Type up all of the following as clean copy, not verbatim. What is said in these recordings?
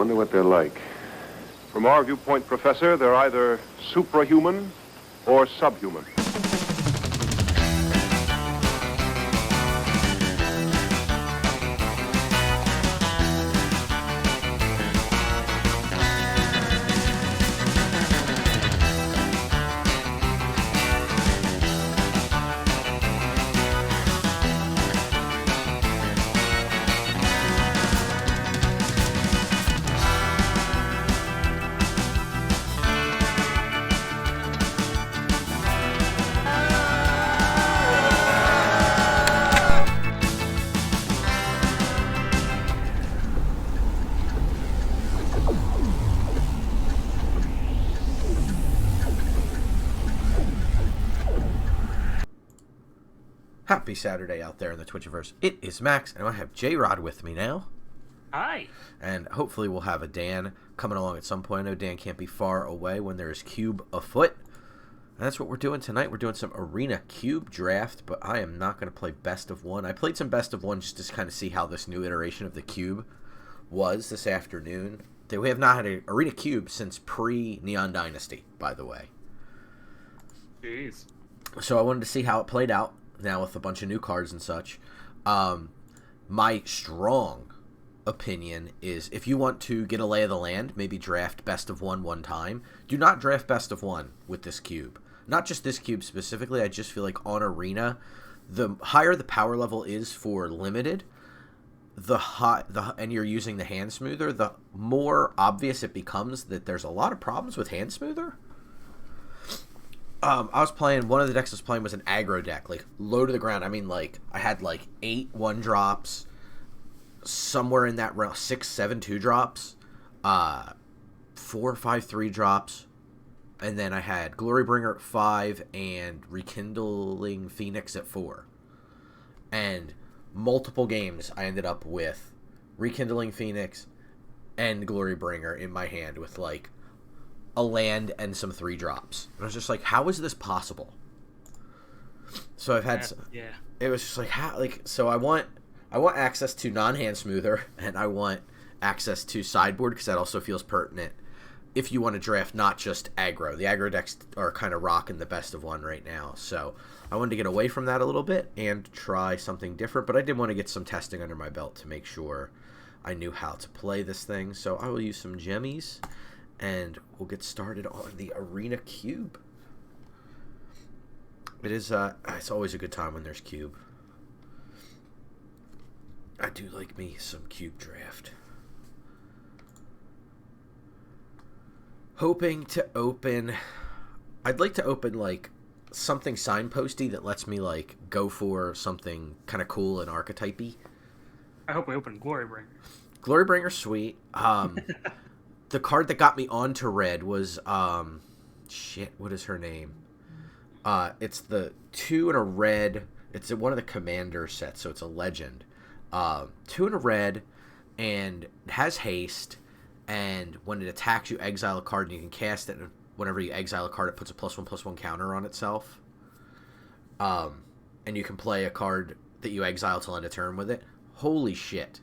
wonder what they're like. From our viewpoint, Professor, they're either suprahuman or subhuman. Happy Saturday out there in the Twitchiverse. It is Max, and I have J-Rod with me now. Hi. And hopefully we'll have a Dan coming along at some point. I know Dan can't be far away when there is Cube afoot. And that's what we're doing tonight. We're doing some Arena Cube draft, but I am not going to play Best of One. I played some Best of One just to kind of see how this new iteration of the Cube was this afternoon. We have not had an Arena Cube since pre-Neon Dynasty, by the way. Jeez. So I wanted to see how it played out. Now with a bunch of new cards and such. My strong opinion is if you want to get a lay of the land, maybe draft Best of one time. Do not draft Best of One with this cube. Not just this cube specifically. I just feel like on Arena, the higher the power level is for limited, and you're using the hand smoother, the more obvious it becomes that there's a lot of problems with hand smoother. I was playing, one of the decks I was playing was an aggro deck, like, low to the ground. I mean, like, I had, like, 8 1-drops, somewhere in that realm, 6, 7 2-drops, 4 or 5 3-drops, and then I had Glorybringer at 5 and Rekindling Phoenix at 4. And multiple games I ended up with Rekindling Phoenix and Glorybringer in my hand with, like, a land and some 3-drops. And I was just like, how is this possible? So I've had it was just like, how, like, so I want access to non-hand smoother, and I want access to sideboard, because that also feels pertinent if you want to draft not just aggro. The aggro decks are kind of rocking the Best of One right now, so I wanted to get away from that a little bit and try something different, but I did want to get some testing under my belt to make sure I knew how to play this thing. So I will use some gemmies, and we'll get started on the Arena Cube. It is, it's always a good time when there's Cube. I do like me some Cube draft. Hoping to open, I'd like to open, like, something signposty that lets me, like, go for something kind of cool and archetypey. I hope we open Glorybringer. Glorybringer's sweet. The card that got me onto red was, what is her name? It's the 2 and a red. It's one of the commander sets, so it's a legend. 2 and a red, and it has haste, and when it attacks, you exile a card, and you can cast it, and whenever you exile a card, it puts a +1/+1 counter on itself. And you can play a card that you exile to end a turn with it. Holy shit.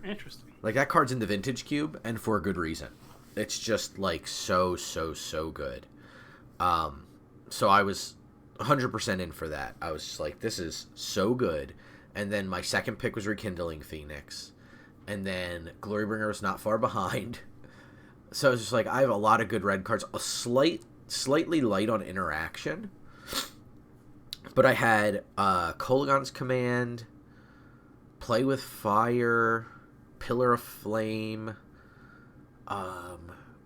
Interesting. Like, that card's in the Vintage Cube, and for a good reason. It's just, like, so good. So I was 100% in for that. I was just like, this is so good. And then my second pick was Rekindling Phoenix. And then Glorybringer was not far behind. So I was just like, I have a lot of good red cards. Slightly light on interaction. But I had Kolaghan's Command, Play with Fire, Pillar of Flame,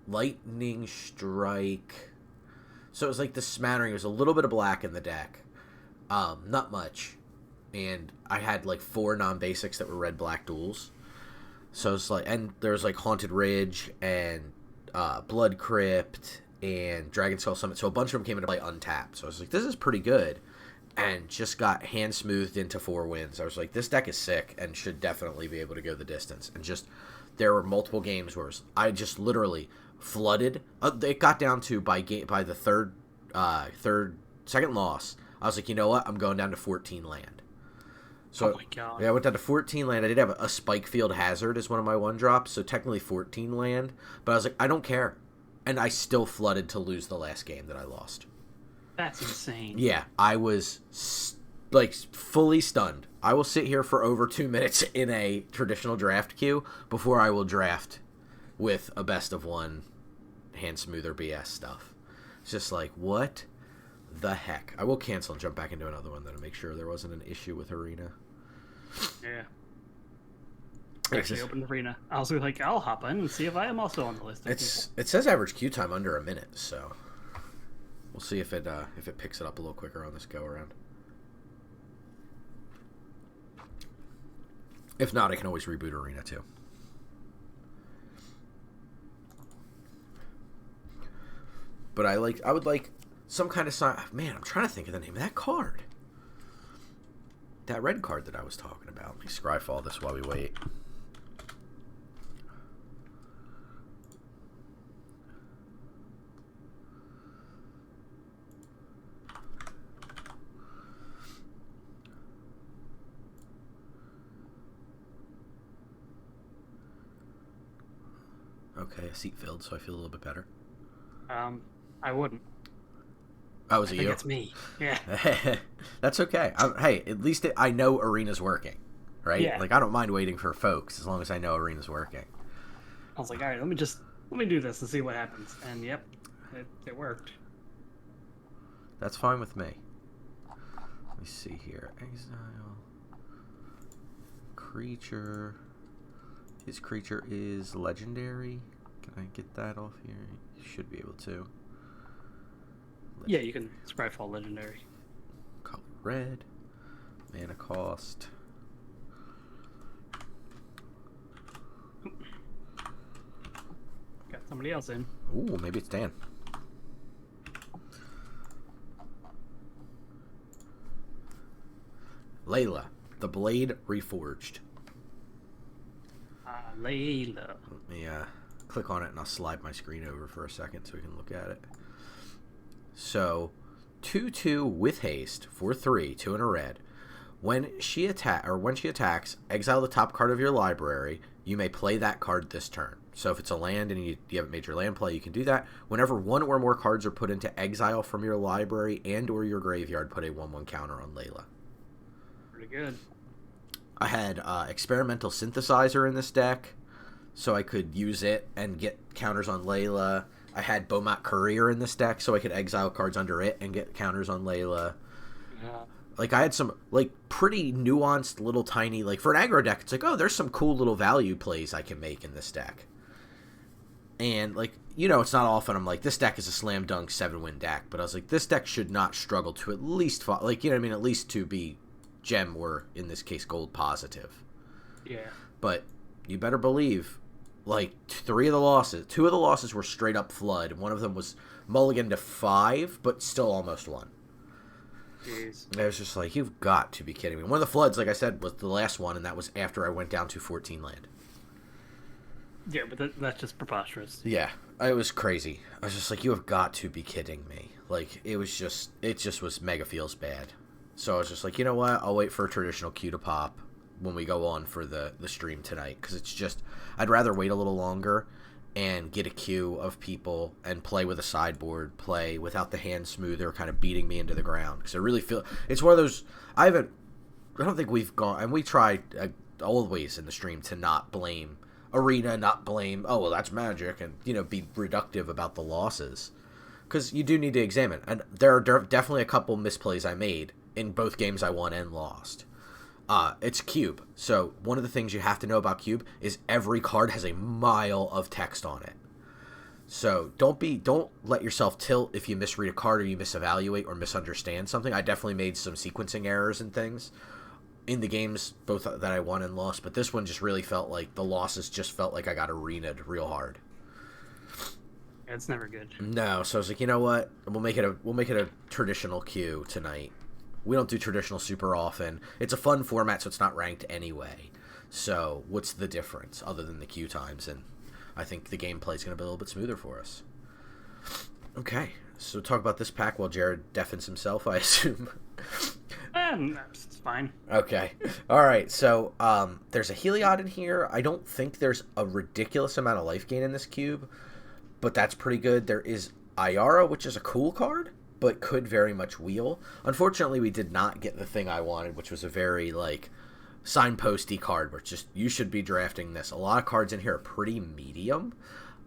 Lightning Strike. So it was like the smattering. It was a little bit of black in the deck. Not much. And I had like 4 non-basics that were red-black duels. So it's like, and there was like Haunted Ridge and Blood Crypt and Dragon Skull Summit. So a bunch of them came into play untapped. So I was like, this is pretty good. And just got hand smoothed into 4 wins. I was like, this deck is sick and should definitely be able to go the distance. And just, there were multiple games where I just literally flooded. It got down to by the second loss. I was like, you know what? I'm going down to 14 land. So, Oh my god. yeah, I went down to 14 land. I did have a Spike Field Hazard as one of my 1-drops, so technically 14 land. But I was like, I don't care. And I still flooded to lose the last game that I lost. That's insane. Yeah, I was, fully stunned. I will sit here for over 2 minutes in a traditional draft queue before I will draft with a best of one hand smoother BS stuff. It's just like, what the heck? I will cancel and jump back into another one, though, to make sure there wasn't an issue with Arena. Yeah. I actually opened Arena. I was like, I'll hop in and see if I am also on the list. It says average queue time under a minute, so we'll see if it picks it up a little quicker on this go around. If not, I can always reboot Arena too. But I would like some kind of sign. Man, I'm trying to think of the name of that card. That red card that I was talking about. Let me scryfall this while we wait. Okay, a seat filled, so I feel a little bit better. I wouldn't. Oh, was it I think you? it's me. Yeah. That's okay. Hey, at least I know Arena's working, right? Yeah. Like, I don't mind waiting for folks as long as I know Arena's working. I was like, all right, let me do this and see what happens. And yep, it worked. That's fine with me. Let me see here. Exile. Creature. His creature is legendary. Can I get that off here? You should be able to. Yeah, you can Scryfall legendary. Color red. Mana cost. Got somebody else in. Ooh, maybe it's Dan. Layla, the Blade Reforged. Layla. Let me click on it and I'll slide my screen over for a second so we can look at it. So, 2/2 with haste for 3, 2 and a red. When she attacks, exile the top card of your library. You may play that card this turn. So if it's a land and you haven't made your land play, you can do that. Whenever one or more cards are put into exile from your library and or your graveyard, put a 1/1 counter on Layla. Pretty good. I had Experimental Synthesizer in this deck, so I could use it and get counters on Layla. I had Beaumont Courier in this deck, so I could exile cards under it and get counters on Layla. Yeah. Like, I had some, like, pretty nuanced little tiny, like, for an aggro deck, it's like, oh, there's some cool little value plays I can make in this deck. And, like, you know, it's not often I'm like, this deck is a slam dunk 7-win deck, but I was like, this deck should not struggle to at least, like, you know what I mean, at least to be gem or, in this case, gold positive. Yeah. But you better believe, like, 2 of the losses were straight up flood. One of them was mulligan to 5, but still almost won. Jeez. I was just like, you've got to be kidding me. One of the floods, like I said, was the last one, and that was after I went down to 14 land. Yeah, but that's just preposterous. Yeah, it was crazy. I was just like, you have got to be kidding me. Like, it just was mega feels bad. So I was just like, you know what? I'll wait for a traditional queue to pop when we go on for the stream tonight, because it's just, I'd rather wait a little longer and get a queue of people and play with a sideboard, play without the hand smoother kind of beating me into the ground. Because I really feel, it's one of those, I don't think we've gone, and we tried always in the stream to not blame Arena, not blame, oh, well, that's Magic, and, you know, be reductive about the losses. Because you do need to examine. And there are definitely a couple misplays I made in both games I won and lost. It's Cube. So one of the things you have to know about Cube is every card has a mile of text on it. So don't let yourself tilt if you misread a card or you misevaluate or misunderstand something. I definitely made some sequencing errors and things in the games, both that I won and lost. But this one just really felt like the losses just felt like I got arena'd real hard. Yeah, it's never good. No, so I was like, you know what? We'll make it a traditional queue tonight. We don't do traditional super often. It's a fun format, so it's not ranked anyway. So what's the difference other than the queue times? And I think the gameplay is going to be a little bit smoother for us. Okay, so talk about this pack while Jared deafens himself, I assume. it's fine. Okay. All right. So there's a Heliod in here. I don't think there's a ridiculous amount of life gain in this cube, but that's pretty good. There is Ayara, which is a cool card, but could very much wheel. Unfortunately, we did not get the thing I wanted, which was a very, like, signposty card, where it's just, you should be drafting this. A lot of cards in here are pretty medium.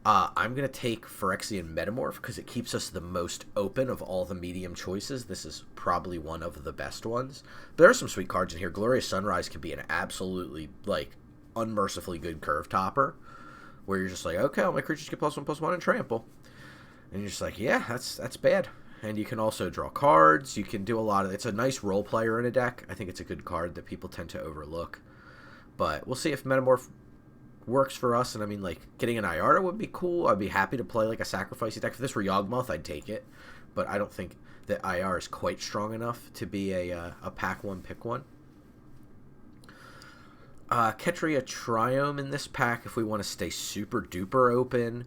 I'm going to take Phyrexian Metamorph because it keeps us the most open of all the medium choices. This is probably one of the best ones. But there are some sweet cards in here. Glorious Sunrise can be an absolutely, like, unmercifully good curve topper, where you're just like, okay, all my creatures get +1/+1 and trample. And you're just like, yeah, that's bad. And you can also draw cards. You can do a lot of... It's a nice role player in a deck. I think it's a good card that people tend to overlook. But we'll see if Metamorph works for us. And I mean, like, getting an Ayara would be cool. I'd be happy to play, like, a sacrificey deck. If this were Yawgmoth, I'd take it. But I don't think that Ayara is quite strong enough to be a pack one, pick one. Ketria Triome in this pack if we want to stay super duper open.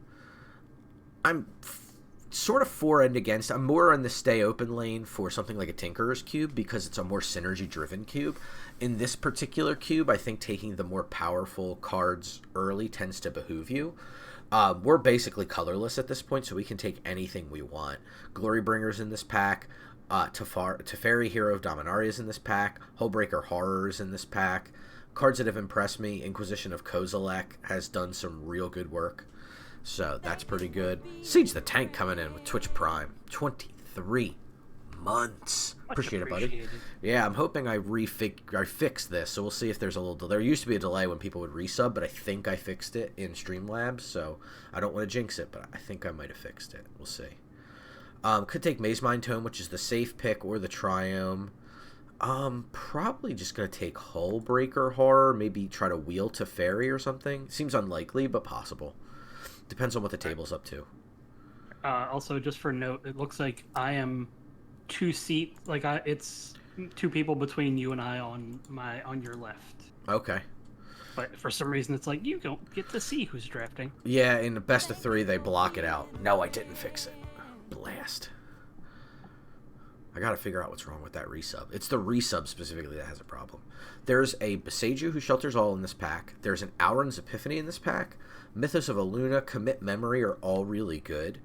I'm sort of for and against. I'm more on the stay open lane for something like a Tinkerer's Cube because it's a more synergy driven cube. In this particular cube, I think taking the more powerful cards early tends to behoove you. We're basically colorless at this point, so we can take anything we want. Glorybringer's in this pack. Teferi, Hero of Dominaria's in this pack. Hullbreaker Horror's in this pack. Cards that have impressed me. Inquisition of Kozilek has done some real good work. So that's pretty good. Siege the Tank coming in with Twitch Prime. 23 months. Appreciate it, buddy. Yeah, I'm hoping I fixed this, so we'll see if there's a little delay. There used to be a delay when people would resub, but I think I fixed it in Streamlabs, so I don't want to jinx it, but I think I might have fixed it. We'll see. Could take Maze Mind Tome, which is the safe pick, or the Triome. Probably just going to take Hullbreaker Horror, maybe try to wheel to Fairy or something. Seems unlikely, but possible. Depends on what the table's up to. Also, just for note, it looks like I am it's two people between you and I on your left. Okay. But for some reason, it's like you don't get to see who's drafting. Yeah, in the best of 3, they block it out. No, I didn't fix it. Blast. I gotta figure out what's wrong with that resub. It's the resub specifically that has a problem. There's a Beseiju who shelters all in this pack. There's an Auron's Epiphany in this pack. Mythos of Aluna, Commit Memory are all really good.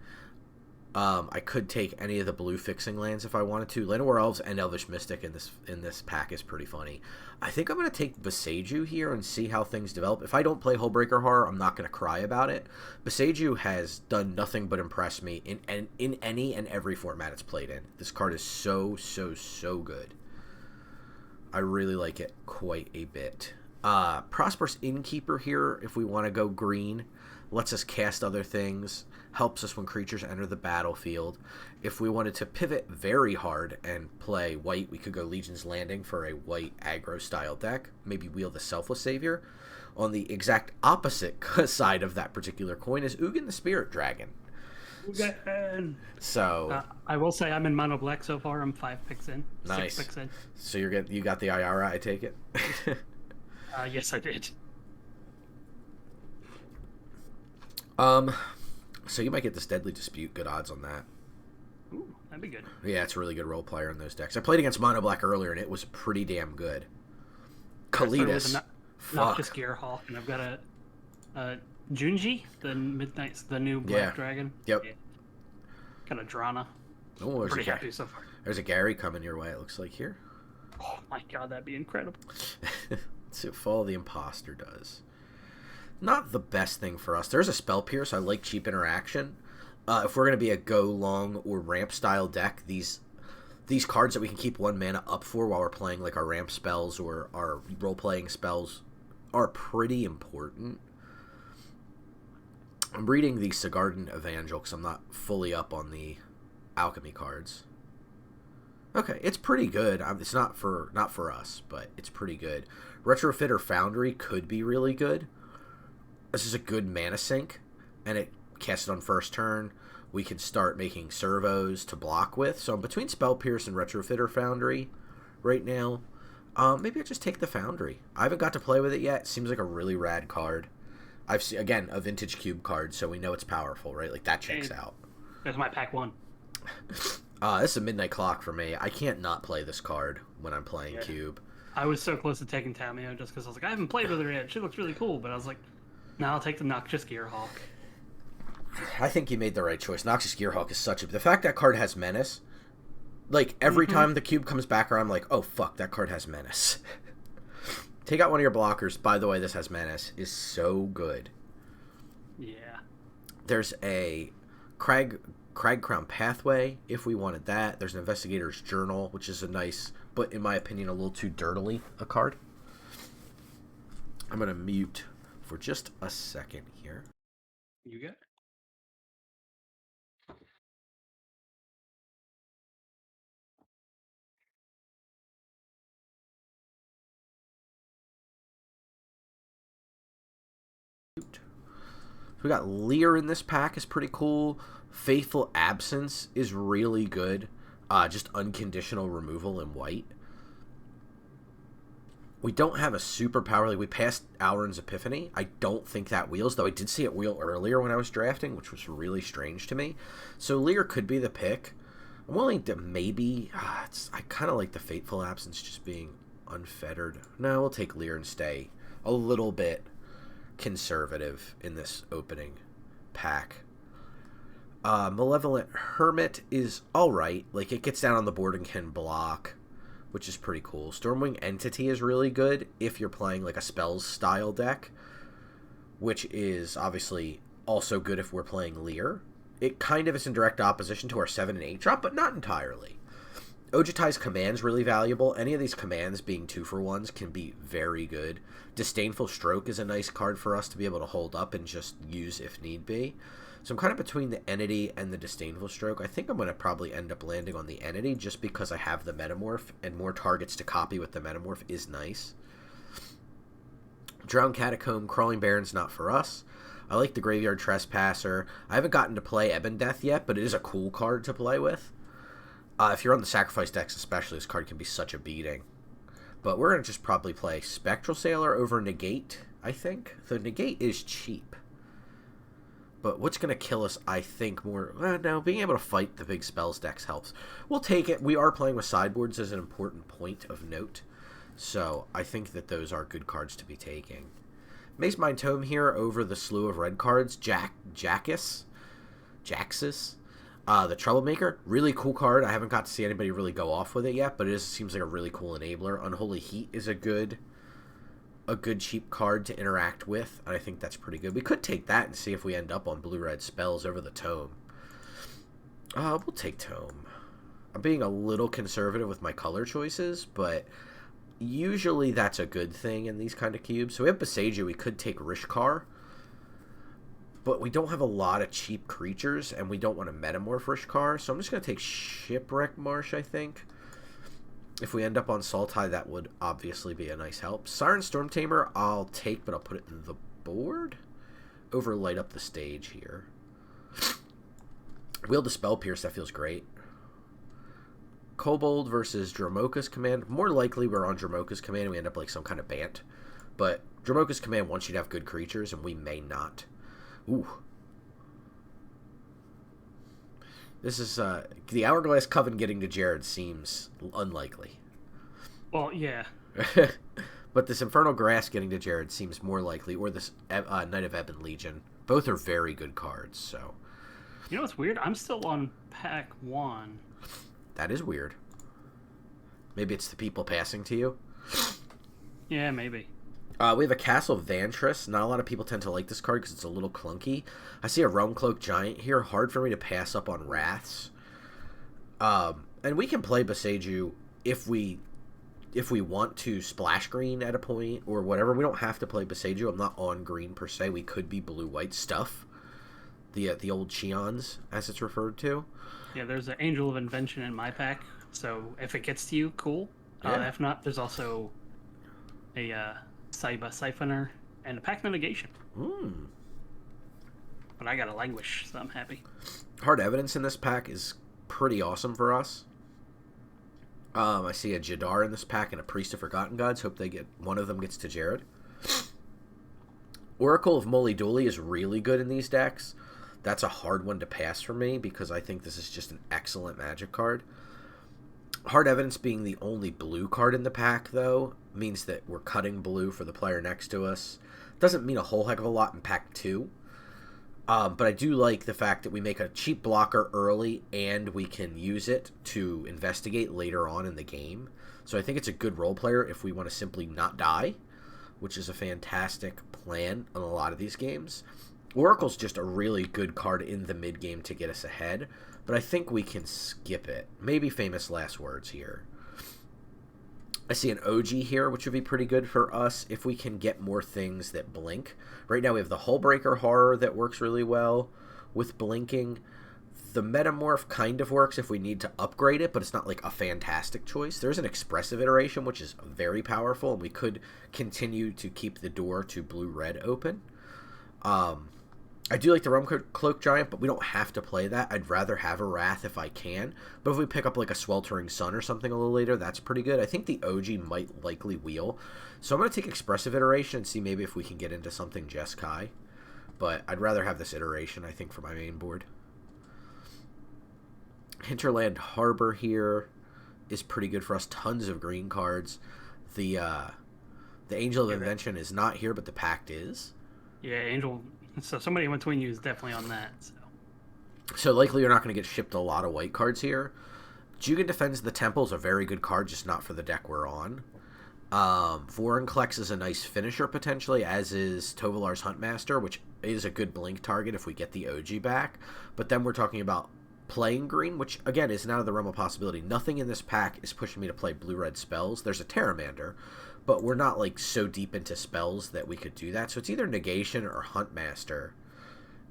I could take any of the blue fixing lands if I wanted to. Llanowar Elves and Elvish Mystic in this pack is pretty funny. I think I'm going to take Beseiju here and see how things develop. If I don't play Hullbreaker Horror, I'm not going to cry about it. Beseiju has done nothing but impress me in any and every format it's played in. This card is so good. I really like it quite a bit. Prosperous Innkeeper here, if we want to go green, lets us cast other things, helps us when creatures enter the battlefield. If we wanted to pivot very hard and play white, we could go Legion's Landing for a white aggro style deck, maybe wheel the Selfless Savior. On the exact opposite side of that particular coin is Ugin the Spirit Dragon. So I will say I'm in mono black so far. I'm 5 picks in. Nice. 6 picks in. So you got the Ayara, I take it? Yes, I did. So you might get this Deadly Dispute. Good odds on that. Ooh, that'd be good. Yeah, it's a really good role player in those decks. I played against Mono Black earlier, and it was pretty damn good. Kalidas. Noctis Gearhawk, and I've got a Junji, the new Black Dragon. Yep. Yeah. Got a Drana. Oh, there's pretty happy so far. There's a Gary coming your way, it looks like here. Oh my god, that'd be incredible. Let's see what Fall of the Imposter does. Not the best thing for us. There's a Spell Pierce. I like cheap interaction. If we're going to be a go long or ramp style deck, these cards that we can keep 1 mana up for while we're playing like our ramp spells or our role playing spells are pretty important. I'm reading the Sigarden Evangel because I'm not fully up on the alchemy cards. Okay, it's pretty good. It's not for us, but it's pretty good. Retrofitter Foundry could be really good. This is a good mana sink, and it casts it on first turn. We can start making servos to block with. So I'm between Spell Pierce and Retrofitter Foundry right now. Maybe I just take the Foundry. I haven't got to play with it yet. It seems like a really rad card. I've seen, again, a vintage cube card, so we know it's powerful, right? Like, that checks out. That's my pack 1. This is a midnight clock for me. I can't not play this card when I'm playing Cube. I was so close to taking Tamio just because I was like, I haven't played with her yet. She looks really cool, but I was like, no, I'll take the Noxious Gearhawk. I think you made the right choice. Noxious Gearhawk is such a... The fact that card has Menace, like, every time the cube comes back around, I'm like, oh, fuck, that card has Menace. Take out one of your blockers. By the way, this has Menace. Is so good. Yeah. There's a Crag Crown Pathway, if we wanted that. There's an Investigator's Journal, which is a nice, but in my opinion, a little too dirtily a card. I'm going to mute for just a second here. You get it? We got Lear in this pack, is pretty cool. Faithful Absence is really good. Just unconditional removal in white. We don't have a superpower. Like, we passed Alrund's Epiphany. I don't think that wheels, though I did see it wheel earlier when I was drafting, which was really strange to me. So Lear could be the pick. I'm willing to maybe... I kind of like the Fateful Absence just being unfettered. No, we'll take Lear and stay a little bit conservative in this opening pack. Malevolent Hermit is alright. Like, it gets down on the board and can block, which is pretty cool. Stormwing Entity is really good if you're playing like a spells style deck, which is obviously also good if we're playing Lear. It kind of is in direct opposition to our 7 and 8 drop, but not entirely. Ojutai's Command's really valuable. Any of these commands being 2-for-1s can be very good. Disdainful Stroke is a nice card for us to be able to hold up and just use if need be. So I'm kind of between the Entity and the Disdainful Stroke. I think I'm going to probably end up landing on the Entity just because I have the Metamorph, and more targets to copy with the Metamorph is nice. Drowned Catacomb, Crawling Baron's not for us. I like the Graveyard Trespasser. I haven't gotten to play Ebon Death yet, but it is a cool card to play with. If you're on the Sacrifice decks especially, this card can be such a beating. But we're going to just probably play Spectral Sailor over Negate, I think. The Negate is cheap. But what's going to kill us, I think, more... no, being able to fight the big spells decks helps. We'll take it. We are playing with sideboards as an important point of note. So I think that those are good cards to be taking. Maze Mind Tome here over the slew of red cards. Jaxus. The Troublemaker, really cool card. I haven't got to see anybody really go off with it yet, but it seems like a really cool enabler. Unholy Heat is a good cheap card to interact with, and I think that's pretty good. We could take that and see if we end up on blue-red spells over the Tome. We'll take Tome. I'm being a little conservative with my color choices, but usually that's a good thing in these kind of cubes. So we have Boseiju. We could take Rishkar, but we don't have a lot of cheap creatures, and we don't want to Metamorph Rishkar, so I'm just going to take Shipwreck Marsh, I think. If we end up on Sultai, that would obviously be a nice help. Siren Stormtamer I'll take, but I'll put it in the board over Light Up the Stage here. Wield the Spell Pierce, that feels great. Kobold versus Dromoka's Command. More likely we're on Dromoka's Command and we end up like some kind of Bant. But Dromoka's Command wants you to have good creatures, and we may not. Ooh. This is, the Hourglass Coven getting to Jared seems unlikely. Well, yeah. But this Infernal Grass getting to Jared seems more likely, or this Knight of Ebon Legion. Both are very good cards, so. You know what's weird? I'm still on pack 1. That is weird. Maybe it's the people passing to you? Yeah, maybe. We have a Castle Vantress. Not a lot of people tend to like this card because it's a little clunky. I see a Realm Cloak Giant here. Hard for me to pass up on Wraths. And we can play Boseiju if we want to splash green at a point or whatever. We don't have to play Boseiju. I'm not on green per se. We could be blue-white stuff. The old Cheons, as it's referred to. Yeah, there's an Angel of Invention in my pack, so if it gets to you, cool. Yeah. If not, there's also a Saiba Siphoner and a Pack Negation. But I got a Languish, so I'm happy. Hard Evidence in this pack is pretty awesome for us. I see a Jadar in this pack and a Priest of Forgotten Gods. Hope one of them gets to Jared. Oracle of Moly Dooley is really good in these decks. That's a hard one to pass for me because I think this is just an excellent Magic card. Hard Evidence being the only blue card in the pack, though, means that we're cutting blue for the player next to us. Doesn't mean a whole heck of a lot in pack 2. But I do like the fact that we make a cheap blocker early and we can use it to investigate later on in the game. So I think it's a good role player if we want to simply not die, which is a fantastic plan in a lot of these games. Oracle's just a really good card in the mid-game to get us ahead, but I think we can skip it. Maybe Famous Last Words here. I see an OG here, which would be pretty good for us if we can get more things that blink. Right now we have the Hullbreaker Horror that works really well with blinking. The Metamorph kind of works if we need to upgrade it, but it's not like a fantastic choice. There's an Expressive iteration, which is very powerful, and we could continue to keep the door to blue-red open. I do like the Realm Cloak Giant, but we don't have to play that. I'd rather have a Wrath if I can. But if we pick up like a Sweltering Sun or something a little later, that's pretty good. I think the OG might likely wheel. So I'm going to take Expressive Iteration and see maybe if we can get into something Jeskai. But I'd rather have this iteration, I think, for my main board. Hinterland Harbor here is pretty good for us. Tons of green cards. The Angel of Invention is not here, but the Pact is. Yeah, Angel... So somebody in between you is definitely on that. So likely you're not going to get shipped a lot of white cards here. Jugan Defends the Temple is a very good card, just not for the deck we're on. Vorinclex is a nice finisher potentially, as is Tovolar's Huntmaster, which is a good blink target if we get the OG back. But then we're talking about playing green, which again is not out of the realm of possibility. Nothing in this pack is pushing me to play blue-red spells. There's a Terramander, but we're not like so deep into spells that we could do that. So it's either Negation or Huntmaster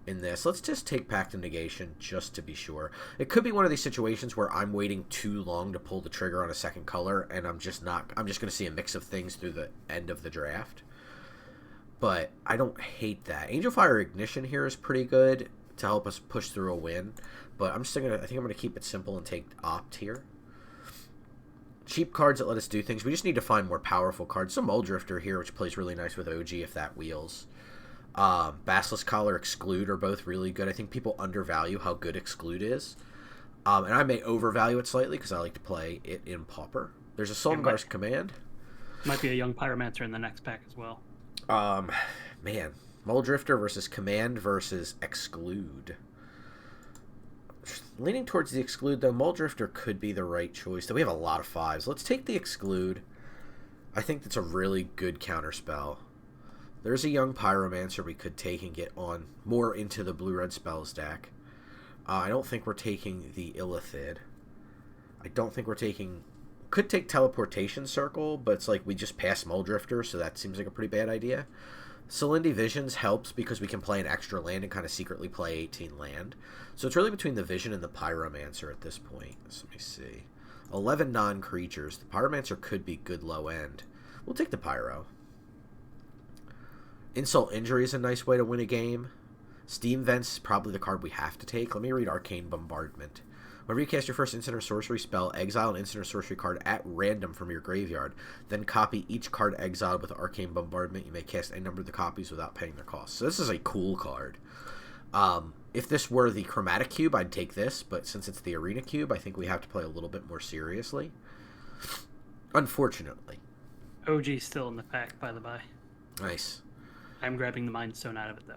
in this. Let's just take Pact of Negation just to be sure. It could be one of these situations where I'm waiting too long to pull the trigger on a second color, and I'm just going to see a mix of things through the end of the draft. But I don't hate that. Angel Fire Ignition here is pretty good to help us push through a win. But I think I'm going to keep it simple and take Opt here. Cheap cards that let us do things. We just need to find more powerful cards. Some Muldrifter here, which plays really nice with OG if that wheels. Basilisk Collar, Exclude are both really good. I think people undervalue how good Exclude is. And I may overvalue it slightly because I like to play it in Pauper. There's a Solmgar's Command. Might be a young Pyromancer in the next pack as well. Man. Muldrifter versus Command versus Exclude. Leaning towards the Exclude, though. Muldrifter could be the right choice. Though we have a lot of 5s. Let's take the Exclude. I think that's a really good counterspell. There's a young Pyromancer we could take and get on more into the blue-red spells deck. I don't think we're taking the Illithid. I don't think we're taking... Could take Teleportation Circle, but it's like we just passed Muldrifter, so that seems like a pretty bad idea. Celindi Visions helps because we can play an extra land and kind of secretly play 18 land. So it's really between the Vision and the Pyromancer at this point. So let me see. 11 non-creatures. The Pyromancer could be good low end. We'll take the Pyro. Insult Injury is a nice way to win a game. Steam Vents is probably the card we have to take. Let me read Arcane Bombardment. Whenever you cast your first instant or sorcery spell, exile an instant or sorcery card at random from your graveyard. Then copy each card exiled with Arcane Bombardment. You may cast any number of the copies without paying their cost. So this is a cool card. If this were the Chromatic Cube, I'd take this. But since it's the Arena Cube, I think we have to play a little bit more seriously. Unfortunately. OG's still in the pack, by the by. Nice. I'm grabbing the Mind Stone out of it, though.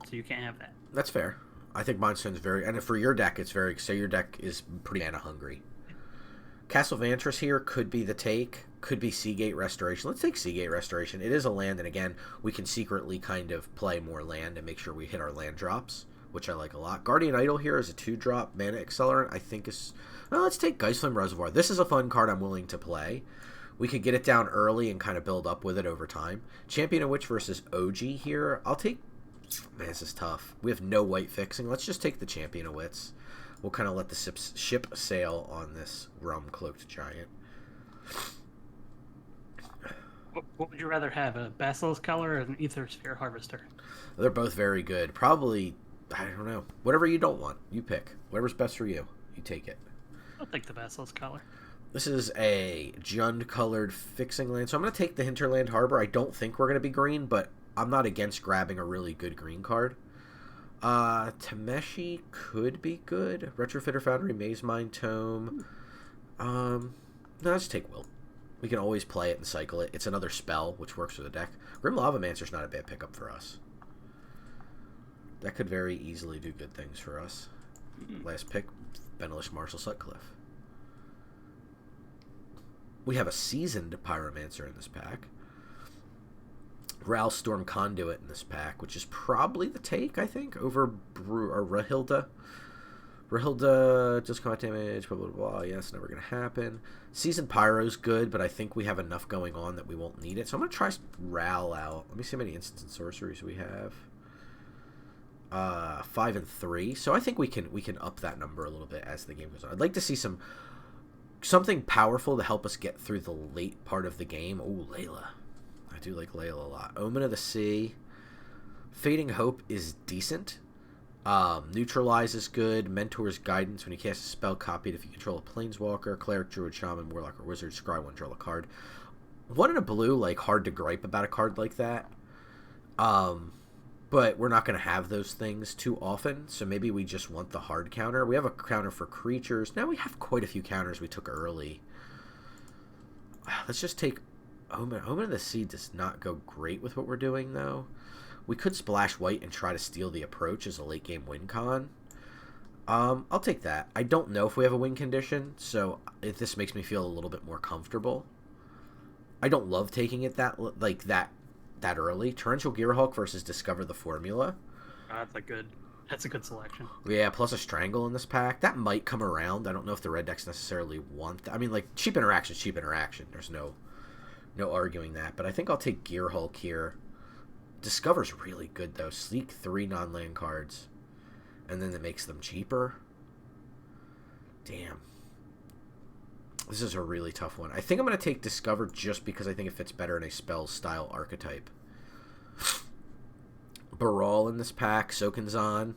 So you can't have that. That's fair. I think Mind Stone's very... And for your deck, it's very... So your deck is pretty mana-hungry. Castle Vantress here could be the take. Could be Seagate Restoration. Let's take Seagate Restoration. It is a land, and again, we can secretly kind of play more land and make sure we hit our land drops, which I like a lot. Guardian Idol here is a 2-drop mana accelerant. I think is... Well, let's take Geistflame Reservoir. This is a fun card I'm willing to play. We could get it down early and kind of build up with it over time. Champion of Witch versus OG here. I'll take... Man, this is tough. We have no white fixing. Let's just take the Champion of Wits. We'll kind of let the ship sail on this Realm Cloaked Giant. What would you rather have, a Basilisk Collar or an Ether Sphere Harvester? They're both very good. Probably, I don't know. Whatever you don't want, you pick. Whatever's best for you, you take it. I'll take the Basilisk Collar. This is a Jund-colored fixing land, so I'm going to take the Hinterland Harbor. I don't think we're going to be green, but I'm not against grabbing a really good green card. Tameshi could be good. Retrofitter Foundry, Maze Mind Tome. No, let's take Wilt. We can always play it and cycle it. It's another spell, which works for the deck. Grim Lavamancer's not a bad pickup for us. That could very easily do good things for us. Last pick, Benelish Marshall Sutcliffe. We have a seasoned Pyromancer in this pack. Ral Storm Conduit in this pack, which is probably the take, I think, over Rahilda. Rahilda, just combat damage, blah, blah, blah. Yes, never going to happen. Seasoned Pyro's good, but I think we have enough going on that we won't need it. So I'm going to try Ral out. Let me see how many instants and sorceries we have. 5 and 3. So I think we can up that number a little bit as the game goes on. I'd like to see something powerful to help us get through the late part of the game. Oh, Layla. I do like Layla a lot. Omen of the Sea. Fading Hope is decent. Neutralize is good. Mentor's Guidance. When you cast a spell, copy it if you control a Planeswalker, Cleric, Druid, Shaman, Warlock, or Wizard. Scry one, draw a card. One in a blue, like, hard to gripe about a card like that. But we're not going to have those things too often, so maybe we just want the hard counter. We have a counter for creatures. Now we have quite a few counters we took early. Let's just take Omen. Omen of the Sea does not go great with what we're doing, though. We could splash white and try to steal the approach as a late-game win con. I'll take that. I don't know if we have a win condition, so if this makes me feel a little bit more comfortable. I don't love taking it that early. Torrential Gearhulk versus Discover the Formula. That's a good selection. Yeah, plus a Strangle in this pack. That might come around. I don't know if the red decks necessarily want that. I mean, like, cheap interaction is cheap interaction. There's no arguing that. But I think I'll take Gearhulk here. Discover's really good, though. Sleek 3 non-land cards. And then that makes them cheaper. Damn. This is a really tough one. I think I'm going to take Discover just because I think it fits better in a spell-style archetype. Baral in this pack. Sokinzan,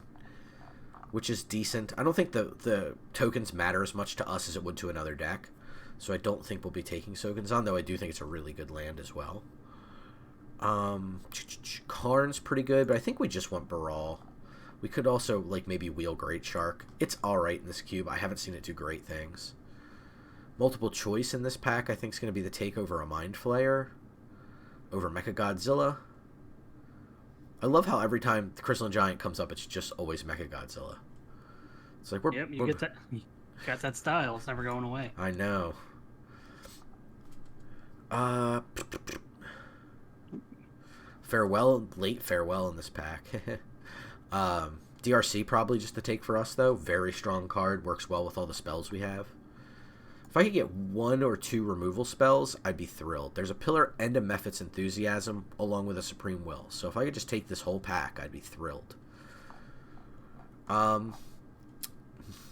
which is decent. I don't think the tokens matter as much to us as it would to another deck. So I don't think we'll be taking Sokinzan, though I do think it's a really good land as well. Karn's pretty good, but I think we just want Baral. We could also, like, maybe wheel Great Shark. It's alright in this cube. I haven't seen it do great things. Multiple choice in this pack, I think, is going to be the take over a Mind Flayer, over Mechagodzilla. I love how every time the Crystalline Giant comes up, it's just always Mechagodzilla. It's like you got that style. It's never going away. I know. Late farewell in this pack. DRC probably just the take for us, though. Very strong card, works well with all the spells we have. If I could get 1 or 2 removal spells, I'd be thrilled. There's a Pillar and a Mephit's Enthusiasm, along with a Supreme Will. So if I could just take this whole pack, I'd be thrilled.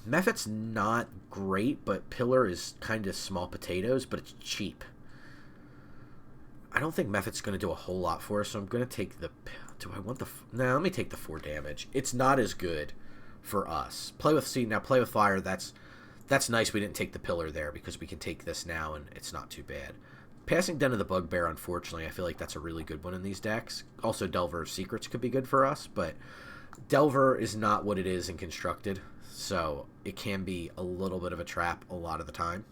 Mephit's not great, but Pillar is kind of small potatoes, but it's cheap. I don't think Mephit's going to do a whole lot for us, so I'm going to take the... Do I want the... No, let me take the 4 damage. It's not as good for us. Play with Fire, that's nice we didn't take the Pillar there, because we can take this now, and it's not too bad. Passing Den of the Bugbear, unfortunately, I feel like that's a really good one in these decks. Also, Delver of Secrets could be good for us, but Delver is not what it is in Constructed, so it can be a little bit of a trap a lot of the time.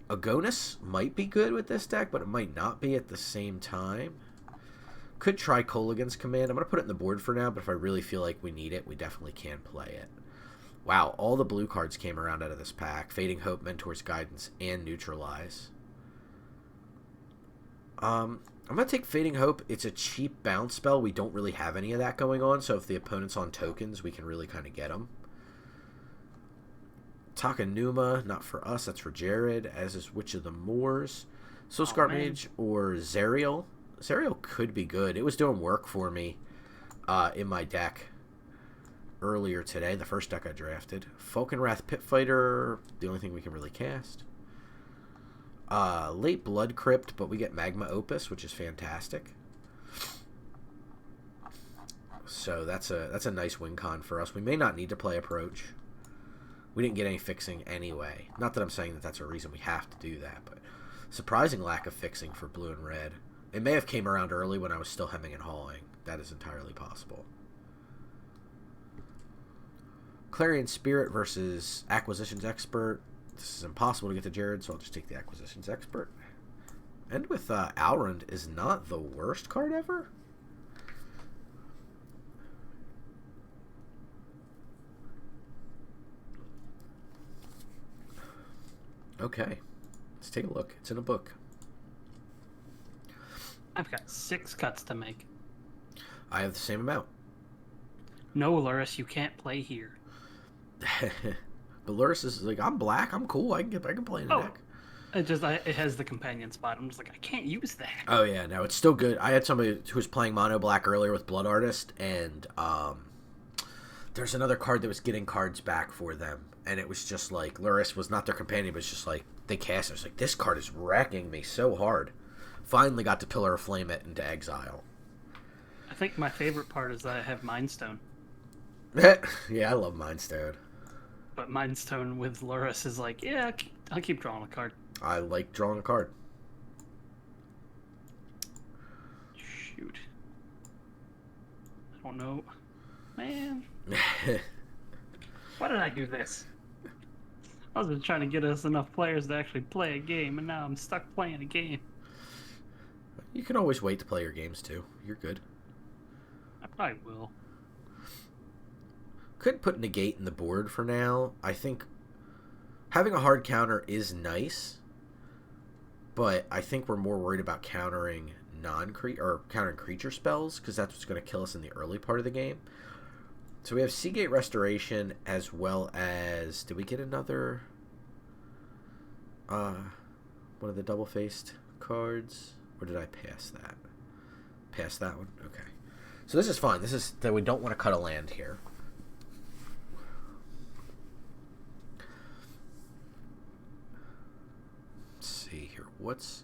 Agonis might be good with this deck, but it might not be at the same time. Could try Kolaghan's Command. I'm going to put it in the board for now, but if I really feel like we need it, we definitely can play it. Wow, all the blue cards came around out of this pack. Fading Hope, Mentor's Guidance, and Neutralize. I'm going to take Fading Hope. It's a cheap bounce spell. We don't really have any of that going on, so if the opponent's on tokens, we can really kind of get them. Takanuma, not for us, that's for Jared, as is Witch of the Moors. Soulscar Mage or Zerial. Zerial could be good. It was doing work for me in my deck earlier today, the first deck I drafted. Falkenrath Pitfighter, the only thing we can really cast. Late Blood Crypt, but we get Magma Opus, which is fantastic. So that's a nice win con for us. We may not need to play Approach. We didn't get any fixing anyway. Not that I'm saying that that's a reason we have to do that, but surprising lack of fixing for blue and red. It may have came around early when I was still hemming and hawing. That is entirely possible. Clarion Spirit versus Acquisitions Expert. This is impossible to get to Jared, so I'll just take the Acquisitions Expert. And with Alrund is not the worst card ever. Okay, let's take a look. It's in a book. I've got 6 cuts to make. I have the same amount. No, Luris, you can't play here. But Luris is like, I'm black, I'm cool, I can play in a deck. It has the companion spot. I'm just like, I can't use that. Oh yeah, no, it's still good. I had somebody who was playing mono black earlier with Blood Artist, and there's another card that was getting cards back for them, and it was just like Luris was not their companion, but it's just like they cast it. It's like, this card is wrecking me so hard. Finally got to Pillar of Flame it into exile. I think my favorite part is that I have Mind Stone. Yeah, I love Mind Stone. But Mind Stone with Luris is like, yeah, I'll keep drawing a card. I like drawing a card. Shoot. I don't know. Man. Why did I do this? I was just trying to get us enough players to actually play a game, and now I'm stuck playing a game. You can always wait to play your games, too. You're good. I probably will. Could put Negate in the board for now. I think having a hard counter is nice, but I think we're more worried about countering countering creature spells, because that's what's going to kill us in the early part of the game. So we have Seagate Restoration, as well as, did we get another one of the double-faced cards? Or did I pass that? Pass that one? Okay. So this is fine. This is that we don't want to cut a land here. Let's see here. What's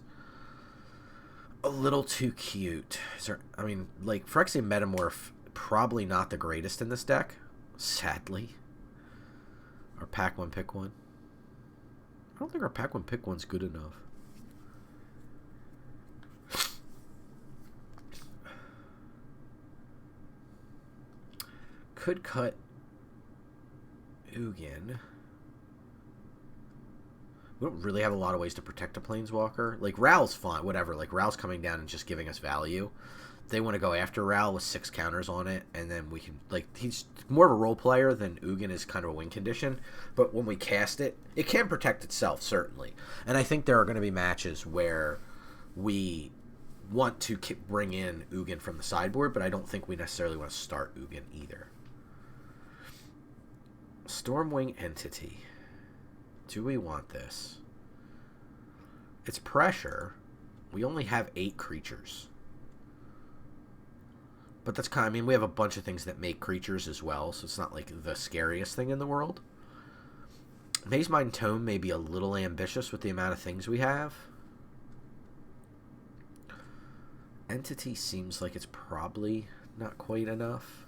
a little too cute? Is there, I mean, like, Phyrexian Metamorph, probably not the greatest in this deck, sadly. Our pack one, pick one. I don't think our pack one, pick one's good enough. Could cut Ugin. We don't really have a lot of ways to protect a Planeswalker. Like, Ral's fine, whatever. Like, Ral's coming down and just giving us value. They want to go after Ral with 6 counters on it, and then we can, like, he's more of a role player than Ugin is kind of a win condition. But when we cast it, it can protect itself, certainly. And I think there are going to be matches where we want to bring in Ugin from the sideboard, but I don't think we necessarily want to start Ugin either. Stormwing Entity. Do we want this? It's pressure. We only have 8 creatures. But that's kind of, I mean, we have a bunch of things that make creatures as well, so it's not like the scariest thing in the world. Maze Mind Tome may be a little ambitious with the amount of things we have. Entity seems like it's probably not quite enough.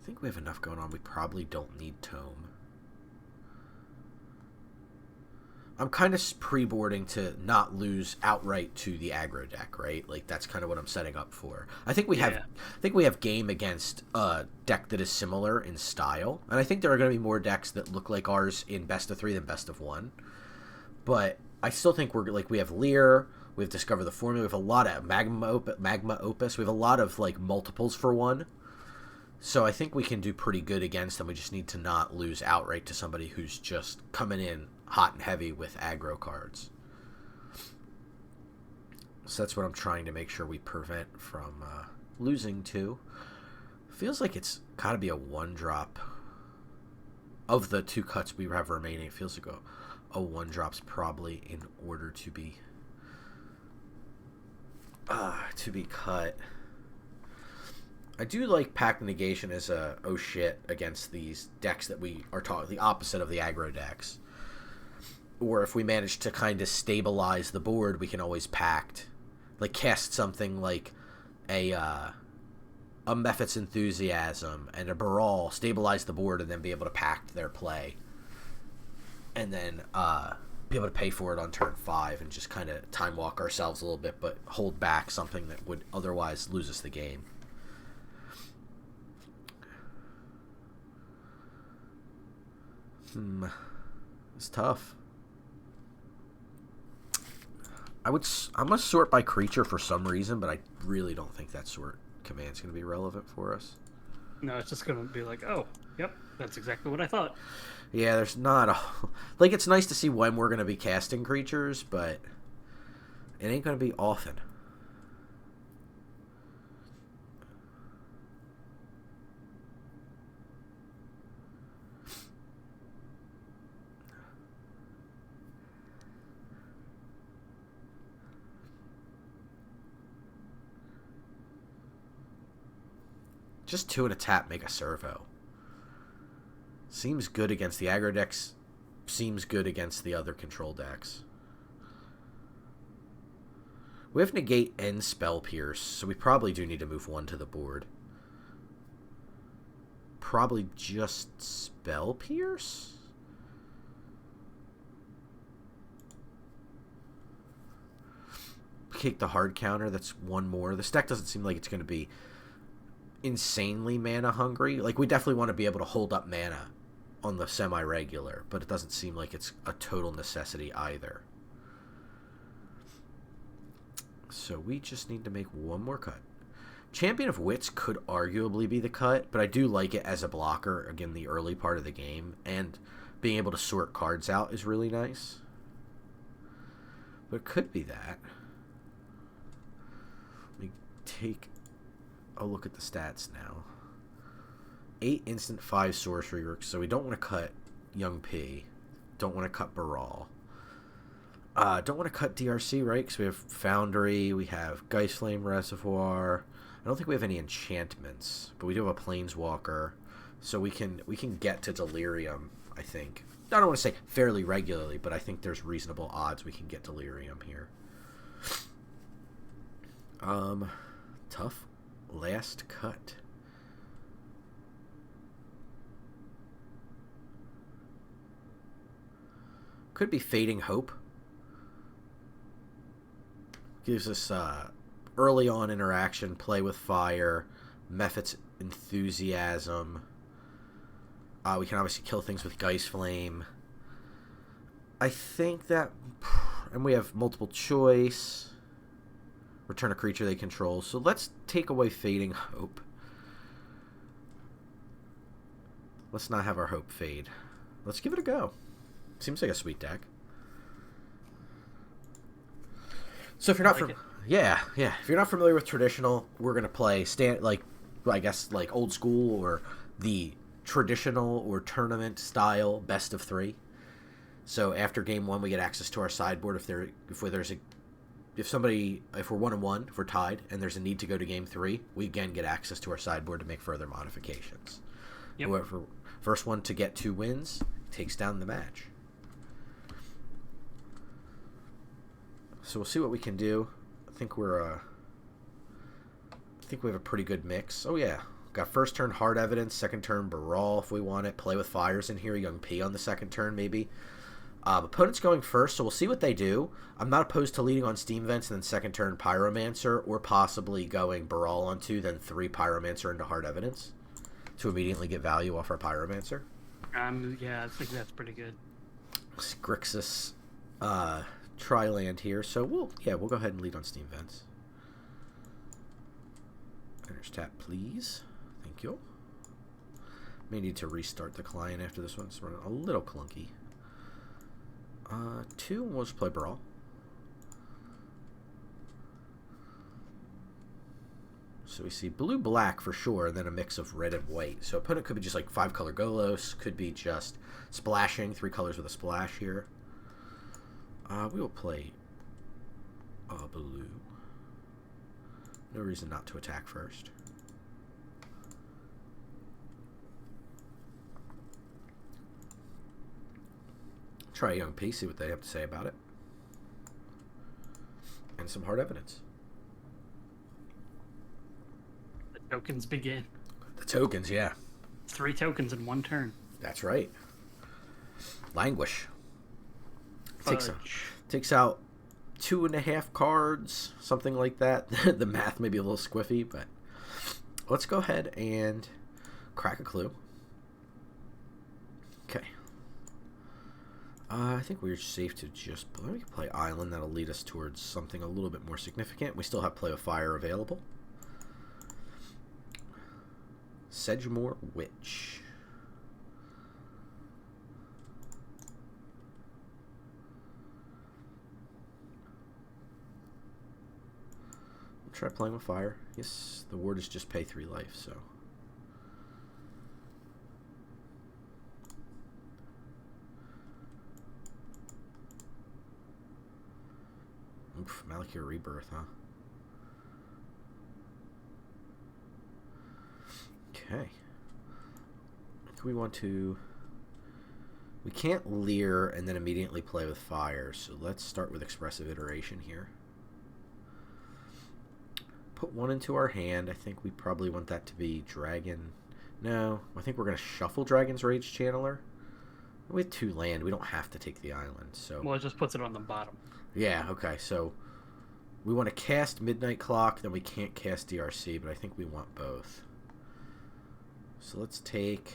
I think we have enough going on. We probably don't need Tome. I'm kind of pre-boarding to not lose outright to the aggro deck, right? Like, that's kind of what I'm setting up for. I think we have game against a deck that is similar in style, and I think there are going to be more decks that look like ours in best of 3 than best of 1. But I still think we have Lear, we have Discover the Formula, we have a lot of Magma Opus, we have a lot of like multiples for 1. So I think we can do pretty good against them. We just need to not lose outright to somebody who's just coming in hot and heavy with aggro cards. So that's what I'm trying to make sure we prevent from losing to. Feels like it's got to be a 1-drop. Of the 2 cuts we have remaining, it feels like a 1-drop's probably in order to be cut. I do like Pact Negation as a oh shit against these decks that we are talking, the opposite of the aggro decks. Or if we manage to kind of stabilize the board, we can always Pact, like cast something like a Mephit's Enthusiasm and a Baral, stabilize the board, and then be able to Pact their play. And then be able to pay for it on turn 5 and just kind of time walk ourselves a little bit, but hold back something that would otherwise lose us the game. It's tough. I'm gonna sort by creature for some reason, but I really don't think that sort command's gonna be relevant for us. No, it's just gonna be like, oh, yep, that's exactly what I thought. Yeah, there's not a like. It's nice to see when we're gonna be casting creatures, but it ain't gonna be often. Just 2 and a tap, make a servo. Seems good against the aggro decks. Seems good against the other control decks. We have negate and spell pierce, so we probably do need to move 1 to the board. Probably just spell pierce? Kick the hard counter, that's 1 more. This deck doesn't seem like it's going to be insanely mana hungry. Like, we definitely want to be able to hold up mana on the semi-regular, but it doesn't seem like it's a total necessity either. So we just need to make 1 more cut. Champion of Wits could arguably be the cut, but I do like it as a blocker, again, the early part of the game, and being able to sort cards out is really nice. But it could be that. Let me take a look at the stats now. 8 instant, 5 sorcery, so we don't want to cut Young P. Don't want to cut Baral. Don't want to cut DRC, right? Because we have Foundry, we have Geistflame Reservoir. I don't think we have any enchantments, but we do have a Planeswalker, so we can get to Delirium, I think. I don't want to say fairly regularly, but I think there's reasonable odds we can get Delirium here. Tough last cut. Could be Fading Hope. Gives us early on interaction, play with fire, Mephit's Enthusiasm. We can obviously kill things with Geistflame. I think that... And we have multiple choice. Return a creature they control. So let's take away Fading Hope. Let's not have our hope fade. Let's give it a go. Seems like a sweet deck. So if you're not if you're not familiar with traditional, we're gonna play old school or the traditional or tournament style best of 3. So after game 1, we get access to our sideboard. If we're 1-1, if we're tied, and there's a need to go to game 3, we again get access to our sideboard to make further modifications. Yep. Whoever first one to get 2 wins takes down the match. So we'll see what we can do. I think we have a pretty good mix. Oh yeah, got first turn Hard Evidence, second turn Baral if we want it. Play with fires in here. Young P on the second turn maybe. Opponent's going first, so we'll see what they do. I'm not opposed to leading on Steam Vents and then second turn Pyromancer, or possibly going Baral on 2, then 3 Pyromancer into Hard Evidence to immediately get value off our Pyromancer. Yeah, I think that's pretty good. Grixis Tri-land here, so we'll go ahead and lead on Steam Vents. Finish tap, please. Thank you. May need to restart the client after this one. It's running a little clunky. 2, we'll just play Brawl. So we see blue-black for sure, and then a mix of red and white. So opponent could be just like 5-color Golos, could be just splashing, 3 colors with a splash here. We will play blue. No reason not to attack first. Try Young P, see what they have to say about it. And some Hard Evidence. The tokens begin. The tokens, yeah. 3 tokens in 1 turn. That's right. Languish. Takes out 2.5 cards, something like that. The math may be a little squiffy, but let's go ahead and crack a clue. Okay. I think we're safe to just we can play Island. That'll lead us towards something a little bit more significant. We still have Play with Fire available. Sedgemoor Witch. We'll try playing with fire. Yes, the ward is just pay 3 life, so. Oof, Malakir Rebirth, huh? Okay. We want to... We can't leer and then immediately play with fire, so let's start with Expressive Iteration here. Put 1 into our hand. I think we probably want that to be Dragon. No, I think we're going to shuffle Dragon's Rage Channeler. We have 2 land. We don't have to take the island, so... Well, it just puts it on the bottom. Yeah, okay, so we want to cast Midnight Clock, then we can't cast DRC, but I think we want both. So let's take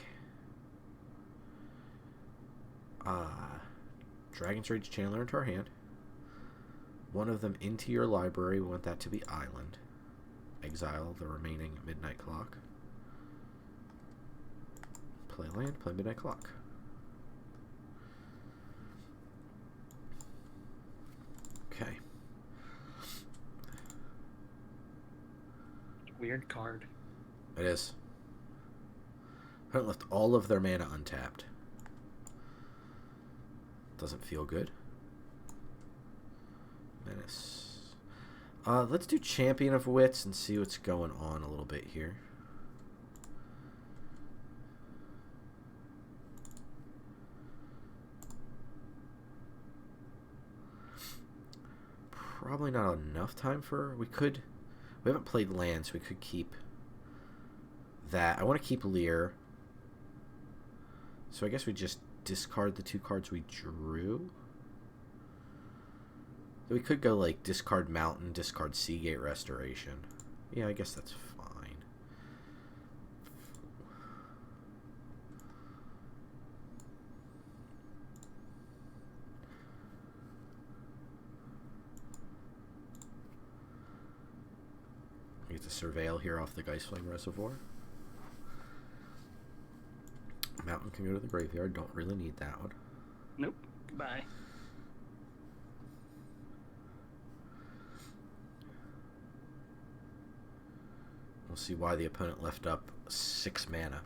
Dragon's Rage Channeler into our hand. 1 of them into your library. We want that to be Island. Exile the remaining Midnight Clock. Play land, play Midnight Clock. Okay. Weird card. It is. Opponent left all of their mana untapped. Doesn't feel good. Menace. Let's do Champion of Wits and see what's going on a little bit here. Probably not enough time for... We haven't played land, so we could keep that. I want to keep Lear. So I guess we just discard the 2 cards we drew. We could go like discard Mountain, discard Seagate Restoration. Yeah, I guess that's fine. We get to Surveil here off the Geistflame Reservoir. Mountain can go to the graveyard. Don't really need that one. Nope. Goodbye. We'll see why the opponent left up 6 mana.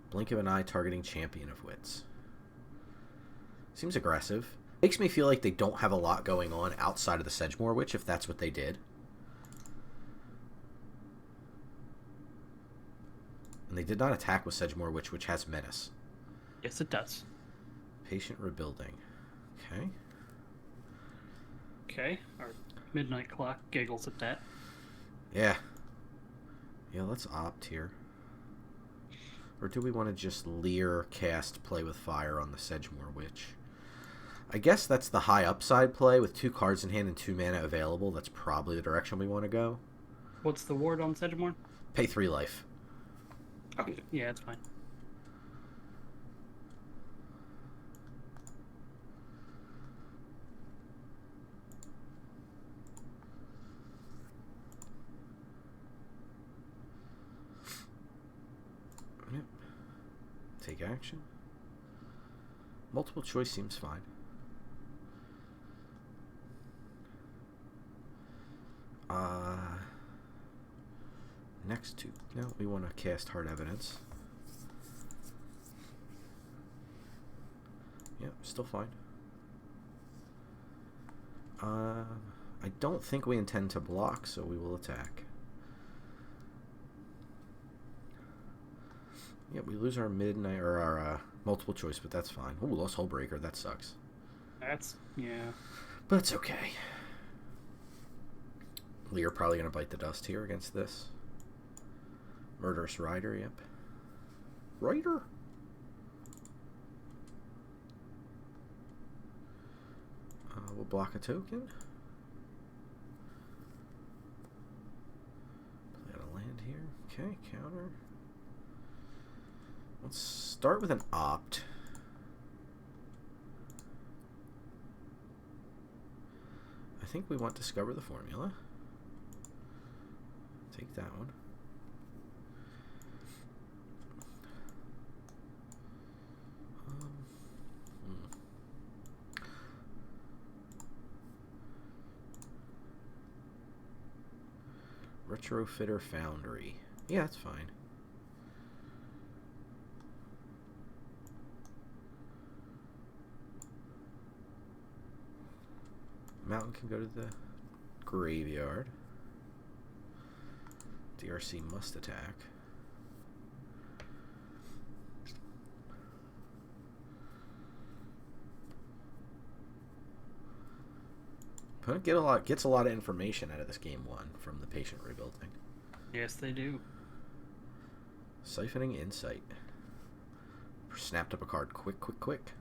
Blink of an eye targeting Champion of Wits. Seems aggressive. Makes me feel like they don't have a lot going on outside of the Sedgemoor Witch, if that's what they did. And they did not attack with Sedgemoor Witch, which has Menace. Yes, it does. Patient Rebuilding. Okay. Okay. Our Midnight Clock giggles at that. Yeah. Yeah, let's opt here. Or do we want to just Leer cast Play with Fire on the Sedgemoor Witch? I guess that's the high upside play with 2 cards in hand and 2 mana available. That's probably the direction we want to go. What's the ward on Sedgemoor? Pay 3 life. Okay. Yeah, it's fine. Yep. Take action. Multiple choice seems fine. Next to... No, we want to cast Hard Evidence. Yep, still fine. I don't think we intend to block, so we will attack. Yeah, we lose our midnight or our multiple choice, but that's fine. Ooh, lost Hullbreaker. That sucks. That's... yeah. But it's okay. Lear probably going to bite the dust here against this. Murderous Rider, yep. Rider? We'll block a token. Play out a land here. Okay, counter. Let's start with an opt. think we want Discover the Formula. Take that one. Retrofitter Foundry. Yeah, that's fine. Mountain can go to the graveyard. DRC must attack. Opponent gets a lot of information out of this game 1 from the patient rebuilding. Yes, they do. Siphoning Insight. Snapped up a card quick.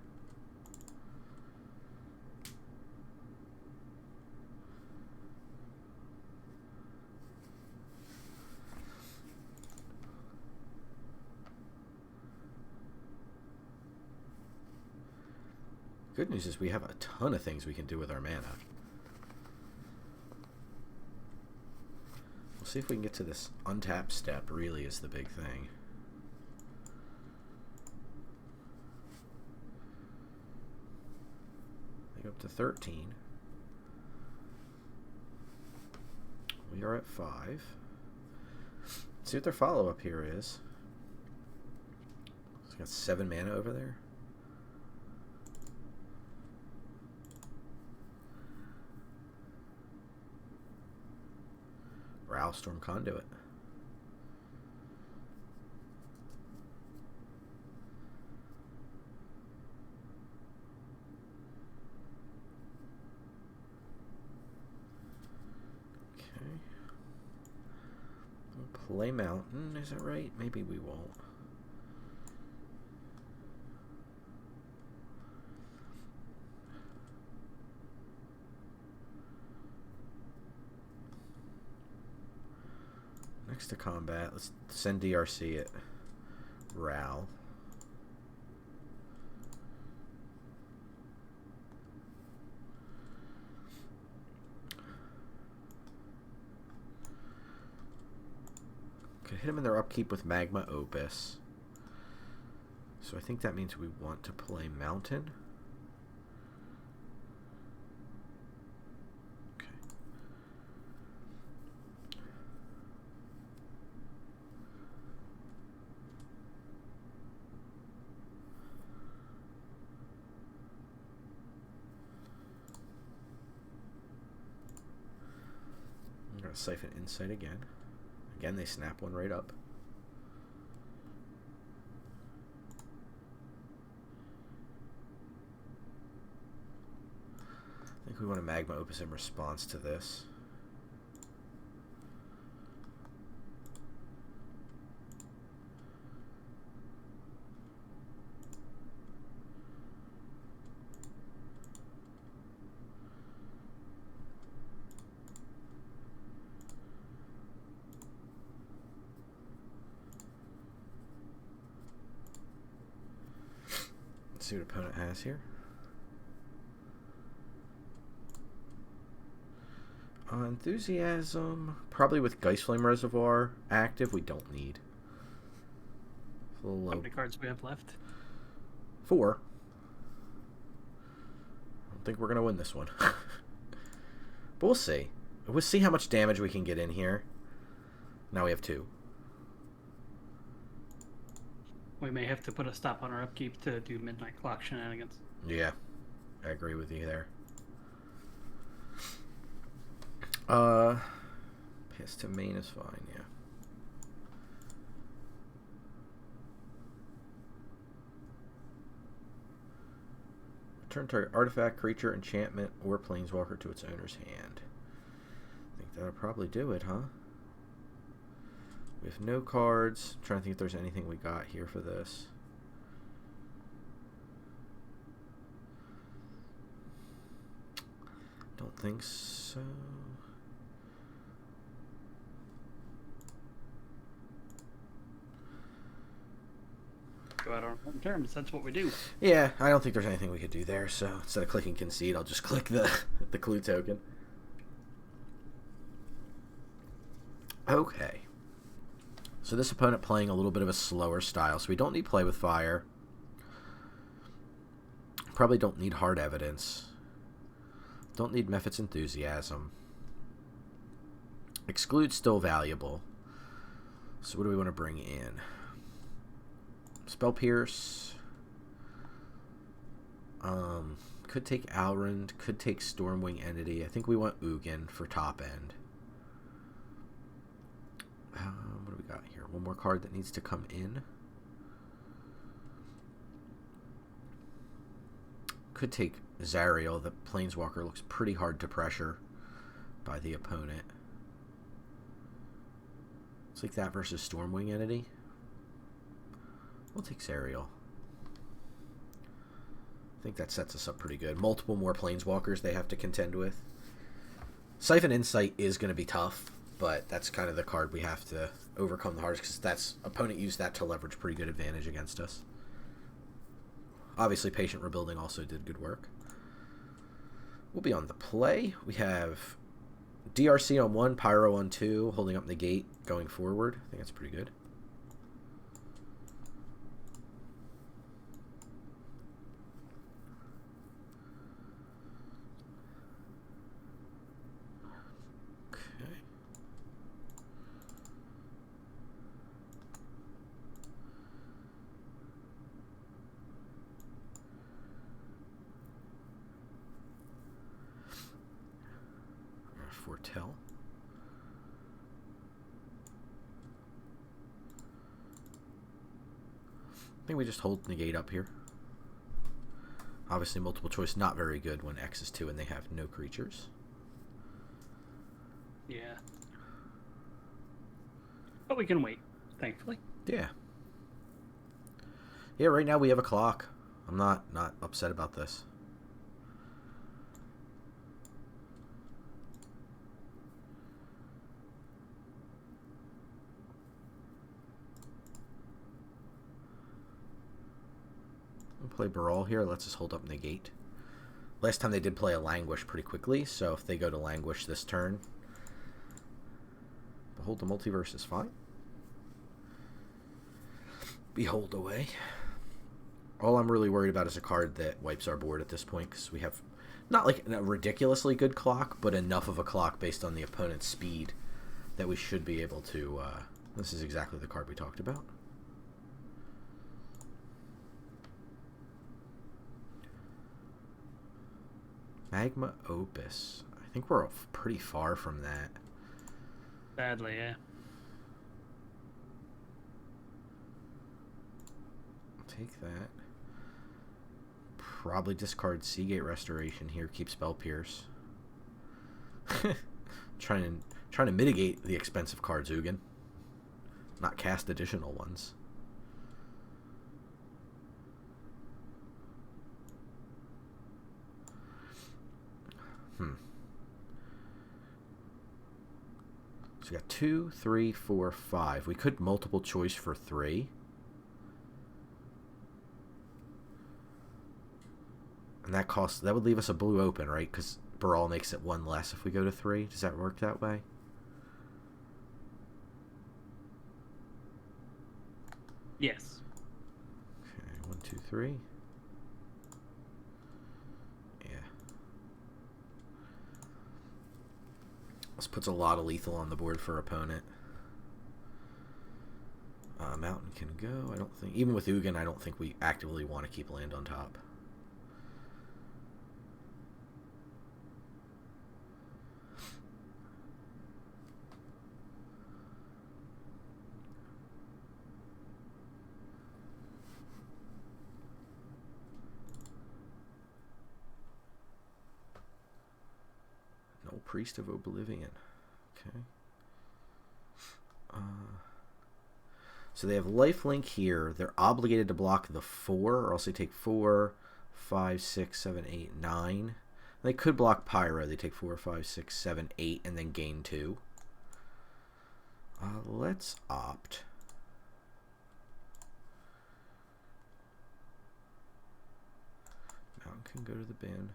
Good news is we have a ton of things we can do with our mana. We'll see if we can get to this untap step, really is the big thing. They go up to 13. We are at 5. Let's see what their follow-up here is. It's got 7 mana over there. Storm Conduit. Okay. We'll play Mountain, is that right? Maybe we won't. Next to combat, let's send DRC at Ral. Could hit him in their upkeep with Magma Opus. So I think that means we want to play Mountain. Siphon Insight again. Again, they snap one right up. I think we want a Magma Opus in response to this. See what opponent has here. Enthusiasm, probably with Geistflame Reservoir active, we don't need. How many cards do we have left? 4. I don't think we're going to win this one. But we'll see. We'll see how much damage we can get in here. Now we have 2. We may have to put a stop on our upkeep to do midnight clock shenanigans. Yeah, I agree with you there. Piss to main is fine, yeah. Return target artifact, creature, enchantment, or planeswalker to its owner's hand. I think that'll probably do it, huh? We have no cards. I'm trying to think if there's anything we got here for this. Don't think so. Go out on home terms. That's what we do. Yeah, I don't think there's anything we could do there. So instead of clicking concede, I'll just click the clue token. Okay. So this opponent playing a little bit of a slower style, so we don't need play with fire. Probably don't need hard evidence. Don't need Mephit's enthusiasm. Exclude still valuable. So what do we want to bring in? Spell Pierce. Could take Alrund. Could take Stormwing Entity. I think we want Ugin for top end. What do we got here? One more card that needs to come in. Could take Zariel. The Planeswalker looks pretty hard to pressure by the opponent. It's like that versus Stormwing Entity. We'll take Zariel. I think that sets us up pretty good. Multiple more Planeswalkers they have to contend with. Siphon Insight is going to be tough, but that's kind of the card we have to overcome the hardest, because that's opponent used that to leverage pretty good advantage against us. Obviously, Patient Rebuilding also did good work. We'll be on the play. We have DRC on 1, Pyro on 2, holding up Negate going forward. I think that's pretty good. Okay. Foretell. I think we just hold Negate up here. Obviously, multiple choice not very good when X is 2 and they have no creatures. Yeah. But we can wait, thankfully. Yeah. Yeah, right now we have a clock. I'm not upset about this. Play Baral here. Let's just hold up Negate. Last time they did play a Languish pretty quickly, so if they go to Languish this turn, Behold the Multiverse is fine. Behold away. All I'm really worried about is a card that wipes our board at this point, because we have not like a ridiculously good clock, but enough of a clock based on the opponent's speed that we should be able to... this is exactly the card we talked about. Magma Opus. I think we're pretty far from that. Sadly, yeah. Take that. Probably discard Seagate Restoration here. Keep Spell Pierce. trying to mitigate the expensive cards, Ugin. Not cast additional ones. So we got 2, 3, 4, 5. We could multiple choice for 3. And that would leave us a blue open, right? Because Baral makes it 1 less if we go to 3. Does that work that way? Yes. Okay, 1, 2, 3. This puts a lot of lethal on the board for opponent. Mountain can go. I don't think, even with Ugin, I don't think we actively want to keep land on top. No Priest of Oblivion. Okay. So they have lifelink here. They're obligated to block the 4, or else they take 4, 5, 6, 7, 8, 9. They could block Pyro. They take 4, 5, 6, 7, 8, and then gain 2. Let's opt. Mountain can go to the bin.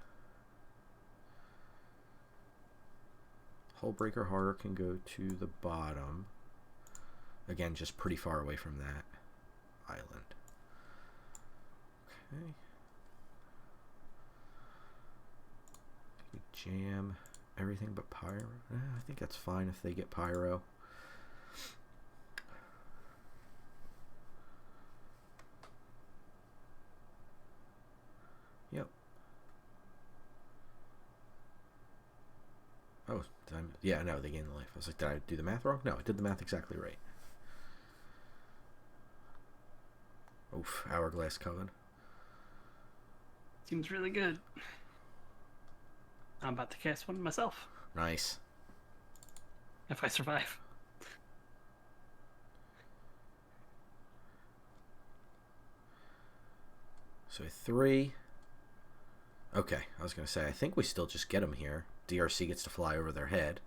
Hullbreaker Horror can go to the bottom. Again, just pretty far away from that island. Okay. We jam everything but Pyro. I think that's fine if they get Pyro. Yep. Oh, yeah, no, they gained the life. I was like, did I do the math wrong? No, I did the math exactly right. Oof, Hourglass Coven. Seems really good. I'm about to cast one myself. Nice. If I survive. So 3. Okay, I was going to say, I think we still just get them here. DRC gets to fly over their head.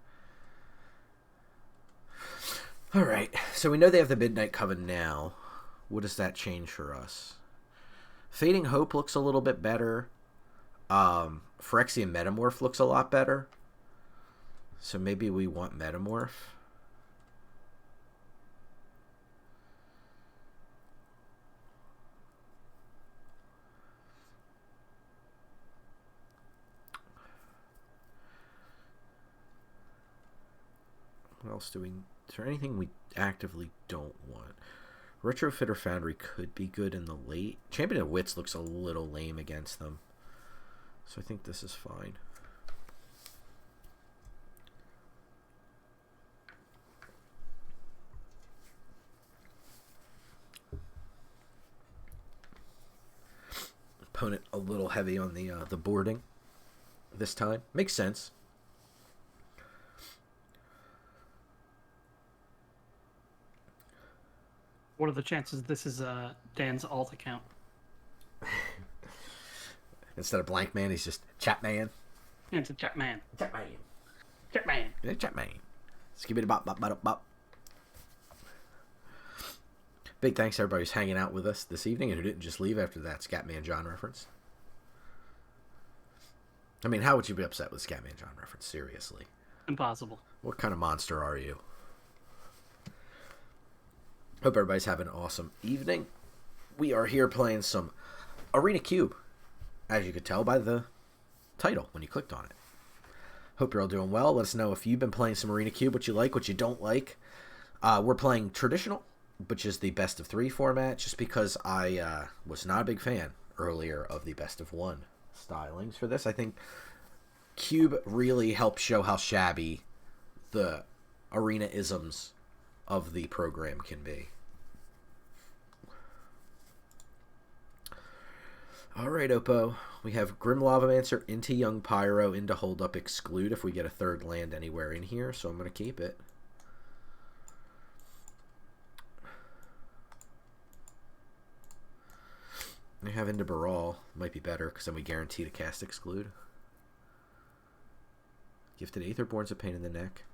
Alright, so we know they have the Midnight Coven now. What does that change for us? Fading Hope looks a little bit better. Phyrexian Metamorph looks a lot better. So maybe we want Metamorph. What else do we... Is there anything we actively don't want? Retrofitter Foundry could be good in the late. Champion of Wits looks a little lame against them. So I think this is fine. Opponent a little heavy on the boarding this time. Makes sense. What are the chances this is Dan's alt account? Instead of Blank Man, he's just Chatman. Yeah, it's a Chatman. Chatman. Chatman. Yeah, Chatman. Skibidi bop bop bop bop. Big thanks to everybody who's hanging out with us this evening and who didn't just leave after that Scatman John reference. I mean, how would you be upset with Scatman John reference? Seriously. Impossible. What kind of monster are you? Hope everybody's having an awesome evening. We are here playing some Arena Cube, as you could tell by the title when you clicked on it. Hope you're all doing well. Let us know if you've been playing some Arena Cube, what you like, what you don't like. We're playing Traditional, which is the best of 3 format, just because I was not a big fan earlier of the best of 1 stylings for this. I think Cube really helps show how shabby the Arena isms of the program can be. Alright, Oppo. We have Grim Lavamancer into Young Pyro into Hold Up Exclude if we get a 3rd land anywhere in here, so I'm going to keep it. We have into Baral. Might be better because then we guarantee to cast Exclude. Gifted Aetherborn's a pain in the neck.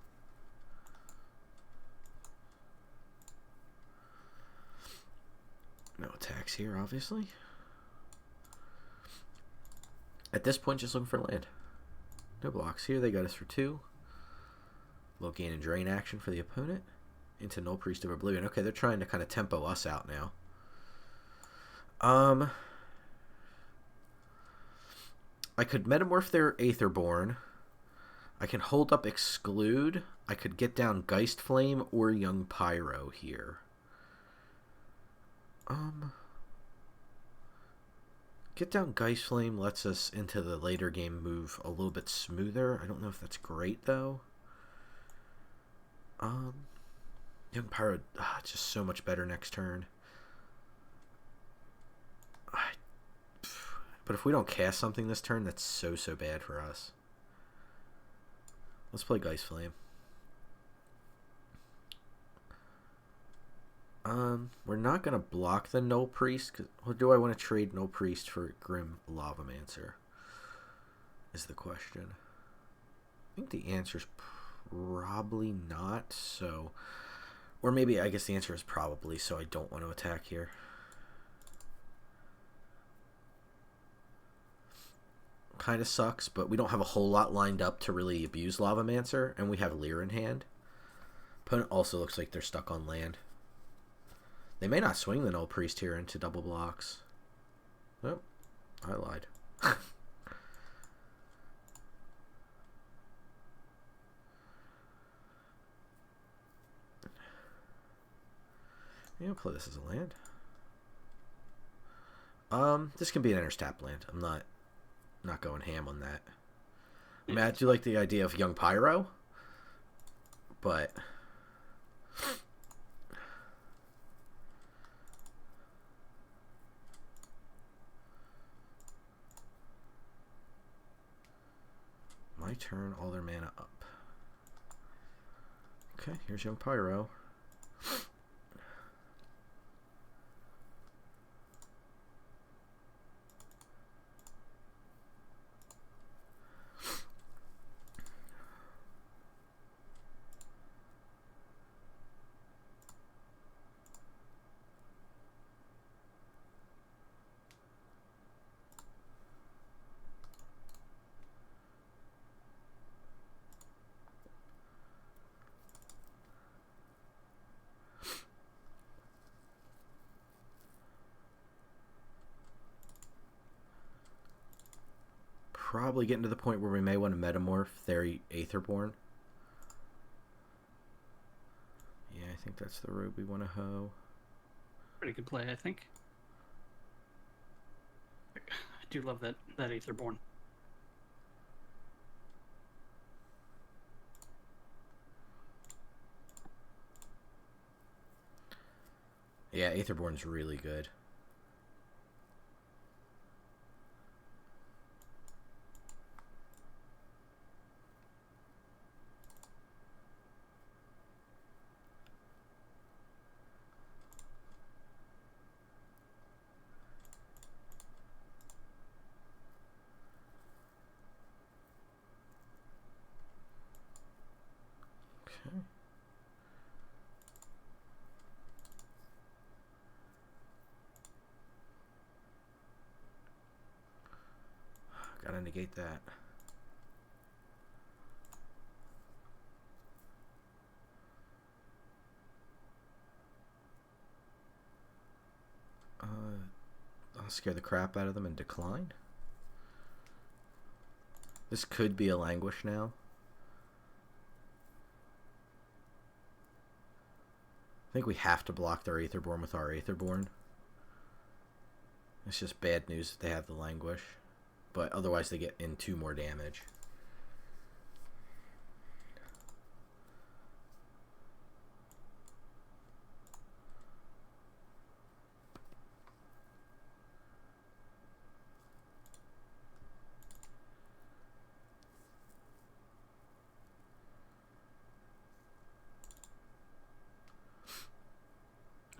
No attacks here, obviously. At this point, just looking for land. No blocks here. They got us for 2. Little gain and drain action for the opponent. Into Null Priest of Oblivion. Okay, they're trying to kind of tempo us out now. I could Metamorph their Aetherborn. I can Hold Up Exclude. I could get down Geist Flame or Young Pyro here. Get down Geist Flame lets us into the later game move a little bit smoother. I don't know if that's great though. Young Pyro, just so much better next turn. But if we don't cast something this turn, that's so bad for us. Let's play Geist Flame. We're not going to block the Null Priest, or do I want to trade Null Priest for Grim Lavamancer? Is the question. I think the answer is probably not, so... Or maybe, I guess the answer is probably, so I don't want to attack here. kind of sucks, but we don't have a whole lot lined up to really abuse Lavamancer, and we have Leer in hand. Opponent also looks like they're stuck on land. They may not swing the Null Priest here into double blocks. Oh, I lied. I'll play this as a land. This can be an interstap land. I'm not going ham on that. I mean, I do like the idea of Young Pyro, but my turn, all their mana up. Okay, here's Young Pyro. Probably getting to the point where we may want to metamorph their Aetherborn. Yeah, I think that's the route we want to hoe. Pretty good play, I think. I do love that Aetherborn. Yeah, Aetherborn's really good. Okay. Gotta negate that. I'll scare the crap out of them and decline. This could be a Languish now. I think we have to block their Aetherborn with our Aetherborn. It's just bad news that they have the Languish. But otherwise they get in 2 more damage.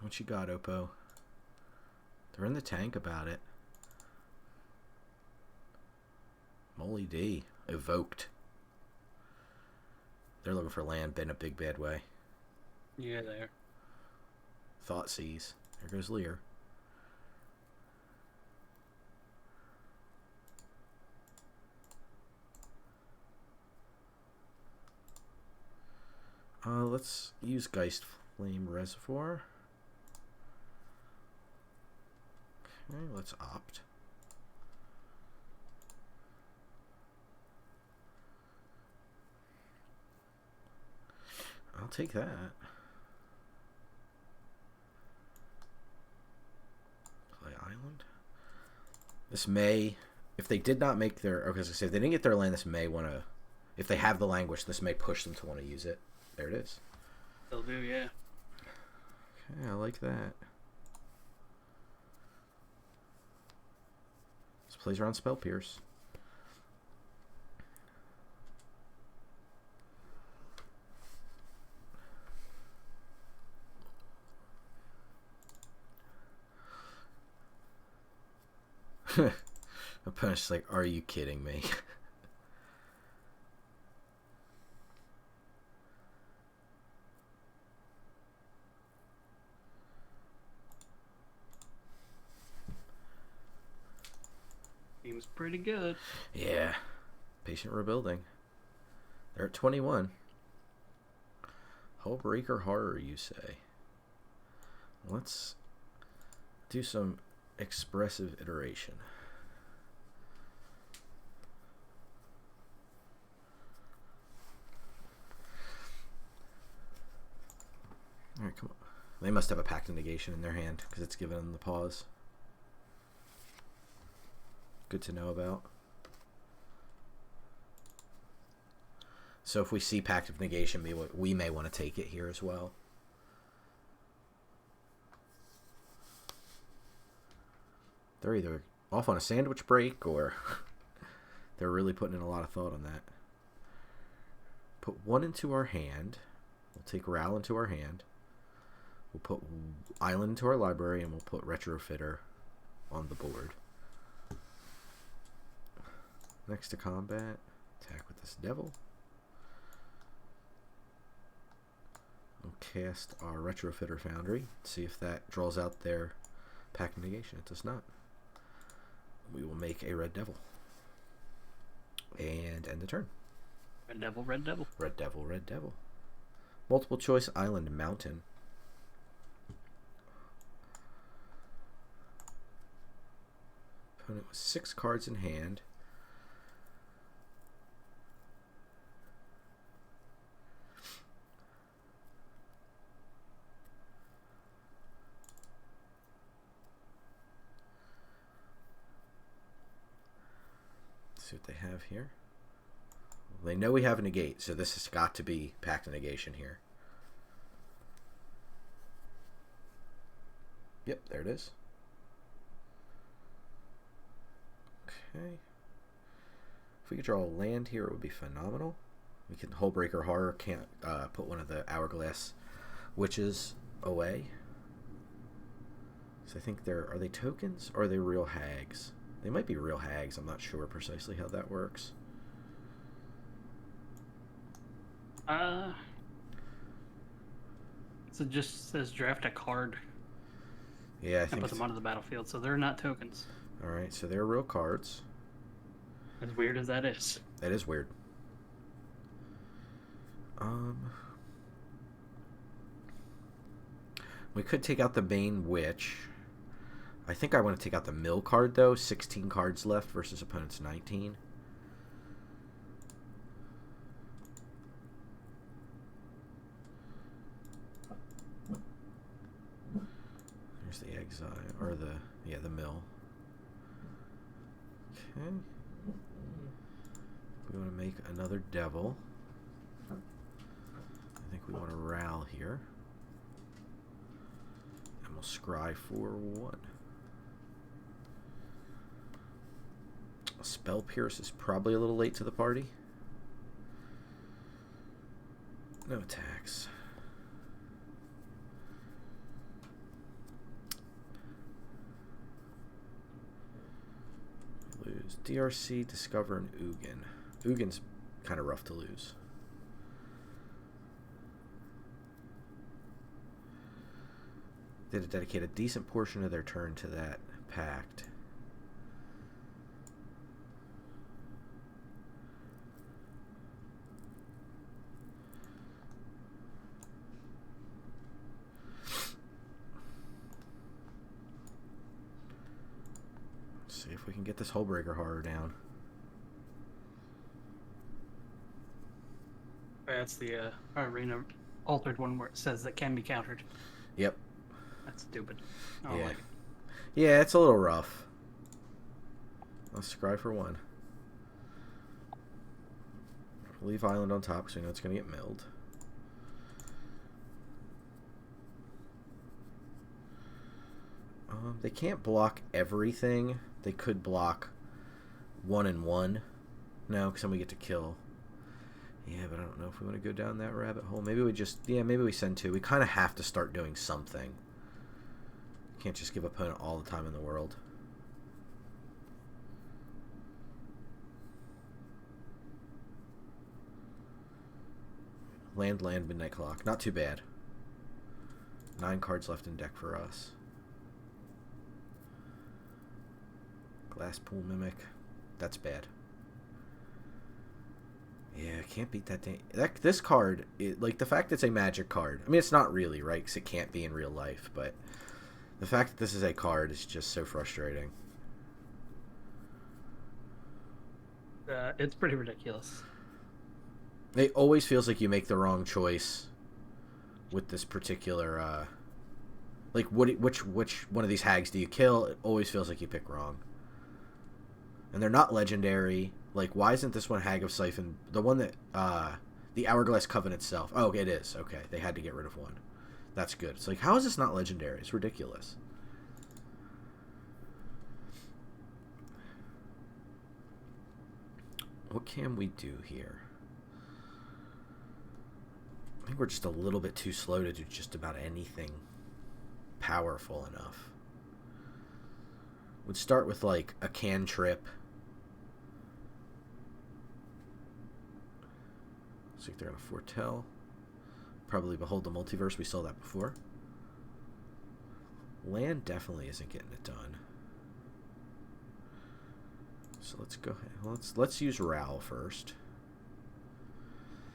What you got, Oppo? They're in the tank about it. Moly D. Evoked. They're looking for land in a big bad way. Yeah, they are. Thoughtseize. There goes Leer. Let's use Geist Flame Reservoir. Okay, let's opt. I'll take that. Play Island. This may, if they did not make their, okay, as I say, if they didn't get their land, this may want to, if they have the Languish, this may push them to want to use it. There it is. They'll do, yeah. Okay, I like that. This plays around Spell Pierce. Opponent's like, are you kidding me? Seems pretty good. Yeah. Patient rebuilding. They're at 21. Hullbreaker Horror, you say? Let's do some expressive iteration. Alright, come on. They must have a Pact of Negation in their hand because it's giving them the pause. Good to know about. So if we see Pact of Negation, we may want to take it here as well. They're either off on a sandwich break or they're really putting in a lot of thought on that. Put one into our hand. We'll take Ral into our hand. We'll put Island into our library, and we'll put Retrofitter on the board. Next to combat, attack with this devil. We'll cast our Retrofitter Foundry. See if that draws out their Pact of Negation. It does not. We will make a red devil. And end the turn. Red devil, red devil. Red devil, red devil. Multiple choice island mountain. Opponent with 6 cards in hand. See what they have here. They know we have a negate, so this has got to be Pact of Negation here. Yep, there it is. Okay. If we could draw a land here, it would be phenomenal. We can Hullbreaker Horror, can't put one of the Hourglass Witches away. So I think are they tokens or are they real hags? They might be real hags. I'm not sure precisely how that works. So it just says draft a card. Yeah, I think. And put them onto the battlefield, so they're not tokens. All right, so they're real cards. As weird as that is. That is weird. We could take out the Bane Witch. I think I want to take out the Mill card, though. 16 cards left versus opponent's 19. There's the Exile, or the Mill. Okay. We want to make another Devil. I think we want to Ral here. And we'll scry for 1. Spell Pierce is probably a little late to the party. No attacks. Lose. DRC, Discover, and Ugin. Ugin's kind of rough to lose. They had to dedicate a decent portion of their turn to that pact. See if we can get this Hullbreaker Horror down. That's the arena altered one where it says that can be countered. Yep. That's stupid. I don't Yeah. like it. Yeah, it's a little rough. Let's scry for 1. Leave Island on top because we know it's going to get milled. They can't block everything. They could block 1 and 1. No, because then we get to kill. Yeah, but I don't know if we want to go down that rabbit hole. Maybe we just... Yeah, maybe we send 2. We kind of have to start doing something. Can't just give opponent all the time in the world. Land, Midnight Clock. Not too bad. 9 cards left in deck for us. Glasspool Mimic. That's bad. Yeah, I can't beat that thing. This card, like the fact it's a Magic card. I mean, it's not really, right? Because it can't be in real life. But the fact that this is a card is just so frustrating. It's pretty ridiculous. It always feels like you make the wrong choice with this particular. Like, which one of these hags do you kill? It always feels like you pick wrong. And they're not legendary. Like, why isn't this one Hag of Siphon? The one that, the Hourglass Coven itself. Oh, it is. Okay, they had to get rid of one. That's good. It's like, how is this not legendary? It's ridiculous. What can we do here? I think we're just a little bit too slow to do just about anything powerful enough. Would start with, like, a cantrip. Looks like they're going to foretell. Probably Behold the Multiverse. We saw that before. Land definitely isn't getting it done. So let's go ahead. Let's use Ral first.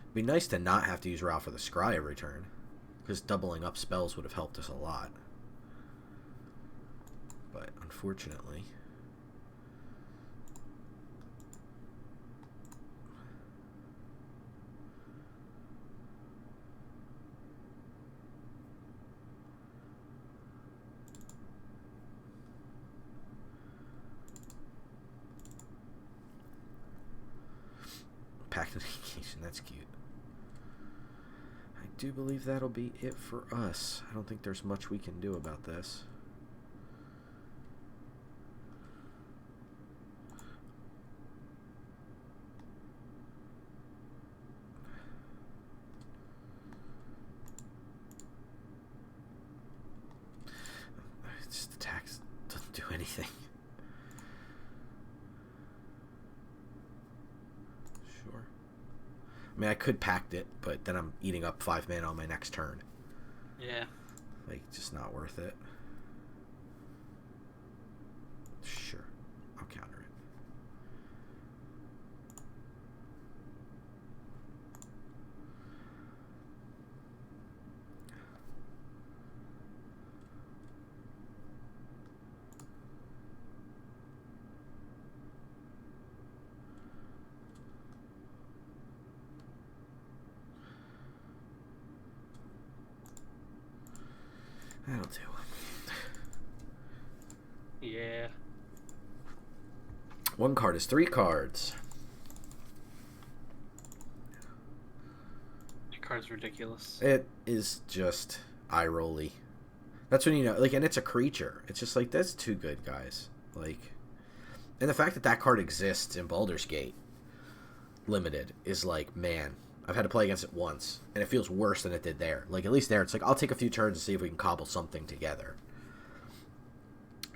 It'd be nice to not have to use Ral for the Scry every turn, because doubling up spells would have helped us a lot. But unfortunately, Pact of Negation, that's cute. I do believe that'll be it for us. I don't think there's much we can do about this. It's just the tax doesn't do anything. I mean, I could pact it, but then I'm eating up 5 mana on my next turn. Yeah. Like, just not worth it. Sure. I'll counter it. That'll do. Yeah. One card is 3 cards. That card's ridiculous. It is just eye-rolly. That's when you know, like, and it's a creature. It's just like, that's too good, guys. Like, and the fact that that card exists in Baldur's Gate Limited is like, man, I've had to play against it once, and it feels worse than it did there. Like, at least there, it's like, I'll take a few turns and see if we can cobble something together.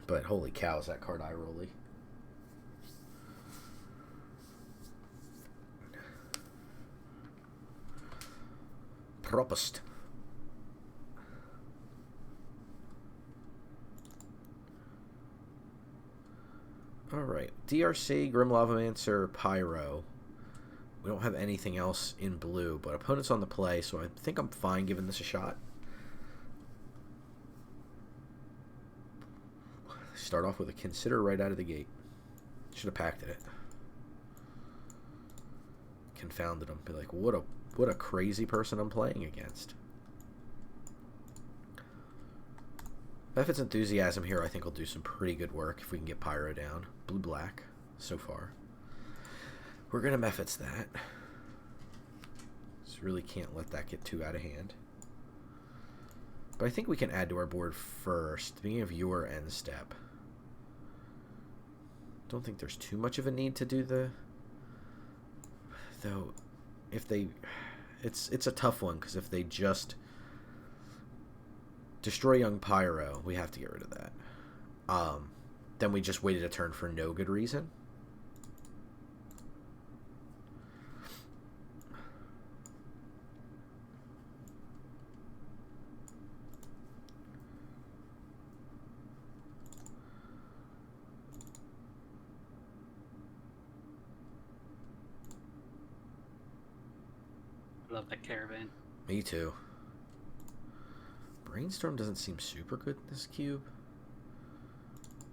But holy cow, is that card eye-rolly. Proposed. Alright, DRC, Grim Lavamancer, Pyro. We don't have anything else in blue, but opponent's on the play, so I think I'm fine giving this a shot. Start off with a Consider right out of the gate. Should have pacted it. Confounded him. Be like, what a crazy person I'm playing against. Mephit's Enthusiasm here I think will do some pretty good work if we can get Pyro down. Blue-black so far. We're going to Mephit's that. Just really can't let that get too out of hand. But I think we can add to our board first. Beginning of your end step. Don't think there's too much of a need to do the... Though, if they... It's a tough one, because if they just destroy Young Pyro, we have to get rid of that. Then we just waited a turn for no good reason. love that caravan. Me too. Brainstorm doesn't seem super good in this cube.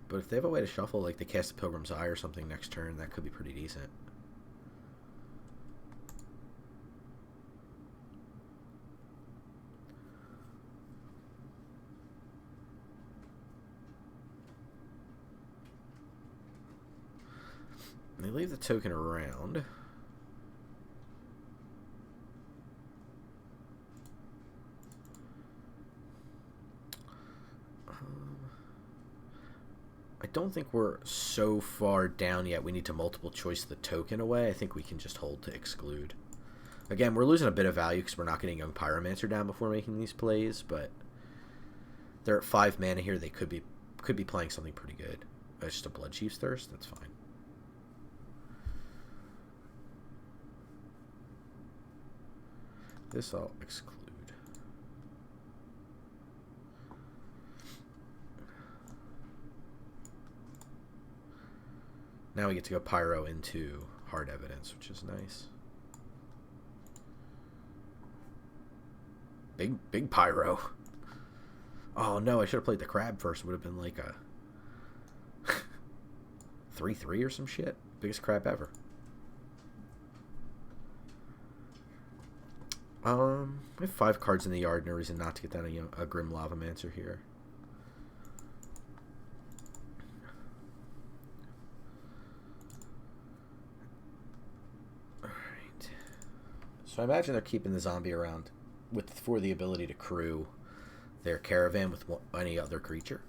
But if they have a way to shuffle, like they cast a Pilgrim's Eye or something next turn, that could be pretty decent. They leave the token around. I don't think we're so far down yet we need to multiple choice the token away. I think we can just hold to exclude. Again, we're losing a bit of value because we're not getting Young Pyromancer down before making these plays, but they're at 5 mana here. They could be playing something pretty good. Just a Bloodchief's Thirst, that's fine. This I'll exclude. Now we get to go Pyro into Hard Evidence, which is nice. Big Pyro. Oh no, I should have played the Crab first. It would have been like a 3/3 or some shit. Biggest crab ever. We have 5 cards in the yard. No reason not to get that a Grim Lavamancer here. Alright. So I imagine they're keeping the zombie around for the ability to crew their caravan with any other creature.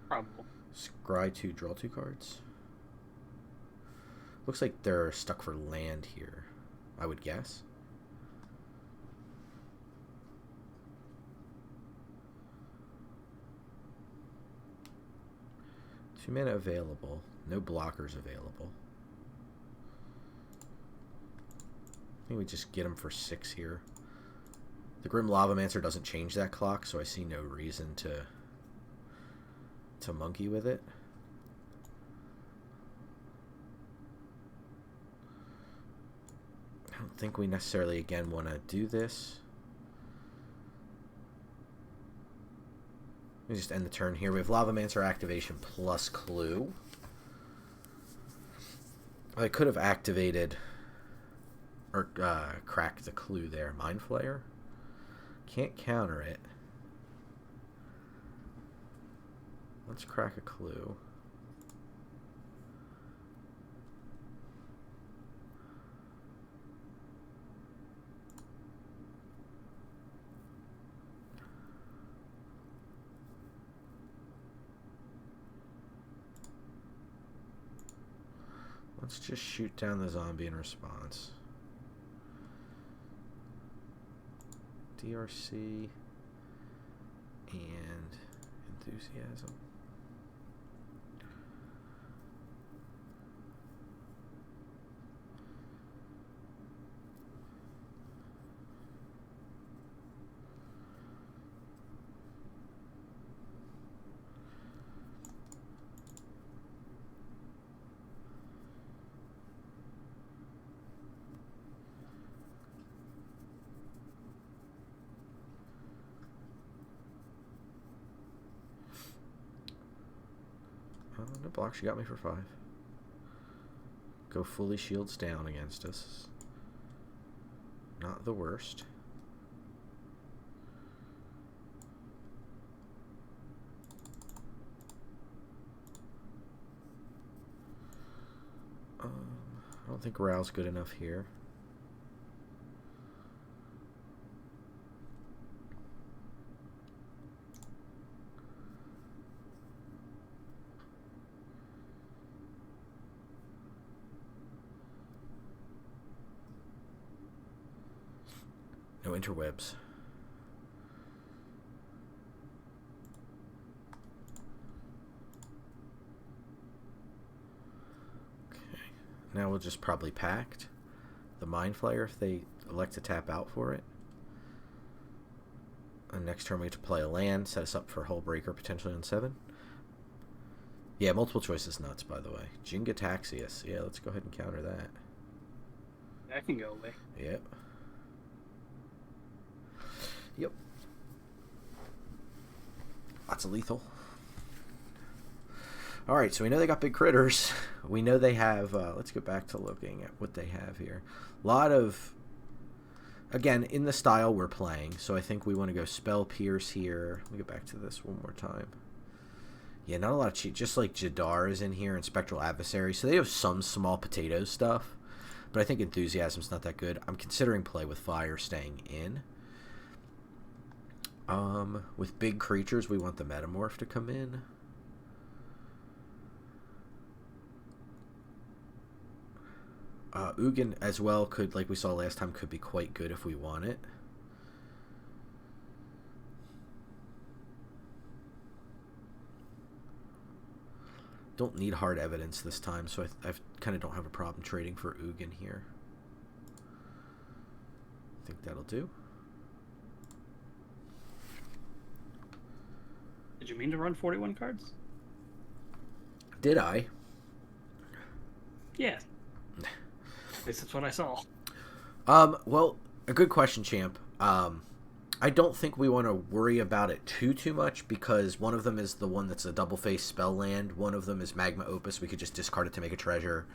Probable. Scry 2, draw 2 cards. Looks like they're stuck for land here, I would guess. 2 mana available. No blockers available. I think we just get him for 6 here. The Grim Lavamancer doesn't change that clock, so I see no reason to monkey with it. I don't think we necessarily, again, want to do this. Let me just end the turn here. We have Lavamancer activation plus Clue. I could have activated or cracked the Clue there. Mind Flayer. Can't counter it. Let's crack a Clue. Let's just shoot down the zombie in response. DRC and Enthusiasm. No block, she got me for 5. Go fully shields down against us. Not the worst. I don't think Row's good enough here. No interwebs. Okay. Now we'll just probably pact the Mind Flayer if they elect to tap out for it. And next turn we have to play a land, set us up for Hull Breaker potentially on 7. Yeah, multiple choice is nuts, by the way. Jingataxius. Yeah, let's go ahead and counter that. That can go away. Yep. Yep. Lots of lethal. All right, so we know they got big critters. We know they have... let's get back to looking at what they have here. A lot of... Again, in the style we're playing, so I think we want to go Spell Pierce here. Let me get back to this one more time. Yeah, not a lot of cheat. Just like Jadar is in here and Spectral Adversary. So they have some small potato stuff. But I think Enthusiasm's not that good. I'm considering play with Fire staying in. With big creatures, we want the Metamorph to come in. Ugin as well could, like we saw last time, could be quite good if we want it. Don't need hard evidence this time, so I kind of don't have a problem trading for Ugin here. I think that'll do. Did you mean to run 41 cards? Did I? Yeah. At least that's what I saw. Well, a good question, champ. I don't think we want to worry about it too much, because one of them is the one that's a double face spell land. One of them is Magma Opus. We could just discard it to make a treasure.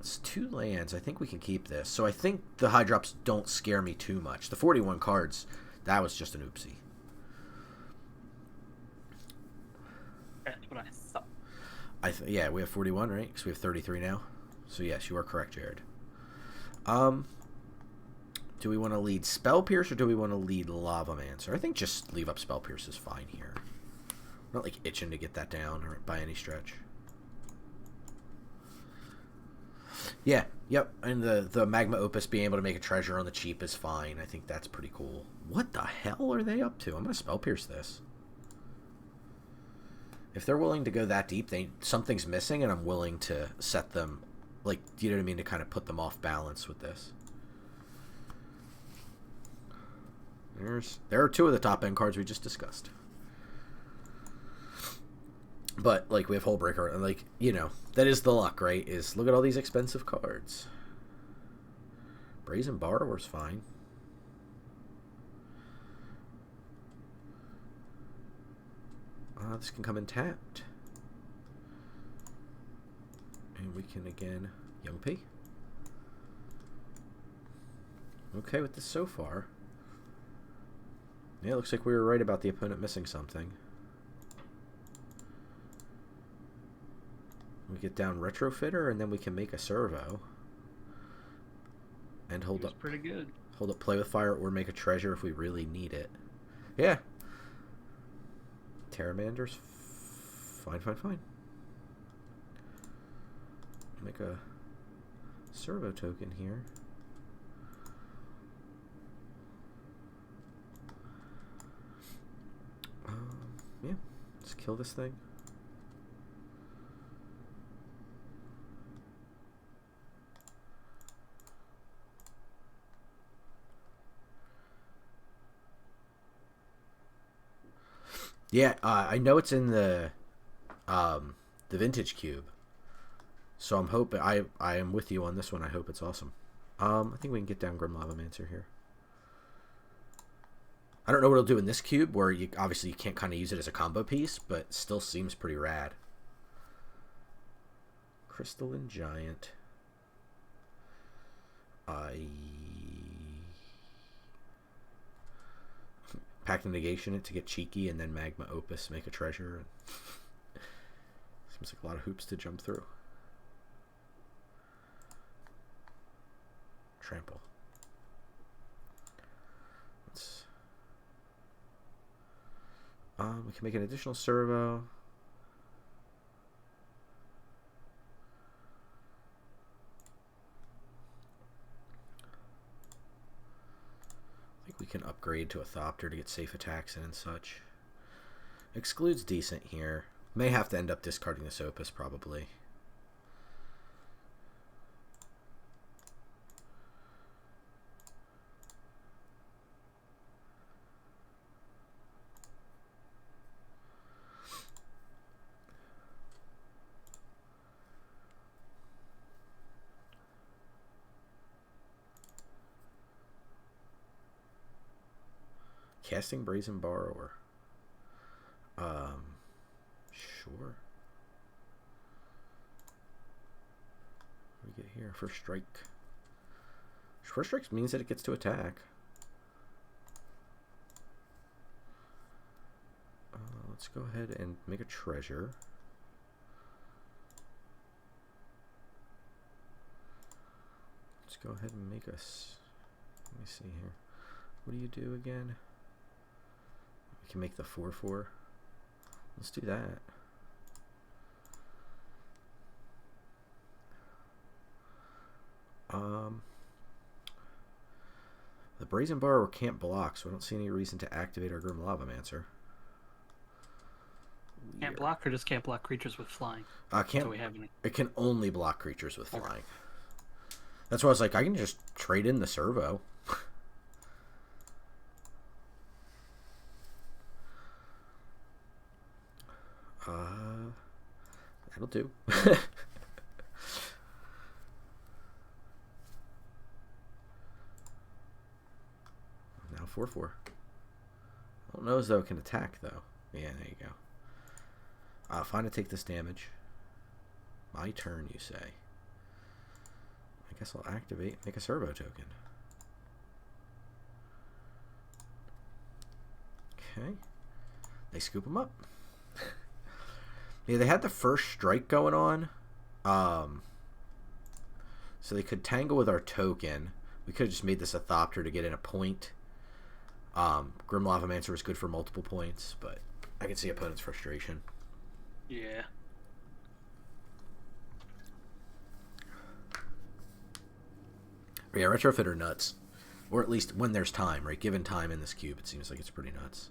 It's 2 lands. I think we can keep this. So I think the high drops don't scare me too much. The 41 cards, that was just an oopsie. That's what I thought. Yeah, we have 41, right? Because we have 33 now. So yes, you are correct, Jared. Do we want to lead Spell Pierce or do we want to lead Lavamancer? I think just leave up Spell Pierce is fine here. I'm not like itching to get that down or by any stretch. Yeah, yep. And the Magma Opus being able to make a treasure on the cheap is fine. I think that's pretty cool. What the hell are they up to? I'm gonna Spell Pierce this. If they're willing to go that deep, something's missing, and I'm willing to set them, like, you know what I mean, to kind of put them off balance with this. There are 2 of the top end cards we just discussed. But, like, we have Hullbreaker, and, like, you know, that is the luck, right? Is look at all these expensive cards. Brazen Borrower's fine. This can come in tapped. And we can, again, Young P. Okay with this so far. Yeah, it looks like we were right about the opponent missing something. We get down Retrofitter, and then we can make a servo. And hold up. Pretty good. Hold up Play with Fire, or make a treasure if we really need it. Yeah. Terramander's fine. Make a servo token here. Yeah, let's kill this thing. Yeah, I know it's in the Vintage Cube, so I'm hoping I am with you on this one. I hope it's awesome. I think we can get down Grim Lavamancer here. I don't know what it'll do in this cube, where you obviously you can't kind of use it as a combo piece, but still seems pretty rad. Crystalline Giant. Pact of Negation it to get cheeky, and then Magma Opus, make a treasure. Seems like a lot of hoops to jump through. Trample. We can make an additional servo. I think we can upgrade to a Thopter to get safe attacks in and such. Excludes decent here. May have to end up discarding this Opus probably. Casting Brazen Borrower. Sure. What do we get here? First strike. First strike means that it gets to attack. Let's go ahead and make a treasure. Let's go ahead and make us. Let me see here. What do you do again? We can make the 4/4. Let's do that. The Brazen Borrower can't block, so I don't see any reason to activate our Grim Lavamancer. Can't block, or just can't block creatures with flying? Can't. It can only block creatures with flying. That's why I was like, I can just trade in the servo. That'll do. Now 4/4. I don't know as though it can attack though. Yeah, there you go. Fine to take this damage. My turn, you say. I guess I'll activate, make a servo token. Okay. They scoop them up. Yeah, they had the first strike going on. So they could tangle with our token. We could have just made this a Thopter to get in a point. Grim Lavamancer was good for multiple points, but I can see opponent's frustration. Yeah. Yeah, retrofit are nuts. Or at least when there's time, right? Given time in this cube, it seems like it's pretty nuts.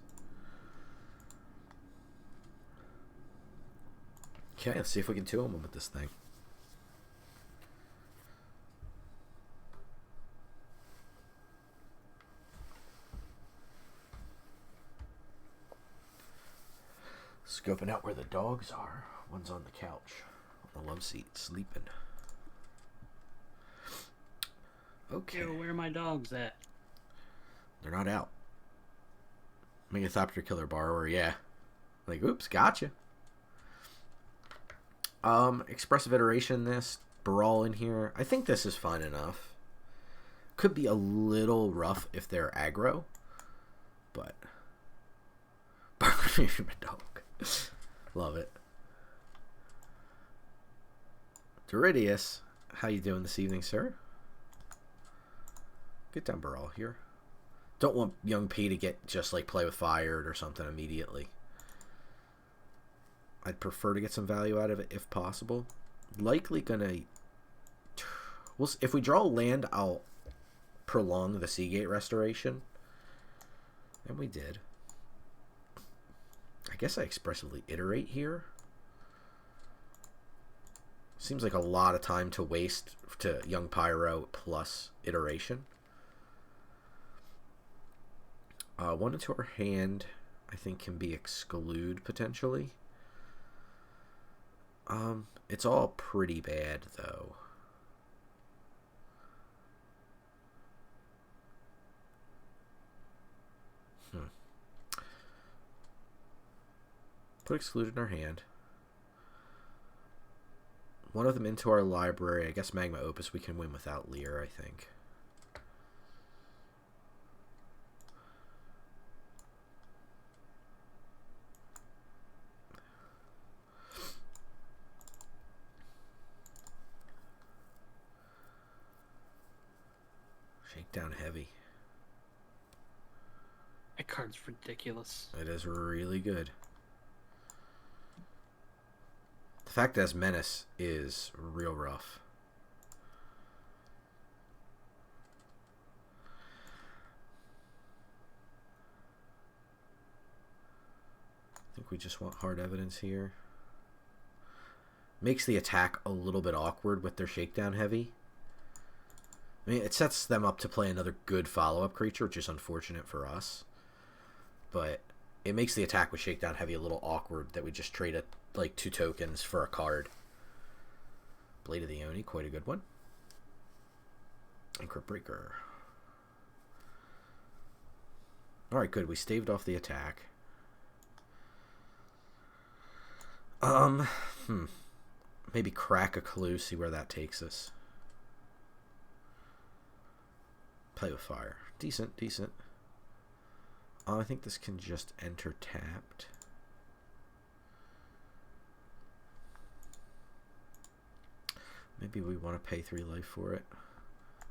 Okay, let's see if we can 2-him with this thing. Scoping out where the dogs are. One's on the couch, on the love seat, sleeping. Okay. Ew, where are my dogs at? They're not out. Make a Thopter Killer Borrower, yeah. Like, oops, gotcha. Expressive Iteration this. Brawl in here. I think this is fine enough. Could be a little rough if they're aggro. But. My dog. Love it. Doridius, how you doing this evening, sir? Get down Brawl here. Don't want young P to get just like play with fired or something immediately. I'd prefer to get some value out of it if possible. Likely gonna. If we draw land, I'll prolong the Seagate Restoration. And we did. I guess I expressively iterate here. Seems like a lot of time to waste to Young Pyro plus iteration. One into our hand, I think, can be exclude potentially. It's all pretty bad though. Put exclude in our hand. One of them into our library. I guess Magma Opus we can win without Lear, I think. Shakedown Heavy. That card's ridiculous. It is really good. The fact that it has Menace is real rough. I think we just want hard evidence here. Makes the attack a little bit awkward with their Shakedown Heavy. I mean, it sets them up to play another good follow-up creature, which is unfortunate for us. But it makes the attack with Shakedown Heavy a little awkward that we just trade it like 2 tokens for a card. Blade of the Oni, quite a good one. And Crypt Breaker. Alright, good. We staved off the attack. Maybe crack a clue, see where that takes us. Play with fire. Decent, decent. I think this can just enter tapped. Maybe we want to pay 3 life for it.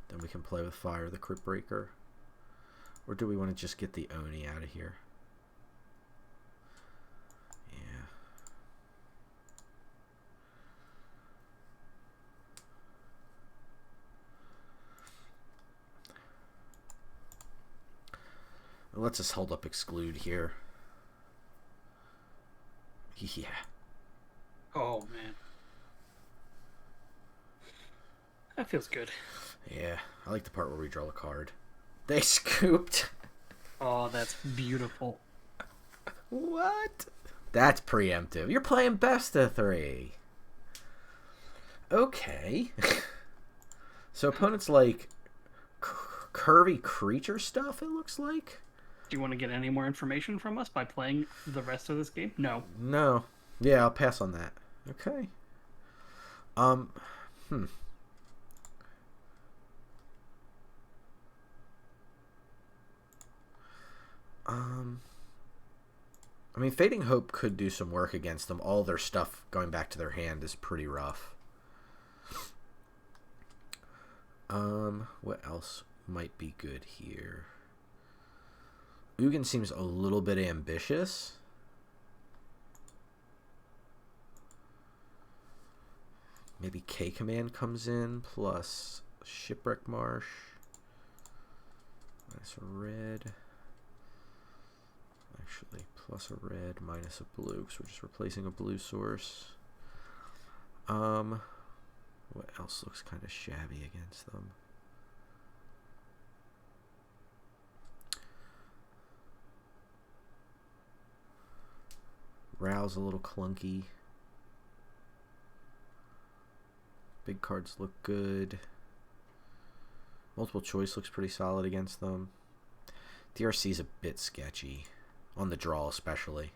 Then we can play with fire the Crypt Breaker. Or do we want to just get the Oni out of here? Yeah. Let's just hold up exclude here. Yeah. Oh, man. That feels good. Yeah, I like the part where we draw a card. They scooped. Oh, that's beautiful. What? That's preemptive. You're playing best of 3. Okay. So opponents like curvy creature stuff, it looks like. Do you want to get any more information from us by playing the rest of this game? No. No. Yeah, I'll pass on that. Okay. I mean, Fading Hope could do some work against them. All their stuff going back to their hand is pretty rough. What else might be good here? Ugin seems a little bit ambitious. Maybe K Command comes in plus Shipwreck Marsh. Minus a red. Actually, plus a red, minus a blue, because we're just replacing a blue source. What else looks kind of shabby against them? Row's a little clunky. Big cards look good. Multiple choice looks pretty solid against them. DRC's a bit sketchy. On the draw, especially.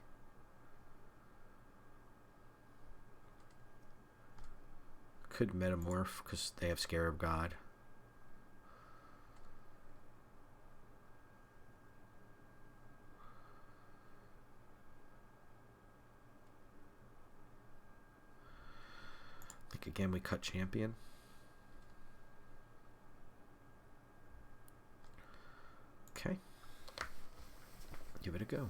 Could metamorph because they have Scarab God. I think again we cut champion. Okay. Give it a go.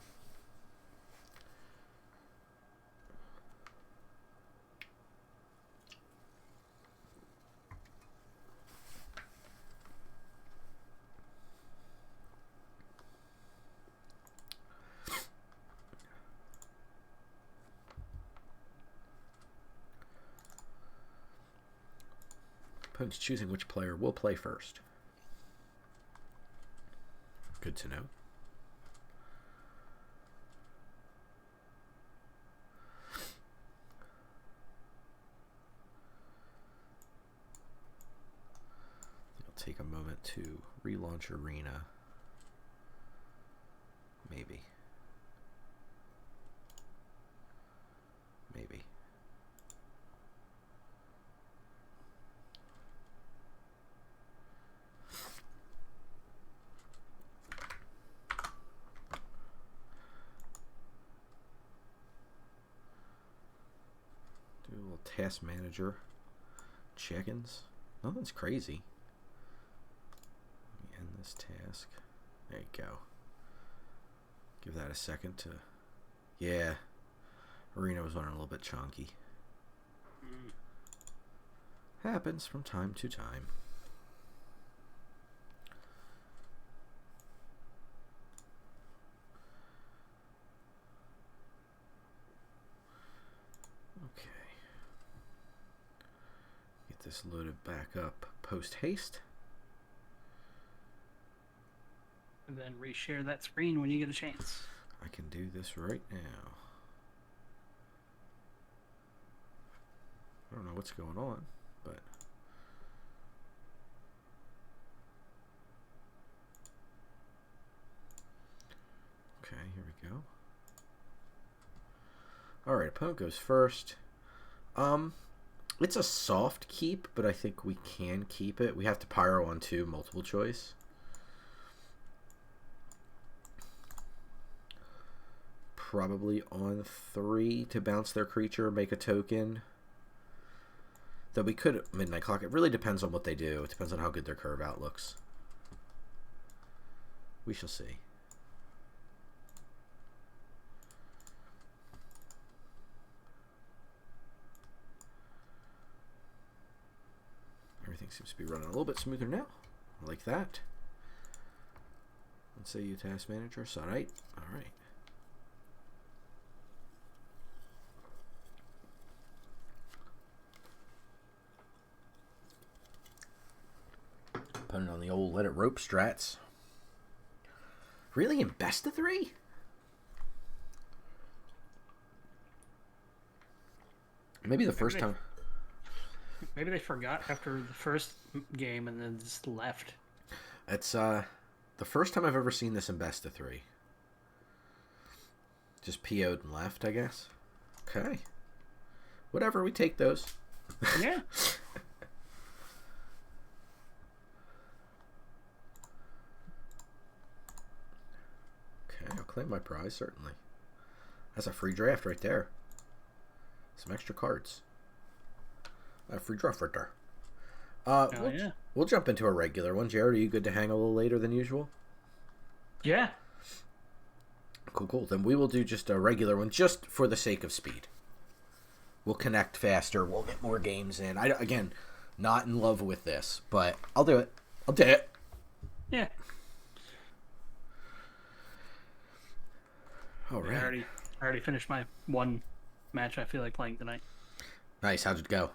Opponent's choosing which player will play first. Good to know. Take a moment to relaunch Arena. Maybe. Maybe. Do a little task manager. Check-ins. Nothing's crazy. End this task. There you go. Give that a second to... Yeah. Arena was running a little bit chunky. Happens from time to time. Okay. Get this loaded back up post haste. And then reshare that screen when you get a chance. I can do this right now. I don't know what's going on, but... we go. Alright, opponent goes first. It's a soft keep, but I think we can keep it. We have to pyro on 2, multiple choice. Probably on 3 to bounce their creature, make a token. Though we could Midnight Clock. It really depends on what they do. It depends on how good their curve out looks. We shall see. Everything seems to be running a little bit smoother now. I like that. Let's say you task manager. So, alright. Alright. Putting on the old let it rope strats. Really, in best of 3? Maybe the first time. Maybe they forgot after the first game and then just left. It's the first time I've ever seen this in best of 3. Just PO'd and left, I guess. Okay. Whatever, we take those. Yeah. I'll claim my prize, certainly. That's a free draft right there. Some extra cards. A free draft right there. We'll jump into a regular one. Jared, are you good to hang a little later than usual? Yeah. Cool. Then we will do just a regular one, just for the sake of speed. We'll connect faster. We'll get more games in. Again, not in love with this, but I'll do it. I'll do it. Yeah. All right. I already finished my one match I feel like playing tonight. Nice. How'd it go?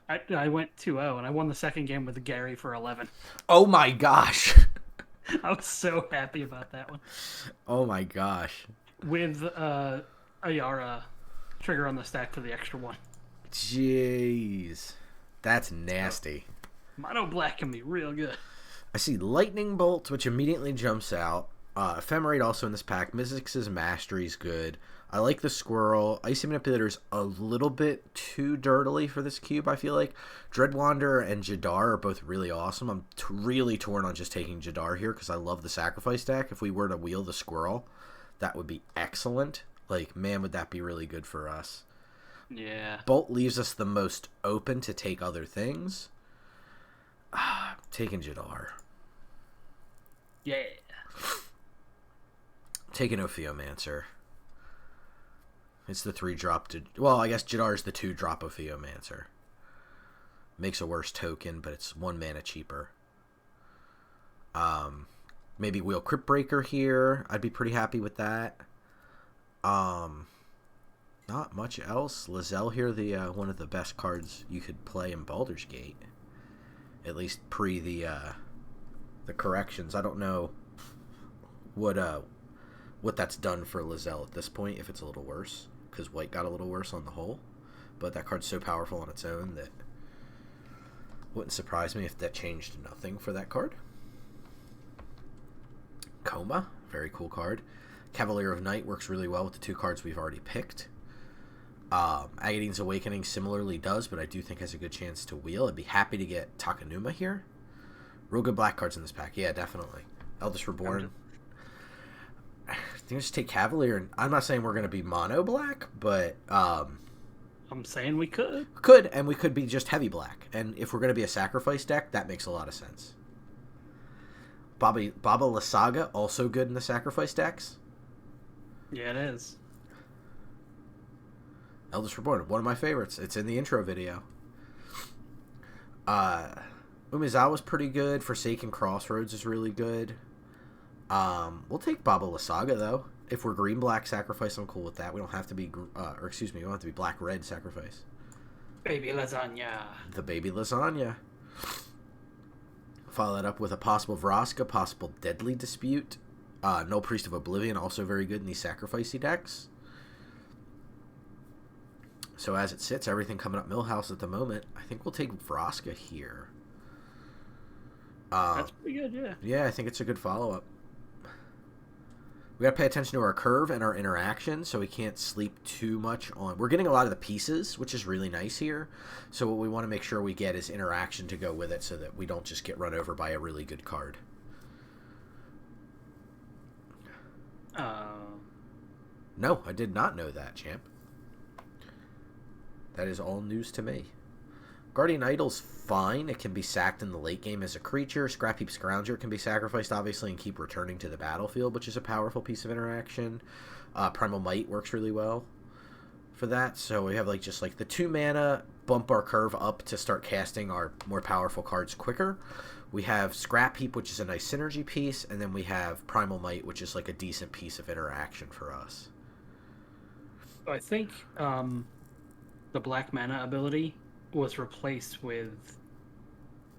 I went 2-0, and I won the second game with Gary for 11. Oh my gosh. I was so happy about that one. Oh my gosh. With Ayara trigger on the stack for the extra one. Jeez. That's nasty. Mono black can be real good. I see Lightning Bolt, which immediately jumps out. Ephemerate also in this pack. Mizzix's Mastery is good. I like the Squirrel. Icy Manipulator's a little bit too dirtily for this cube, I feel like. Dreadwander and Jadar are both really awesome. I'm really torn on just taking Jadar here because I love the Sacrifice deck. If we were to wheel the Squirrel, that would be excellent. Like, man, would that be really good for us. Yeah. Bolt leaves us the most open to take other things. Taking Jadar. Yeah. Taking Ophiomancer. It's the 3-drop to... Well, I guess Jadar's the 2-drop Ophiomancer. Makes a worse token, but it's 1 mana cheaper. Maybe Wheel Crypt Breaker here. I'd be pretty happy with that. Not much else. Lizelle here, the one of the best cards you could play in Baldur's Gate. At least pre the corrections. I don't know what that's done for Lizelle at this point, if it's a little worse, because white got a little worse on the whole. But that card's so powerful on its own that wouldn't surprise me if that changed nothing for that card. Coma, very cool card. Cavalier of Night works really well with the 2 cards we've already picked. Agadine's Awakening similarly does, but I do think has a good chance to wheel. I'd be happy to get Takanuma here. Real good black cards in this pack. Yeah, definitely. Eldest Reborn. I think just take Cavalier, and I'm not saying we're going to be mono black, but I'm saying we could. And we could be just heavy black. And if we're going to be a sacrifice deck, that makes a lot of sense. Baba Lysaga, also good in the sacrifice decks. Yeah, it is. Eldest Reborn, one of my favorites. It's in the intro video. Umezawa's pretty good. Forsaken Crossroads is really good. We'll take Baba Lysaga, though. If we're green-black sacrifice, I'm cool with that. We don't have to be, we don't have to be black-red sacrifice. Baby Lasagna. The Baby Lasagna. Follow that up with a possible Vraska, possible Deadly Dispute. Null Priest of Oblivion, also very good in these sacrificey decks. So as it sits, everything coming up Millhouse at the moment, I think we'll take Vraska here. That's pretty good, yeah. Yeah, I think it's a good follow-up. We got to pay attention to our curve and our interaction, so we can't sleep too much on... We're getting a lot of the pieces, which is really nice here. So what we want to make sure we get is interaction to go with it so that we don't just get run over by a really good card. No, I did not know that, champ. That is all news to me. Guardian Idol's fine. It can be sacked in the late game as a creature. Scrap Heap Scrounger can be sacrificed, obviously, and keep returning to the battlefield, which is a powerful piece of interaction. Primal Might works really well for that. So we have just the 2 mana, bump our curve up to start casting our more powerful cards quicker. We have Scrap Heap, which is a nice synergy piece, and then we have Primal Might, which is a decent piece of interaction for us. I think the black mana ability was replaced with,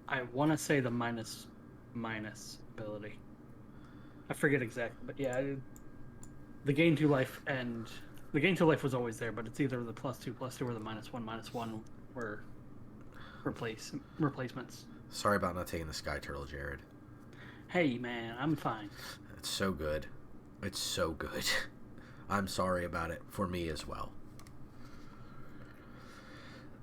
I want to say, the minus ability. I forget exactly, but yeah, the gain 2 life and the gain 2 life was always there, but it's either the +2/+2 or the -1/-1 were replacements. Sorry about not taking the Sky Turtle, Jared. Hey man, I'm fine. It's so good. It's so good. I'm sorry about it for me as well.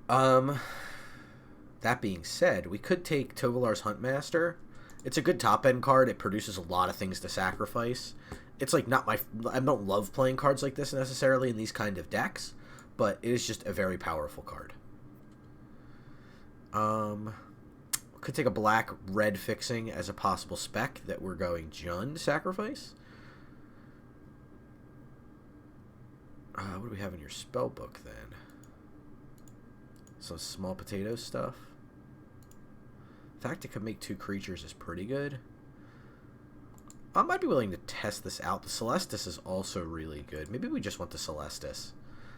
That being said, we could take Tovolar's Huntmaster. It's a good top-end card. It produces a lot of things to sacrifice. It's not I don't love playing cards like this necessarily in these kind of decks, but it is just a very powerful card. Could take a black-red fixing as a possible spec that we're going Jund sacrifice. What do we have in your spell book then? Some small potato stuff. The fact it could make 2 creatures is pretty good. I might be willing to test this out. The Celestis is also really good. Maybe we just want the Celestis.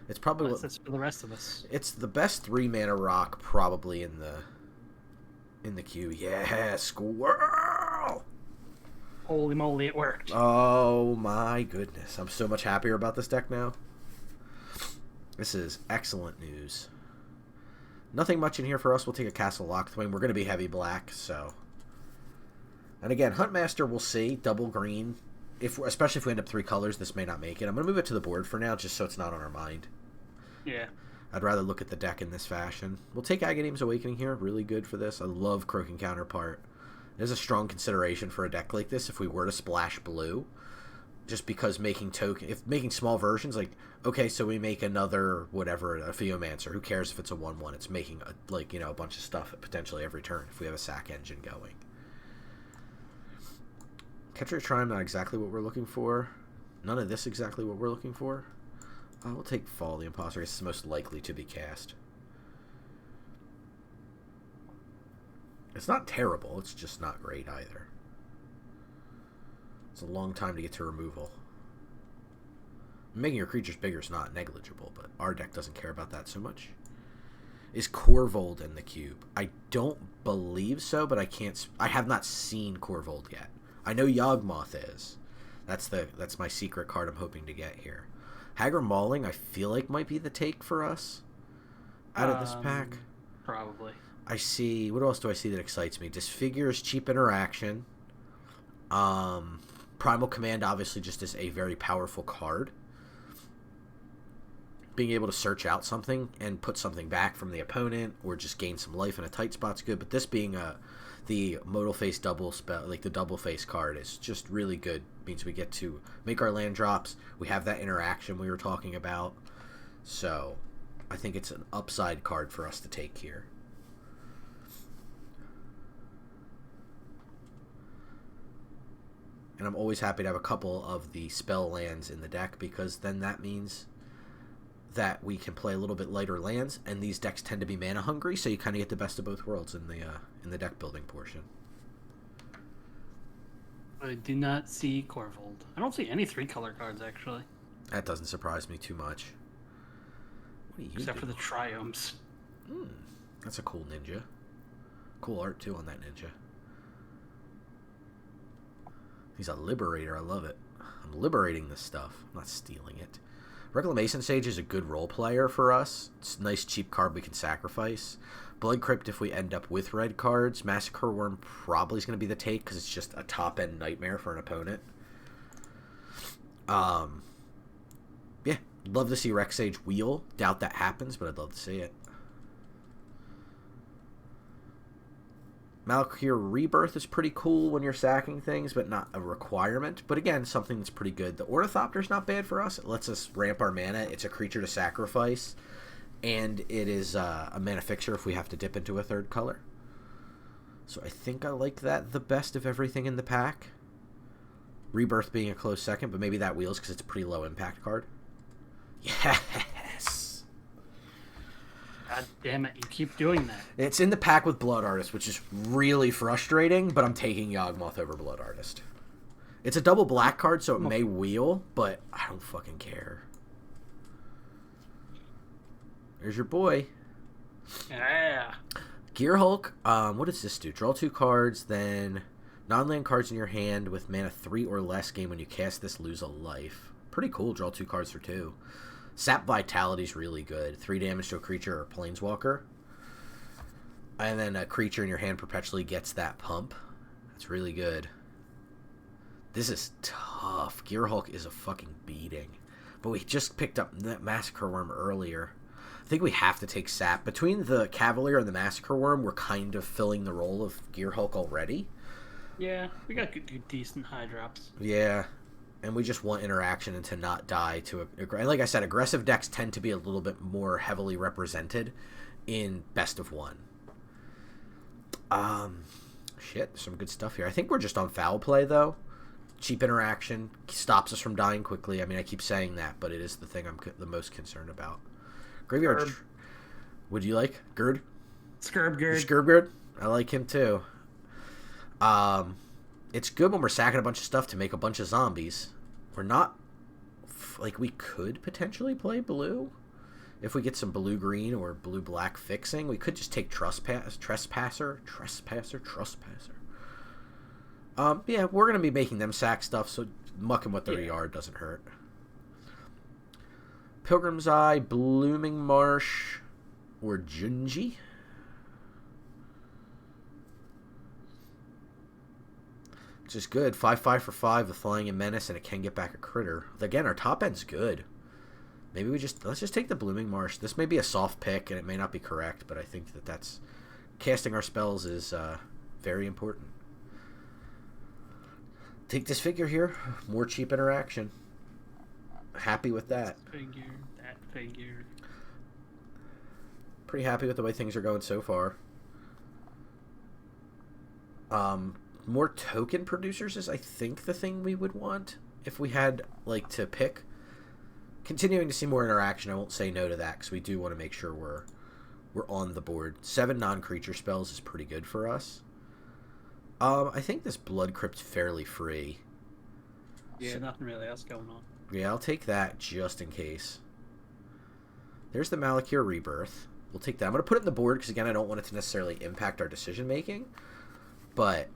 It's probably Celestis for the rest of us. It's the best 3 mana rock probably in the queue. Yeah, squirrel! Holy moly, it worked. Oh my goodness. I'm so much happier about this deck now. This is excellent news. Nothing much in here for us. We'll take a Castle Locthwain. We're going to be heavy black, so... And again, Huntmaster, we'll see. Double green. Especially if we end up 3 colors, this may not make it. I'm going to move it to the board for now, just so it's not on our mind. Yeah. I'd rather look at the deck in this fashion. We'll take Agadeem's Awakening here. Really good for this. I love Croaking Counterpart. There's a strong consideration for a deck like this if we were to splash blue. Just because making small versions, okay, so we make another, whatever, a Theomancer. Who cares if it's a 1/1? It's making, a bunch of stuff potentially every turn if we have a sack engine going. Catcher Triumph, not exactly what we're looking for. None of this exactly what we're looking for. We'll take Fall the Imposter. It's most likely to be cast. It's not terrible. It's just not great either. It's a long time to get to removal. Making your creatures bigger is not negligible, but our deck doesn't care about that so much. Is Korvold in the cube? I don't believe so, but I have not seen Korvold yet. I know Yawgmoth is. That's my secret card I'm hoping to get here. Haggard Mauling, I feel like might be the take for us out of this pack. Probably. I see. What else do I see that excites me? Disfigure's cheap interaction. Primal Command obviously just is a very powerful card. Being able to search out something and put something back from the opponent or just gain some life in a tight spot's good. But this being the modal face double spell, the double face card, is just really good. Means we get to make our land drops. We have that interaction we were talking about. So I think it's an upside card for us to take here. And I'm always happy to have a couple of the spell lands in the deck because then that means that we can play a little bit lighter lands, and these decks tend to be mana hungry, so you kind of get the best of both worlds in the deck building portion. I do not see Korvold. I don't see any 3-color cards actually. That doesn't surprise me too much. What do you Except do? for the Triomes. That's a cool ninja. Cool art too on that ninja. He's a liberator. I love it. I'm liberating this stuff. I'm not stealing it. Reclamation Sage is a good role player for us. It's a nice cheap card we can sacrifice. Blood Crypt if we end up with red cards. Massacre Worm probably is going to be the take because it's just a top-end nightmare for an opponent. Um, yeah, love to see Rexage wheel. Doubt that happens, but I'd love to see it. Malakir Rebirth is pretty cool when you're sacking things, but not a requirement. But again, something that's pretty good. The Ornithopter's not bad for us. It lets us ramp our mana. It's a creature to sacrifice, and it is a mana fixer if we have to dip into a third color. So I think I like that the best of everything in the pack. Rebirth being a close second, but maybe that wheels because it's a pretty low impact card. Yes! God damn it, you keep doing that. It's in the pack with Blood Artist, which is really frustrating, but I'm taking Yawgmoth over Blood Artist. It's a double black card, so it may wheel, but I don't fucking care. There's your boy. Yeah. Gear Hulk, what does this do? Draw 2 cards, then non-land cards in your hand with mana 3 or less. Game when you cast this, lose a life. Pretty cool, draw 2 cards for 2. Sap Vitality's really good. 3 damage to a creature or planeswalker. And then a creature in your hand perpetually gets that pump. That's really good. This is tough. Gear Hulk is a fucking beating. But we just picked up that Massacre Worm earlier. I think we have to take Sap. Between the Cavalier and the Massacre Worm, we're kind of filling the role of Gear Hulk already. Yeah, we got good, decent high drops. Yeah, and we just want interaction and to not die to and like I said, aggressive decks tend to be a little bit more heavily represented in best of one. Shit, some good stuff here. I think we're just on foul play though. Cheap interaction stops us from dying quickly. I mean, I keep saying that, but it is the thing I'm the most concerned about. Graveyard. Would you like Gerd? Skurbgerd. Skurbgerd? I like him too. It's good when we're sacking a bunch of stuff to make a bunch of zombies. We're not like we could potentially play blue if we get some blue-green or blue-black fixing. We could just take Trespasser. Yeah, we're gonna be making them sack stuff, so mucking with their yard doesn't hurt. Pilgrim's Eye, Blooming Marsh, or Junji. Which is good. 5/5 for 5 with Flying and Menace, and it can get back a critter. Again, our top end's good. Maybe let's just take the Blooming Marsh. This may be a soft pick, and it may not be correct, but I think that's casting our spells is very important. Take this figure here. More cheap interaction. Happy with that. That figure. Pretty happy with the way things are going so far. More token producers is, I think, the thing we would want if we had, like, to pick. Continuing to see more interaction, I won't say no to that, because we do want to make sure we're on the board. 7 non-creature spells is pretty good for us. I think this Blood Crypt's fairly free. Yeah, so, nothing really else going on. Yeah, I'll take that just in case. There's the Malakir Rebirth. We'll take that. I'm going to put it in the board, because, again, I don't want it to necessarily impact our decision-making. But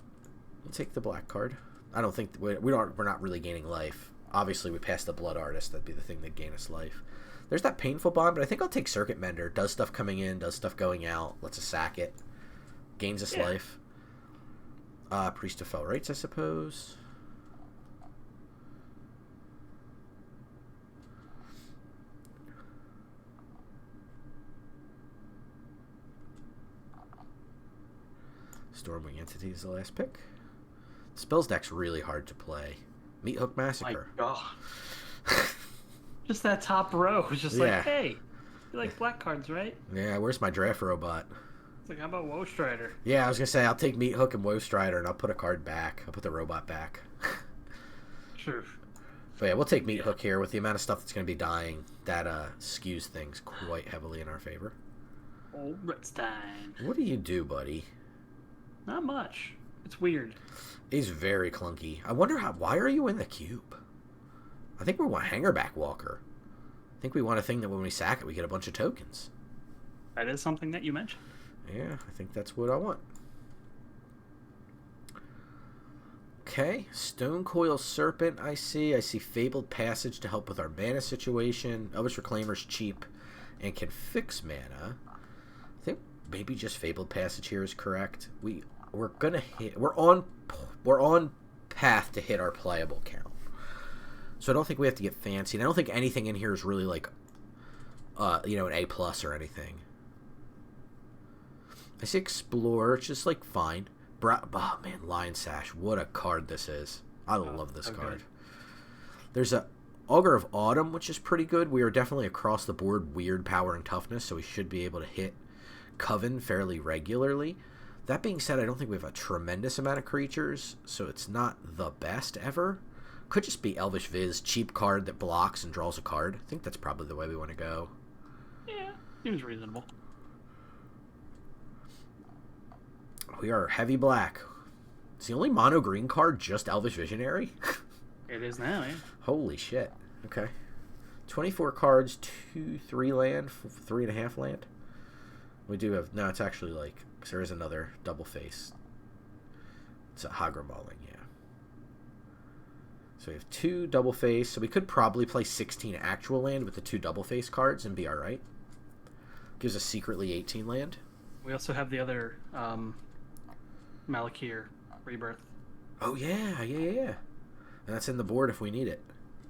we'll take the black card. I don't think we're not really gaining life. Obviously, we passed the Blood Artist. That'd be the thing that gain us life. There's that Painful Bond, but I think I'll take Circuit Mender. Does stuff coming in, does stuff going out. Lets us sack it. Gains us life. Priest of Fell Rights, I suppose. Stormwing Entity is the last pick. The spells deck's really hard to play. Meat Hook Massacre. My God. Just that top row was just like, hey, you like black cards, right? Yeah, where's my draft robot? It's like, how about Woe Strider? Yeah, I was going to say, I'll take Meat Hook and Woe Strider, and I'll put a card back. I'll put the robot back. True. But yeah, we'll take Meat Hook here. With the amount of stuff that's going to be dying, that skews things quite heavily in our favor. Oh, Ritzstein. What do you do, buddy? Not much. It's weird. He's very clunky. I wonder why are you in the cube? I think we want Hangerback Walker. I think we want a thing that when we sack it, we get a bunch of tokens. That is something that you mentioned. Yeah, I think that's what I want. Okay, Stonecoil Serpent I see. I see Fabled Passage to help with our mana situation. Elvish Reclaimer's cheap and can fix mana. I think maybe just Fabled Passage here is correct. We're gonna hit. We're on path to hit our playable count. So I don't think we have to get fancy. And I don't think anything in here is really like, an A plus or anything. I say Explore. It's just like fine. Oh man, Lion Sash. What a card this is. I love this card. There's a Augur of Autumn, which is pretty good. We are definitely across the board weird power and toughness, so we should be able to hit Coven fairly regularly. That being said, I don't think we have a tremendous amount of creatures, so it's not the best ever. Could just be Elvish Viz, cheap card that blocks and draws a card. I think that's probably the way we want to go. Yeah, seems reasonable. We are heavy black. It's the only mono green card, just Elvish Visionary? It is now, yeah. Holy shit. Okay. 24 cards, 2/3 land, 3.5 land. We do have... No, it's actually like... Because there is another double face. It's a Hagra Mauling, yeah. So we have 2 double face. So we could probably play 16 actual land with the 2 double face cards and be alright. Gives us secretly 18 land. We also have the other Malakir Rebirth. Oh, yeah. And that's in the board if we need it.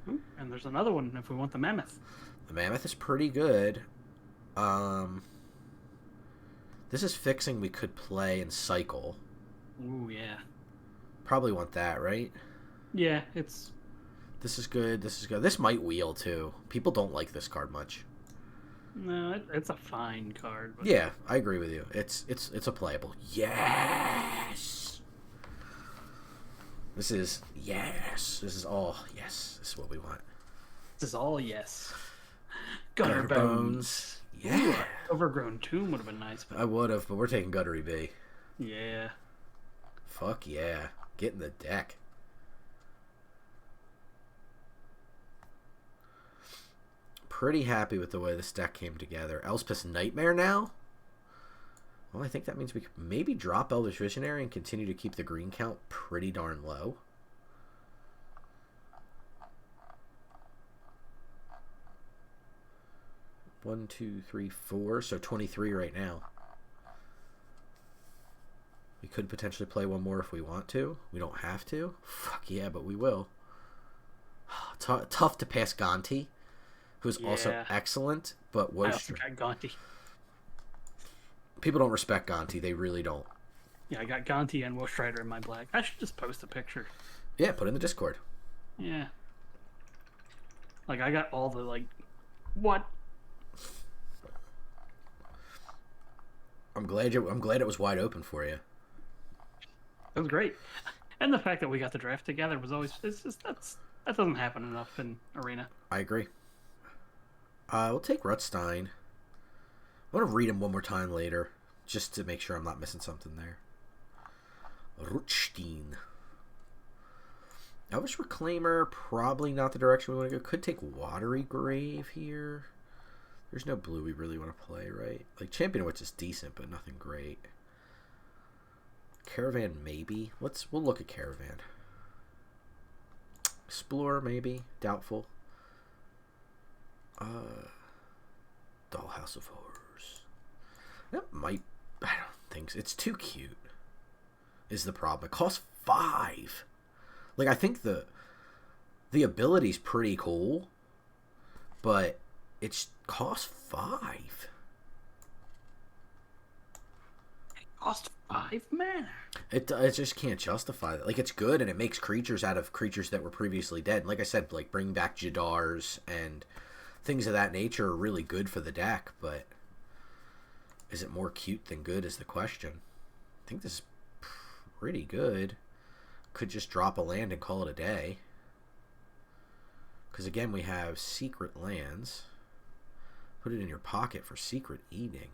And there's another one if we want the Mammoth. The Mammoth is pretty good. This is fixing we could play and cycle. Ooh, yeah. Probably want that, right? Yeah, it's... This is good. This might wheel, too. People don't like this card much. No, it's a fine card. But... Yeah, I agree with you. It's a playable. Yes! This is... Yes! This is all... Yes. This is what we want. This is all yes. Gutter Bones. Yeah. Ooh, Overgrown Tomb would have been nice. But... I would have, but we're taking Guttery B. Yeah. Fuck yeah. Get in the deck. Pretty happy with the way this deck came together. Elspeth's Nightmare now? Well, I think that means we could maybe drop Elvish Visionary and continue to keep the green count pretty darn low. One, two, three, 4. So 23 right now. We could potentially play one more if we want to. We don't have to. Fuck yeah, but we will. Tough to pass Gonti, who's also excellent, but was... I also got Gonti. People don't respect Gonti. They really don't. Yeah, I got Gonti and Wosh Rider in my black. I should just post a picture. Yeah, put it in the Discord. Yeah. Like, I got all the, like... What? I'm glad it was wide open for you. It was great. And the fact that we got the draft together was always... It's just... That doesn't happen enough in Arena. I agree. We'll take Rutstein. I want to read him one more time later, just to make sure I'm not missing something there. Rutstein. Elvish Reclaimer, probably not the direction we want to go. Could take Watery Grave here. There's no blue we really want to play, right? Like, Champion of Witch is decent, but nothing great. Caravan, maybe. We'll look at Caravan. Explorer, maybe. Doubtful. Dollhouse of Horrors. That might... I don't think so. It's too cute, is the problem. It costs 5. Like, I think the ability's pretty cool, but it's cost 5. It cost 5 mana. It just can't justify that. Like, it's good, and it makes creatures out of creatures that were previously dead. And like I said, like, bringing back Jadars and things of that nature are really good for the deck, but is it more cute than good is the question. I think this is pretty good. Could just drop a land and call it a day. Because, again, we have Secret Lands. Put it in your pocket for Secret Eating.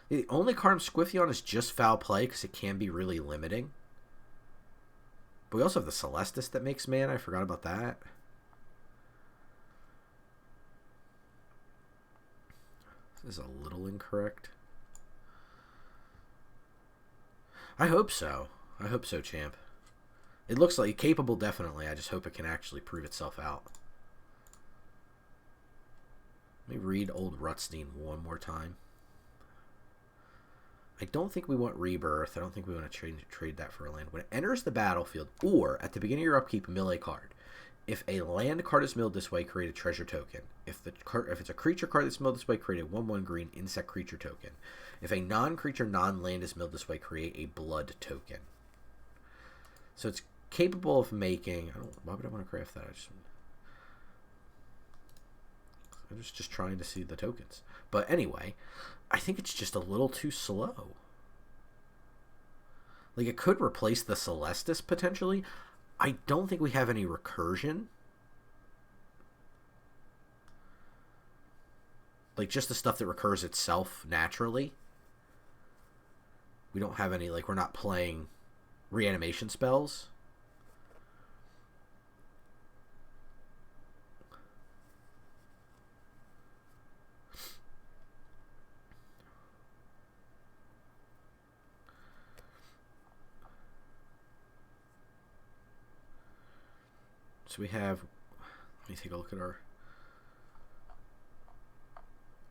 The only card I'm squiffy on is just Foul Play because it can be really limiting. But we also have the Celestis that makes mana. I forgot about that. This is a little incorrect. I hope so. I hope so, champ. It looks like capable, definitely. I just hope it can actually prove itself out. Let me read old Rutstein one more time. I don't think we want Rebirth. I don't think we want to trade that for a land. When it enters the battlefield, or at the beginning of your upkeep, mill a card. If a land card is milled this way, create a treasure token. If it's a creature card that's milled this way, create a 1/1 green insect creature token. If a non-creature, non-land is milled this way, create a blood token. So it's capable of making... why would I want to craft that? I'm just trying to see the tokens. But anyway, I think it's just a little too slow. Like, it could replace the Celestis, potentially. I don't think we have any recursion. Like, just the stuff that recurs itself naturally. We don't have any, like, we're not playing reanimation spells. So we have, let me take a look at our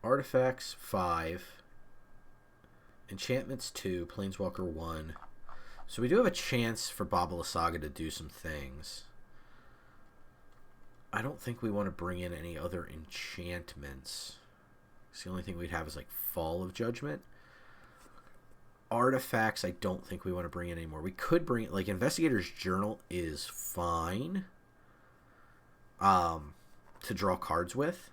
artifacts, 5, enchantments, 2, planeswalker, 1. So we do have a chance for Babala Saga to do some things. I don't think we want to bring in any other enchantments. It's the only thing we'd have is like Fall of Judgment. Artifacts, I don't think we want to bring in anymore. We could bring, like, Investigator's Journal is fine. To draw cards with.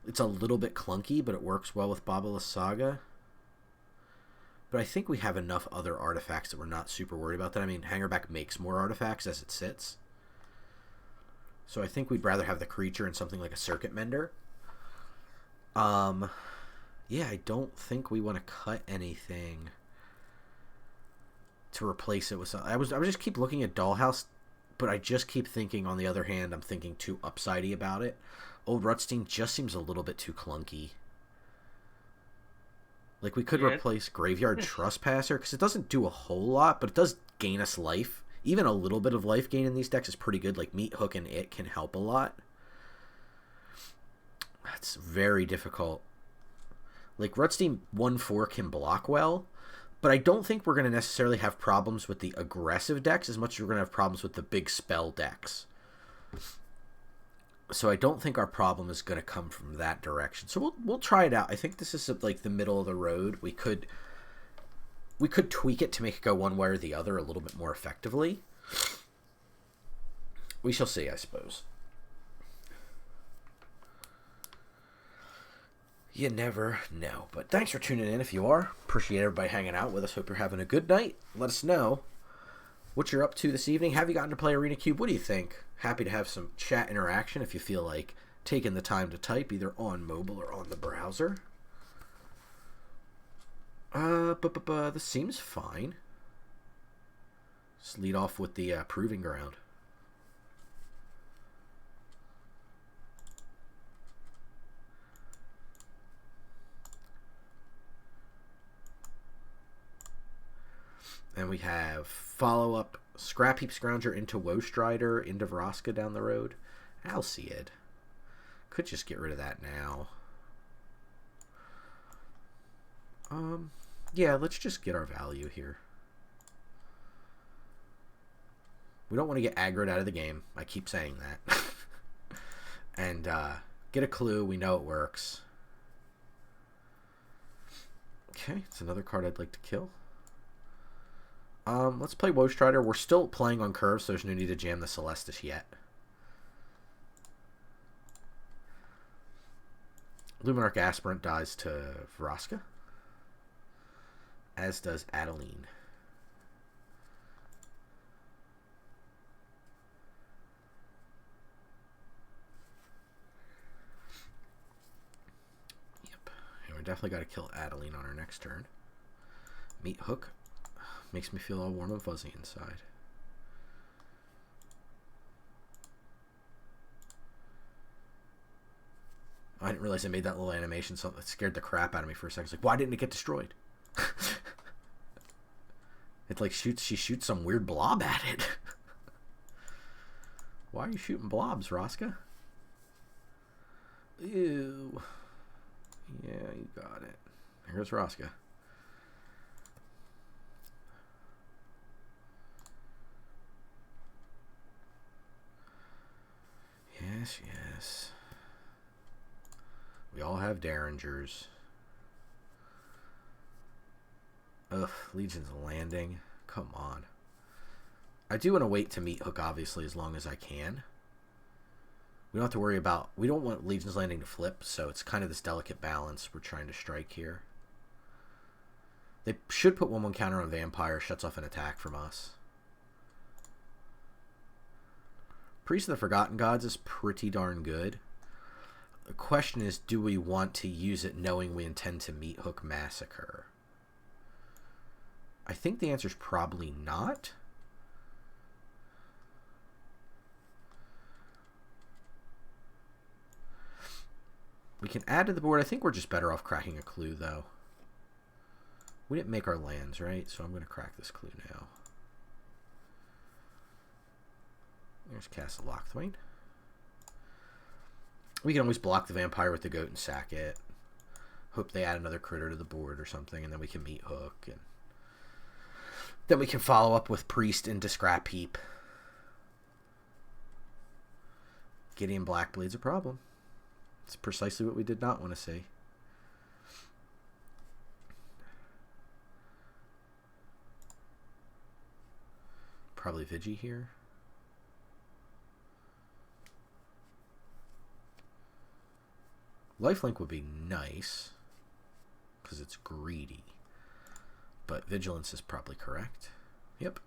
It's a little bit clunky, but it works well with Babala Saga. But I think we have enough other artifacts that we're not super worried about that. I mean, Hangerback makes more artifacts as it sits. So I think we'd rather have the creature in something like a Circuit Mender. Yeah, I don't think we want to cut anything to replace it with something. I was just keep looking at Dollhouse, but I just keep thinking, on the other hand, I'm thinking too upsidey about it. Old Rutstein just seems a little bit too clunky. Like, we could replace Graveyard Trespasser, because it doesn't do a whole lot, but it does gain us life. Even a little bit of life gain in these decks is pretty good. Like, Meat Hook and It can help a lot. That's very difficult. Like, Rutstein 1/4 can block well, but I don't think we're going to necessarily have problems with the aggressive decks as much as we're going to have problems with the big spell decks. So I don't think our problem is going to come from that direction. So we'll try it out. I think this is like the middle of the road. We could tweak it to make it go one way or the other a little bit more effectively. We shall see, I suppose. You never know. But thanks for tuning in if you are. Appreciate everybody hanging out with us. Hope you're having a good night. Let us know what you're up to this evening. Have you gotten to play Arena Cube? What do you think? Happy to have some chat interaction if you feel like taking the time to type either on mobile or on the browser. This seems fine. Just lead off with the Proving Ground. And we have follow-up Scrap Heap Scrounger into Woestrider, into Vraska down the road. Alciad. Could just get rid of that now. Yeah, let's just get our value here. We don't want to get aggroed out of the game. I keep saying that. And get a clue. We know it works. Okay, it's another card I'd like to kill. Let's play Woestrider. We're still playing on curve, so there's no need to jam the Celestis yet. Luminarch Aspirant dies to Vraska, as does Adeline. Yep. And we definitely got to kill Adeline on our next turn. Meat Hook. Makes me feel all warm and fuzzy inside. I didn't realize I made that little animation, so it scared the crap out of me for a second. It's like, why didn't it get destroyed? It's like she shoots some weird blob at it. Why are you shooting blobs, Vraska? Ew. Yeah, you got it. Here's Roska. Yes, yes. We all have Derringers. Ugh, Legion's Landing. Come on. I do want to wait to meet Hook, obviously, as long as I can. We don't have to worry about... We don't want Legion's Landing to flip, so it's kind of this delicate balance we're trying to strike here. They should put 1/1 counter on Vampire, shuts off an attack from us. Priest of the Forgotten Gods is pretty darn good. The question is, do we want to use it knowing we intend to meet Hook Massacre? I think the answer is probably not. We can add to the board. I think we're just better off cracking a clue, though. We didn't make our lands, right? So I'm going to crack this clue now. There's Castle Lochthwain. We can always block the Vampire with the Goat and sack it. Hope they add another critter to the board or something, and then we can meet Hook. And then we can follow up with Priest into Scrap Heap. Gideon Blackblade's a problem. It's precisely what we did not want to see. Probably Vigi here. Lifelink would be nice because it's greedy, but Vigilance is probably correct. Yep.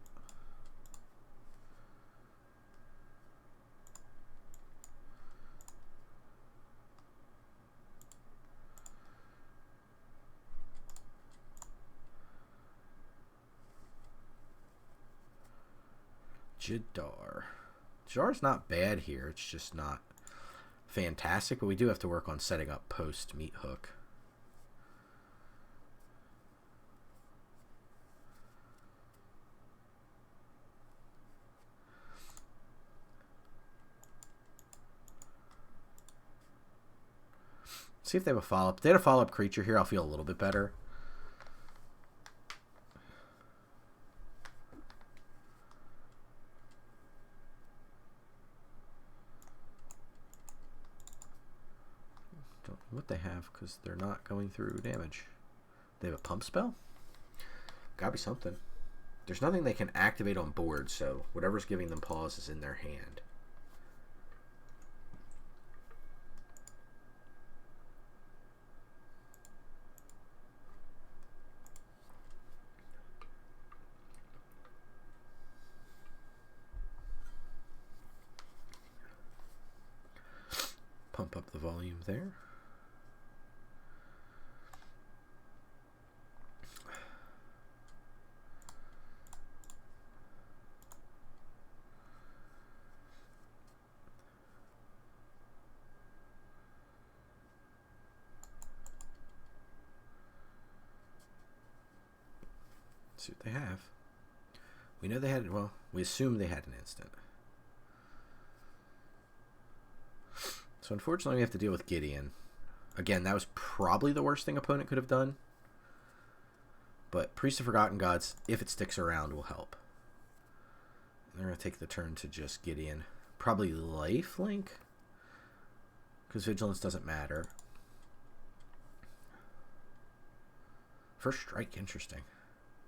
Jadar. Jadar's not bad here. It's just not fantastic, but we do have to work on setting up post meet Hook. See if they have a follow-up. If they had a follow-up creature here, I'll feel a little bit better. Don't know what they have because they're not going through damage. They have a pump spell? Gotta be something. There's nothing they can activate on board, so whatever's giving them pause is in their hand. Pump up the volume there. See what they have. We know they had, well, we assume they had an instant. So unfortunately we have to deal with Gideon. Again, that was probably the worst thing opponent could have done. But Priest of Forgotten Gods, if it sticks around, will help. They're going to take the turn to just Gideon. Probably Lifelink, because Vigilance doesn't matter. First Strike, interesting.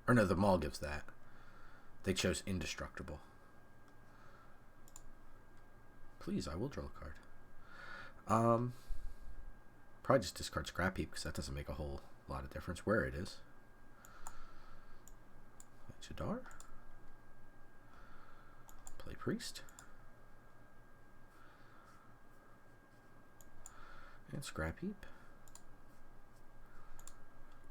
Or no, the Maul gives that. They chose Indestructible. Please, I will draw a card. Probably just discard Scrap Heap because that doesn't make a whole lot of difference where it is. Jadar. Play Priest. And Scrap Heap.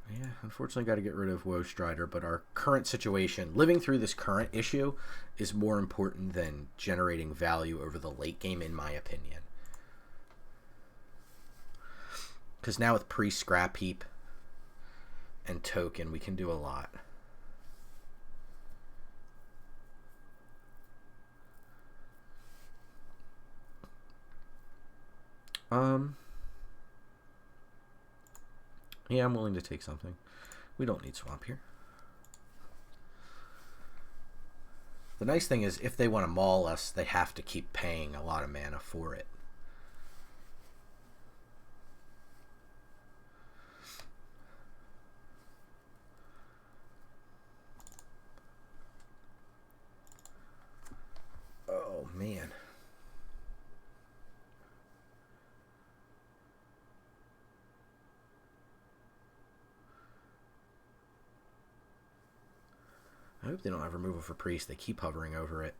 Yeah, unfortunately got to get rid of Woe Strider, but our current situation, living through this current issue, is more important than generating value over the late game, in my opinion. Because now with Priest, Scrap Heap, and Token, we can do a lot. Yeah, I'm willing to take something. We don't need swamp here. The nice thing is, if they want to maul us, they have to keep paying a lot of mana for it. Oh, man. I hope they don't have removal for priest. They keep hovering over it.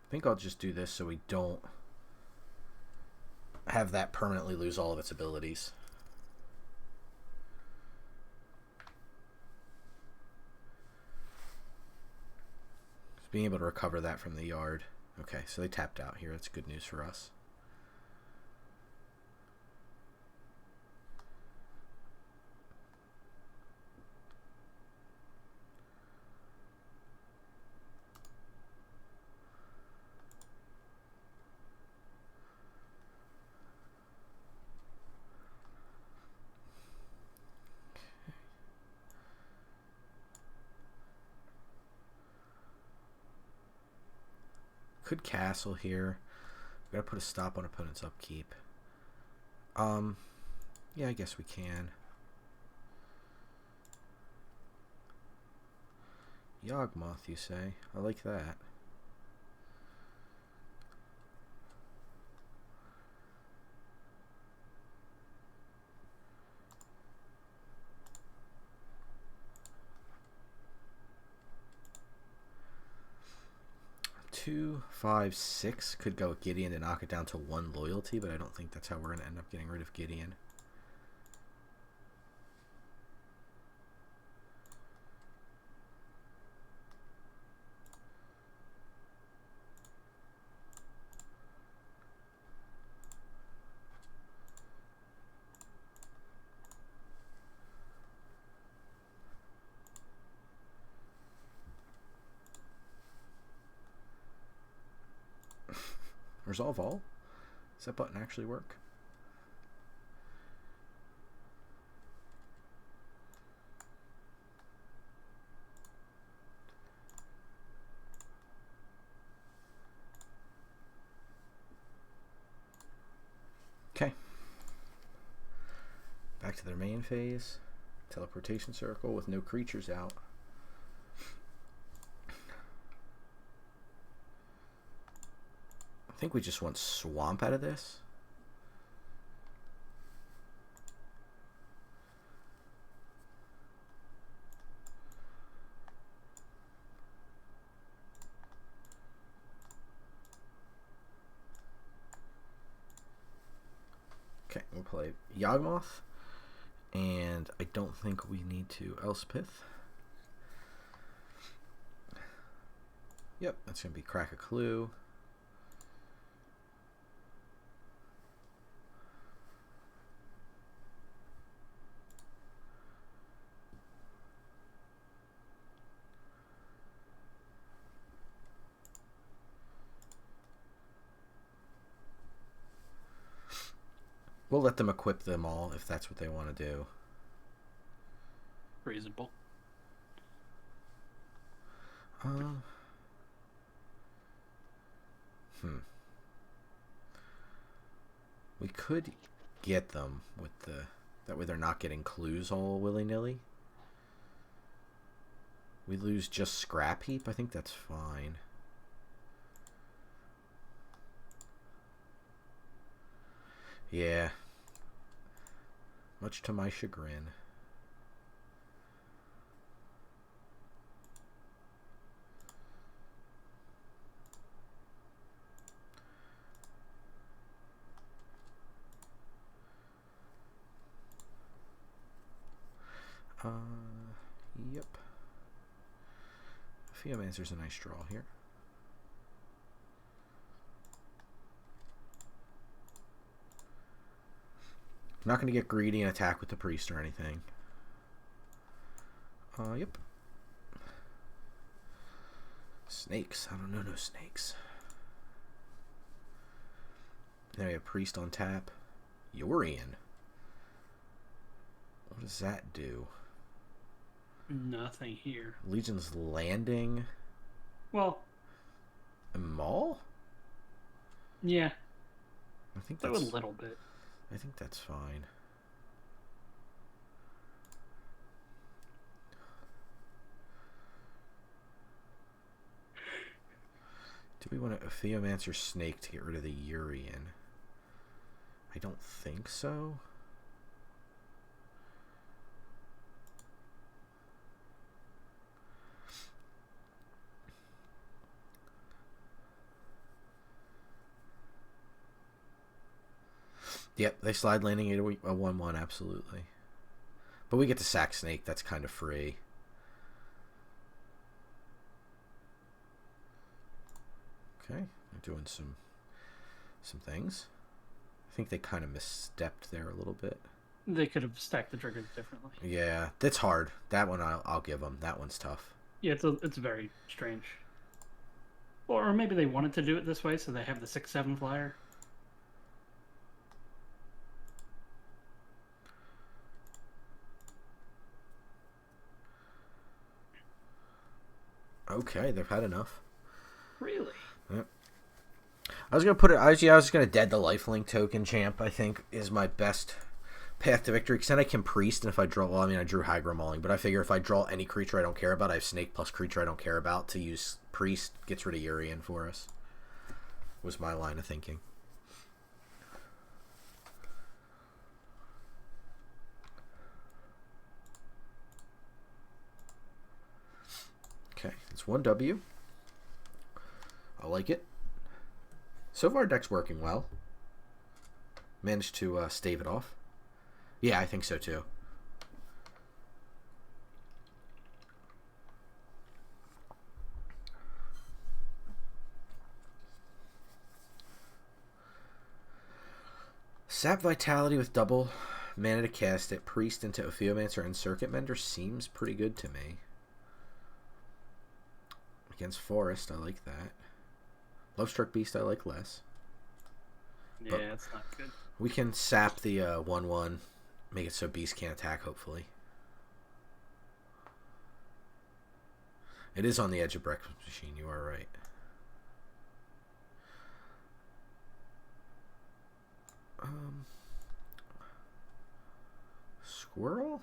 I think I'll just do this so we don't have that permanently lose all of its abilities. Being able to recover that from the yard. Okay, so they tapped out here. That's good news for us. Could castle here. We gotta put a stop on opponent's upkeep. Yeah, I guess we can. Yawgmoth, you say? I like that. Two, five, six could go with Gideon to knock it down to 1 loyalty, but I don't think that's how we're going to end up getting rid of Gideon. Resolve all? Does that button actually work? Okay. Back to their main phase. Teleportation circle with no creatures out. I think we just want swamp out of this. Okay, we'll play Yawgmoth. And I don't think we need to Elspeth. Yep, that's going to be Crack a Clue. We'll let them equip them all if that's what they want to do. Reasonable. We could get them with the... That way they're not getting clues all willy-nilly. We lose just Scrap Heap. I think that's fine. Yeah. Much to my chagrin. Yep. Theomancer's a nice draw here. I'm not going to get greedy and attack with the priest or anything. Yep. Snakes. I don't know no snakes. There we have priest on tap. Yorian. What does that do? Nothing here. Legion's Landing. Well, A Maul? yeah. I think So that's a little bit. I think that's fine. Do we want a Theomancer Snake to get rid of the Urian? I don't think so. Yep, they slide landing a 1/1, absolutely. But we get to sack Snake, that's kind of free. Okay, they're doing some things. I think they kind of misstepped there a little bit. They could have stacked the triggers differently. Yeah, that's hard. That one I'll give them. That one's tough. Yeah, it's very strange. Or maybe they wanted to do it this way, so they have the 6/7 flyer. Okay, they've had enough. Really? Yep. I was gonna put it. I was gonna dead the lifelink token champ. I think is my best path to victory. Because then I can priest, and if I draw, well, I mean, I drew Hydra Mauling, but I figure if I draw any creature I don't care about, I have Snake plus creature I don't care about to use priest. Gets rid of Urian for us. Was my line of thinking. Okay, it's 1W. I like it. So far, deck's working well. Managed to stave it off. Yeah, I think so too. Sap Vitality with double mana to cast it. Priest into Ophiomancer and Circuit Mender seems pretty good to me. Against Forest, I like that. Lovestruck Beast, I like less. Yeah, But it's not good. we can sap the 1/1, make it so Beast can't attack, hopefully. It is on the edge of Breakfast Machine, you are right. Squirrel?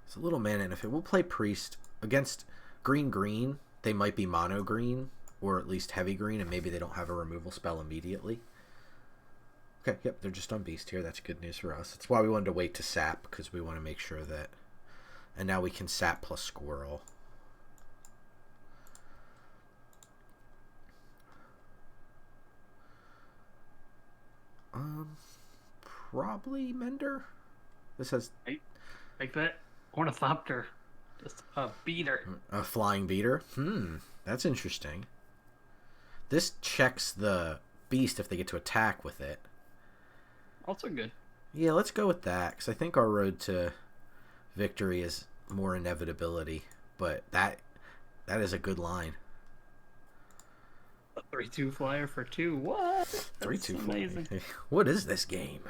It's a little mana, and if it will play Priest against green, they might be mono green, or at least heavy green, and maybe they don't have a removal spell immediately. Okay, yep, they're just on Beast here. That's good news for us. That's why we wanted to wait to sap, because we want to make sure that... And now we can sap plus Squirrel. Probably Mender. This has... Like that Ornithopter. Just a beater. A flying beater? That's interesting. This checks the Beast if they get to attack with it. Also good. Yeah, let's go with that, because I think our road to victory is more inevitability. But that is a good line. A 3/2 flyer for 2. What? 3/2 amazing. flyer. What is this game?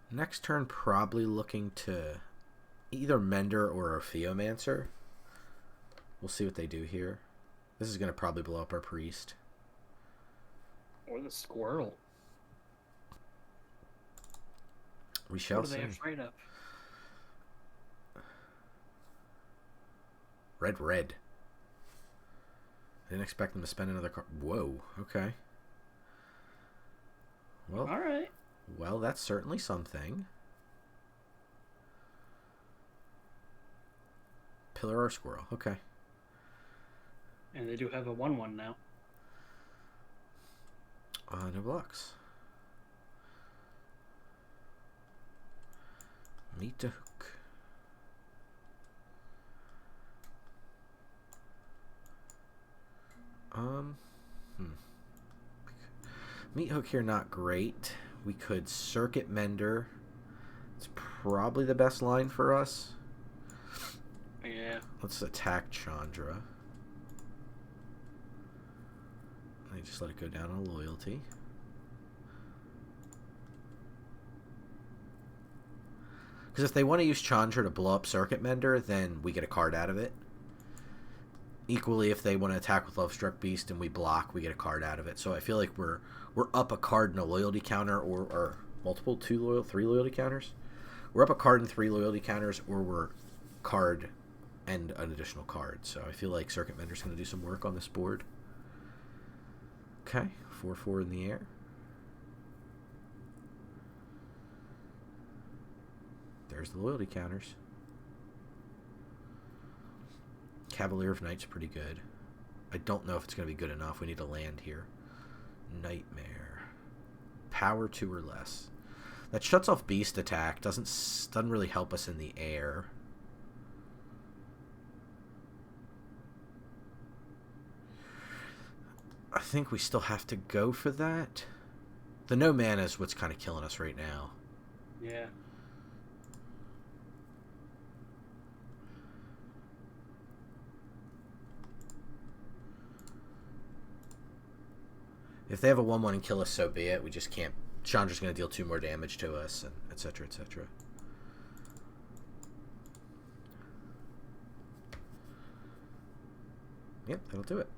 Next turn, probably looking to either Mender or Ophiomancer. We'll see what they do here. This is going to probably blow up our Priest. Or the Squirrel. We shall What are see. they afraid of? Red. I didn't expect them to spend another card. Whoa, okay. Well, All right. Well, that's certainly something. Pillar or Squirrel, okay. And they do have a 1/1 now. No blocks. Meet to hook. Meat hook here, not great. We could circuit mender. It's probably the best line for us. Yeah. Let's attack Chandra. I just let it go down on loyalty. Because if they want to use Chandra to blow up Circuit Mender, then we get a card out of it. Equally, if they want to attack with Lovestruck Beast and we block, we get a card out of it. So I feel like we're up a card and a loyalty counter, or multiple, 3 loyalty counters. We're up a card and 3 loyalty counters, or we're card and an additional card. So I feel like Circuit Mender's going to do some work on this board. Okay, 4/4 in the air. There's the loyalty counters. Cavalier of Night's pretty good. I don't know if it's going to be good enough. We need to land here. Nightmare. Power 2 or less. That shuts off Beast attack. Doesn't really help us in the air. I think we still have to go for that. The no mana is what's kind of killing us right now. Yeah. If they have a 1/1 and kill us, so be it. We just can't. Chandra's going to deal 2 more damage to us, and etc. etc. Yep, that'll do it.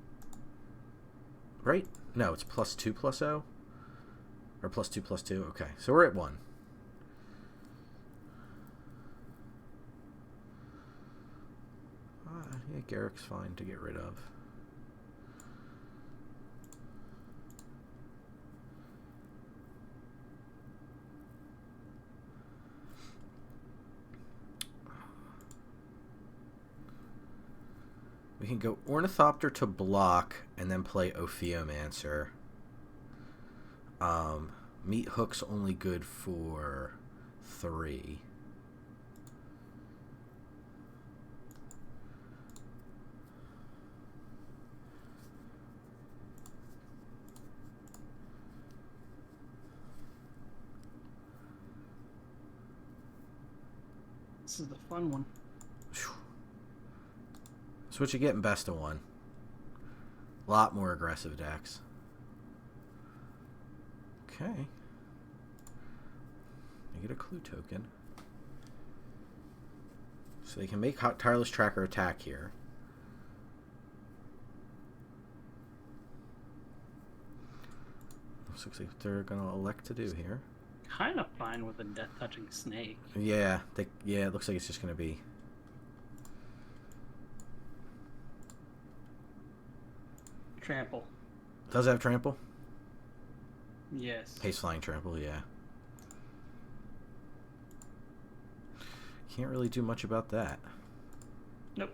Right? No, it's +2/+0? Or +2/+2? Okay, so we're at 1. Yeah, Garrick's fine to get rid of. We can go Ornithopter to block and then play Ophiomancer. Meat Hook's only good for 3. This is the fun one. So what you get in best of 1. A lot more aggressive decks. Okay. You get a clue token. So they can make Tireless Tracker attack here. This looks like what they're going to elect to do here. Kind of fine with a Death Touching Snake. Yeah, it looks like it's just going to be... Trample. Does it have trample? Yes. Haste Flying Trample, yeah. Can't really do much about that. Nope.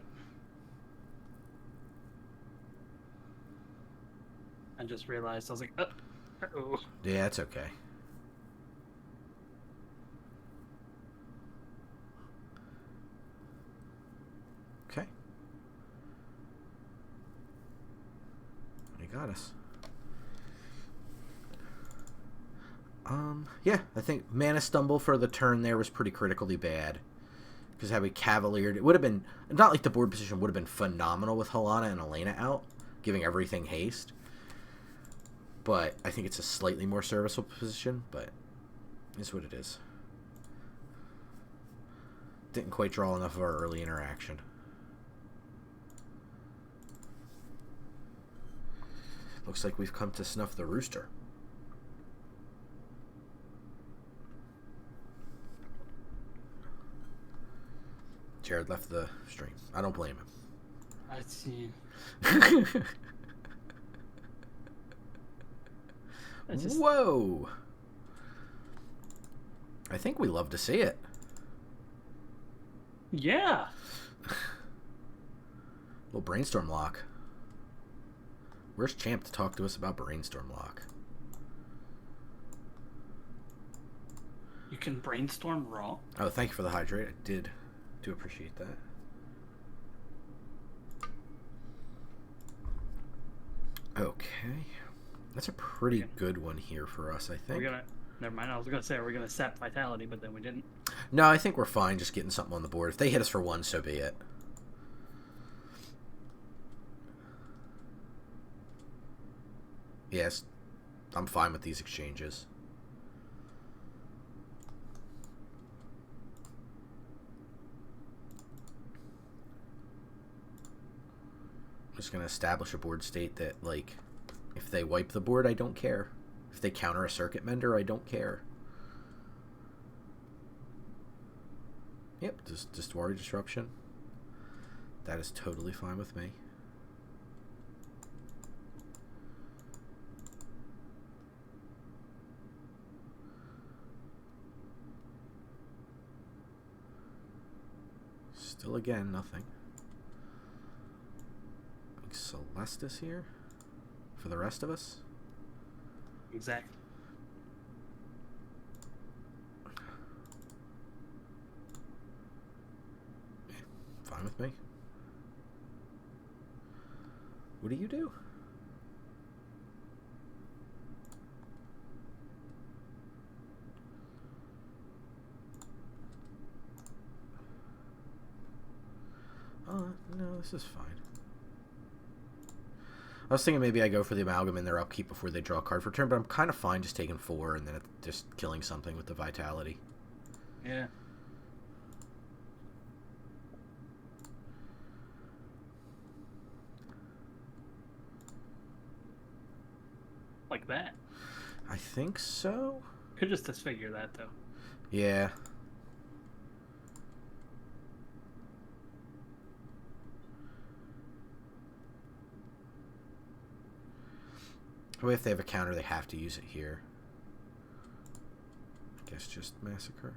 I just realized, I was like, uh-oh. Yeah, it's okay. Okay. They got us. Yeah, I think Mana Stumble for the turn there was pretty critically bad. Because had we cavaliered, it would have been, not like the board position would have been phenomenal with Helana and Elena out, giving everything haste. But I think it's a slightly more serviceable position, but it's what it is. Didn't quite draw enough of our early interaction. Looks like we've come to snuff the rooster. Jared left the stream. I don't blame him. I see. Whoa! I think we love to see it. Yeah. Little brainstorm lock. Where's Champ to talk to us about brainstorm lock? You can brainstorm raw. Oh, thank you for the hydrate. I do appreciate that. Okay. That's a pretty good one here for us, I think. Never mind, I was gonna say, are we gonna sap vitality, but then we didn't. No, I think we're fine just getting something on the board. If they hit us for one, so be it. Yes, I'm fine with these exchanges. I'm just going to establish a board state that, like, if they wipe the board, I don't care. If they counter a Circuit Mender, I don't care. Yep, just Distwari Disruption. That is totally fine with me. Still again, nothing. Celestis here for the rest of us. Exactly. Fine with me. What do you do? Oh, no, this is fine. I was thinking maybe I go for the Amalgam in their upkeep before they draw a card for turn, but I'm kind of fine just taking 4 and then just killing something with the Vitality. Yeah. Like that? I think so. Could just disfigure that, though. Yeah. Well, if they have a counter, they have to use it here. I guess just Massacre.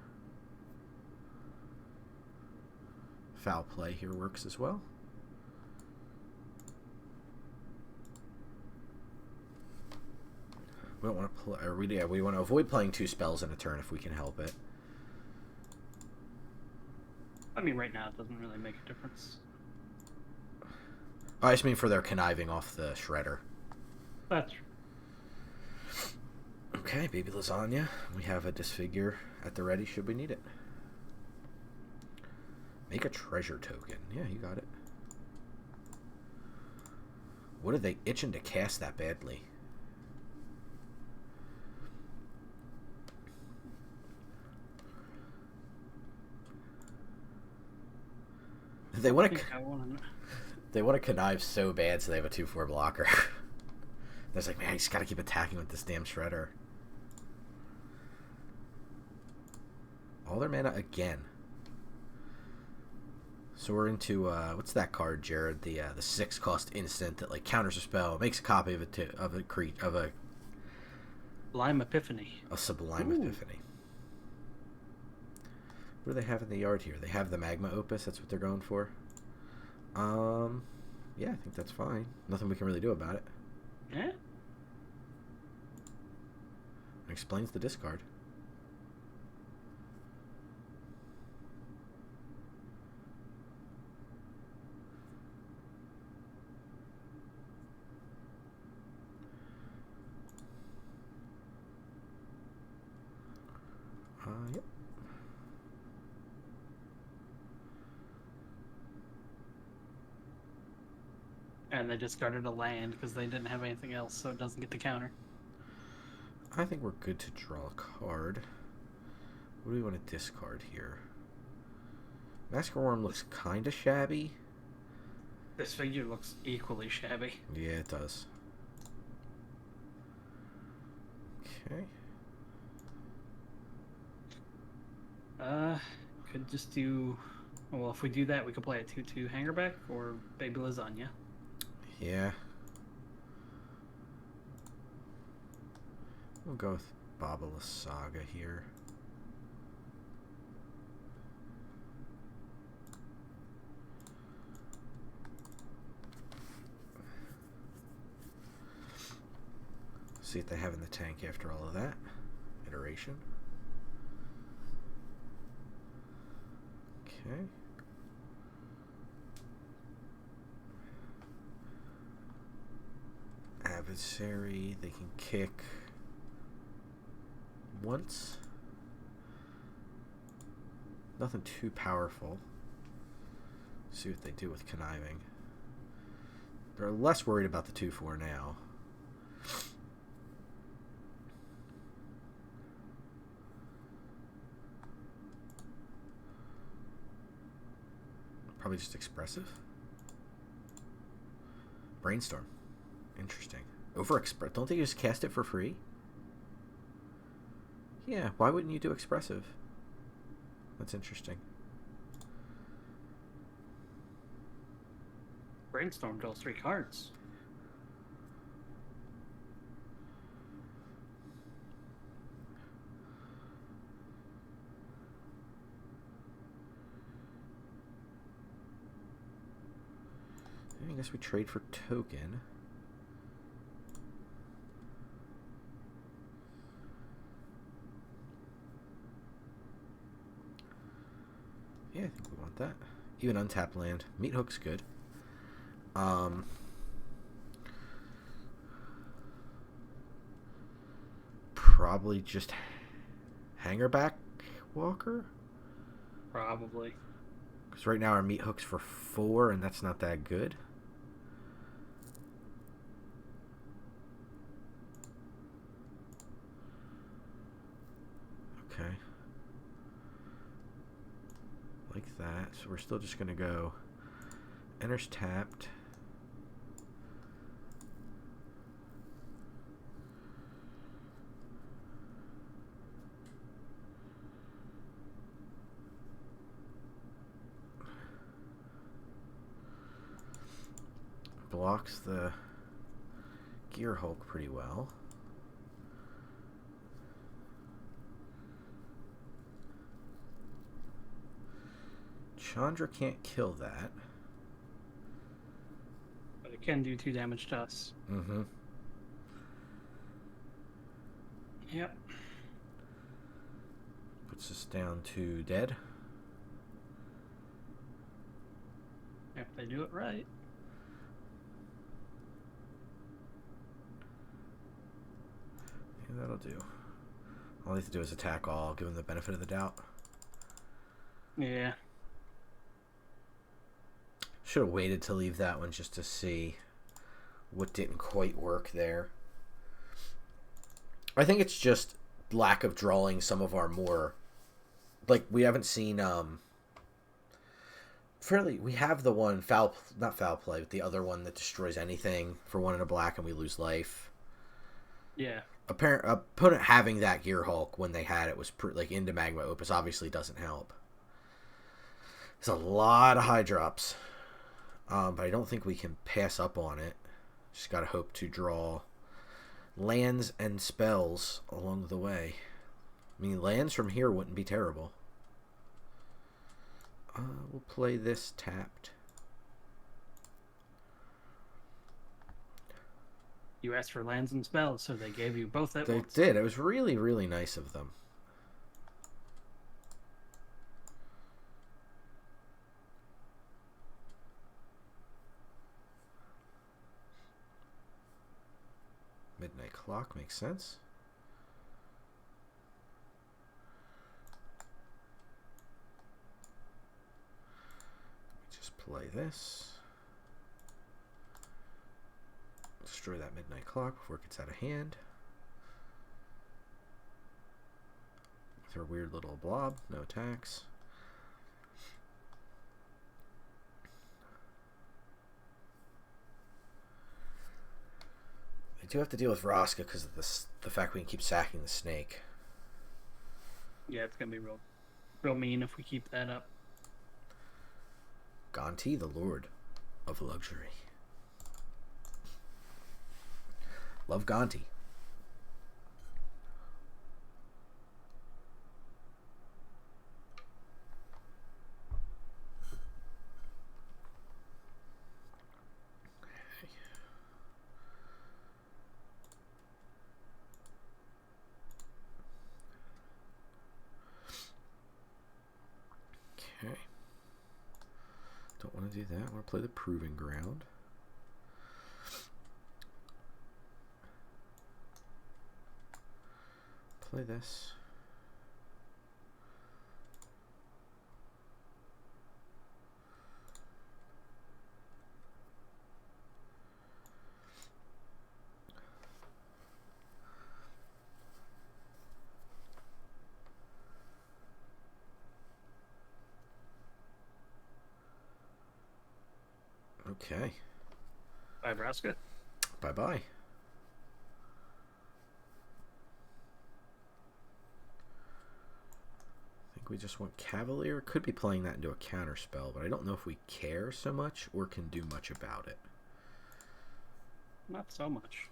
Foul Play here works as well. We don't want to play, or we want to avoid playing 2 spells in a turn if we can help it. I mean, right now it doesn't really make a difference. I just mean for their conniving off the Shredder. That's true. Okay, Baby Lasagna. We have a Disfigure at the ready should we need it. Make a treasure token. Yeah, you got it. What are they itching to cast that badly? They want to. They want to connive so bad, so they have a 2/4 blocker. They're like, man, I just gotta keep attacking with this damn Shredder. All their mana again. So we're into what's that card, Jared? The 6-cost instant that like counters a spell, makes a copy of a Sublime Epiphany. A Sublime Epiphany. What do they have in the yard here? They have the Magma Opus. That's what they're going for. Yeah, I think that's fine. Nothing we can really do about it. Yeah. It explains the discard. Yep. And they discarded a land because they didn't have anything else, so it doesn't get the counter. I think we're good to draw a card. What do we want to discard here? Massacre Worm looks kind of shabby. This figure looks equally shabby. Yeah, it does. Okay. Could just do... Well, if we do that, we could play a 2/2 Hangerback or Baby Lasagna. Yeah. We'll go with Babala Saga here. See what they have in the tank after all of that iteration. Okay. Adversary, they can kick once. Nothing too powerful. See what they do with conniving. They're less worried about the 2/4 now. Probably just expressive. Brainstorm. Interesting. Don't they just cast it for free? Yeah, why wouldn't you do expressive? That's interesting. Brainstorm draws 3 cards. I guess we trade for token. Yeah, I think we want that. Even untapped land. Meat Hook's good. Probably just Hangerback Walker? Probably. Because right now our Meat Hook's for 4, and that's not that good. Okay. Like that. So we're still just going to go enters tapped. Blocks the Gear Hulk pretty well. Chandra can't kill that. But it can do 2 damage to us. Mm-hmm. Yep. Puts us down to dead. If they do it right. Yeah, that'll do. All they have to do is attack all, give them the benefit of the doubt. Yeah. Should have waited to leave that one just to see what didn't quite work there. I think it's just lack of drawing some of our more... Like, we haven't seen... we have the one, not foul play, but the other one that destroys anything for 1 and a black and we lose life. Yeah. Opponent having that Gear Hulk when they had it was like into Magma Opus obviously doesn't help. There's a lot of high drops. But I don't think we can pass up on it. Just gotta hope to draw lands and spells along the way. I mean, lands from here wouldn't be terrible. We'll play this tapped. You asked for lands and spells, so they gave you both at once. They did. It was really, really nice of them. Midnight Clock makes sense. Just play this. Destroy that Midnight Clock before it gets out of hand. With her weird little blob, no attacks. I do have to deal with Vraska because of the fact we can keep sacking the snake. Yeah, it's gonna be real mean if we keep that up. Gonti, the Lord of Luxury. Love Gonti. Okay. Don't want to do that. I want to play the Proving Ground. Play this. Okay. Bye, Braska. Bye-bye. I think we just want Cavalier. Could be playing that into a counter spell, but I don't know if we care so much or can do much about it. Not so much.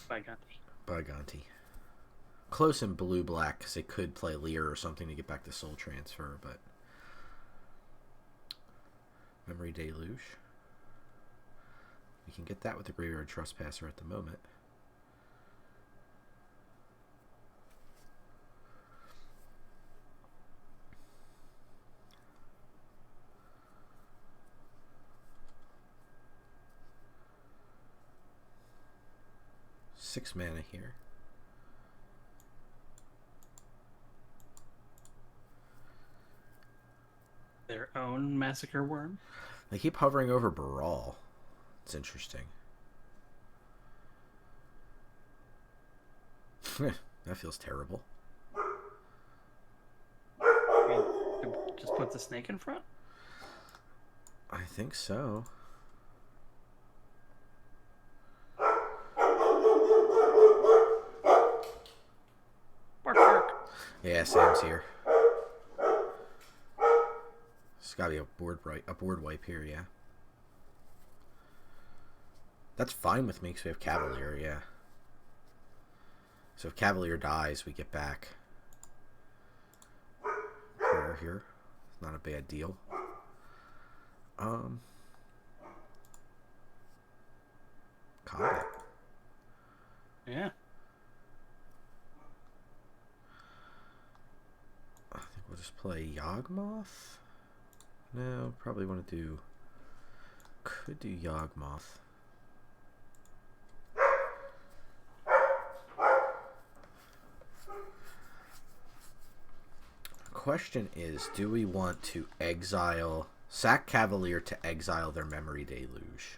Bye, Gandhi. Bye, Gonti. Close in blue-black because they could play Lear or something to get back to Soul Transfer, but... Memory Deluge. We can get that with the Graveyard Trespasser at the moment. Six mana here. Their own Massacre Worm. They keep hovering over Baral. It's interesting. That feels terrible. I mean, just put the snake in front? I think so. Bark, bark. Yeah, Sam's here. It's gotta be a board wipe here, yeah. That's fine with me because we have Cavalier, yeah. So if Cavalier dies, we get back. Prayer here. It's not a bad deal. Combat. Yeah. I think we'll just play Yawgmoth. No, probably want to do... Could do Yawgmoth. Question is, do we want to sack Cavalier to exile their Memory Deluge?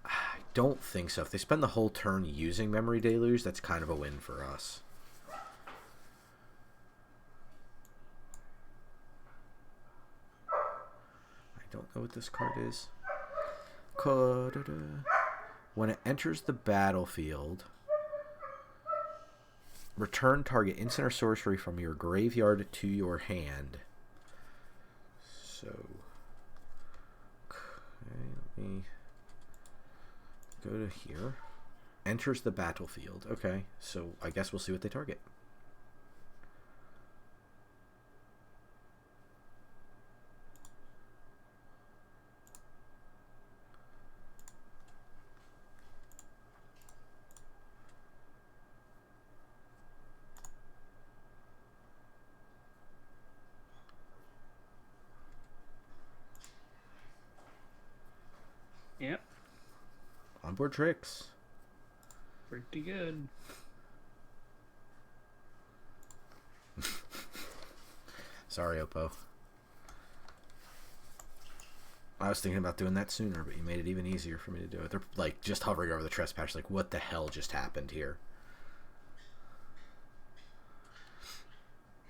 I don't think so. If they spend the whole turn using Memory Deluge, that's kind of a win for us. I don't know what this card is. When it enters the battlefield... Return target instant or sorcery from your graveyard to your hand. So, okay, let me go to here. Enters the battlefield. Okay, so I guess we'll see what they target. Yep. Onboard tricks. Pretty good. Sorry, Oppo. I was thinking about doing that sooner, but you made it even easier for me to do it. They're like just hovering over the trespass, like what the hell just happened here?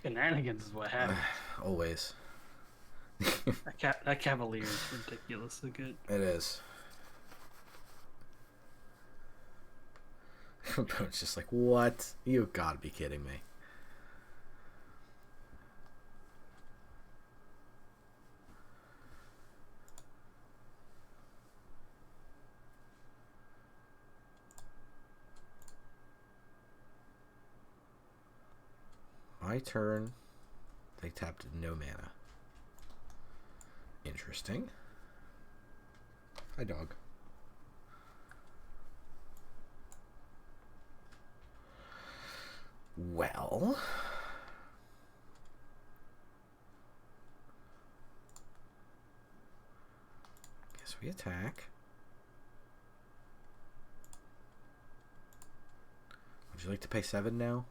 Shenanigans is what happened. Always. That Cavalier is ridiculously good. It is. It's just like, what? You gotta be kidding me. my turn, they tapped no mana. Interesting. Hi, dog. Well, guess we attack. Would you like to pay 7 now?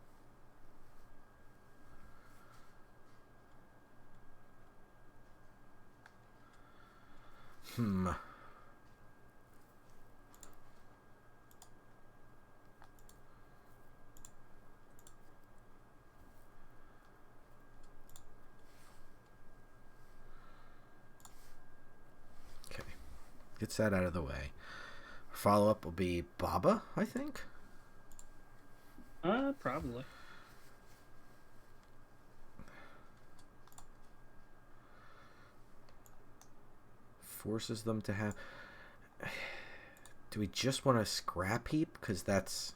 Okay. Gets that out of the way. Follow-up will be Baba, I think. Probably. Forces them to have... Do we just want to scrap heap? Because that's...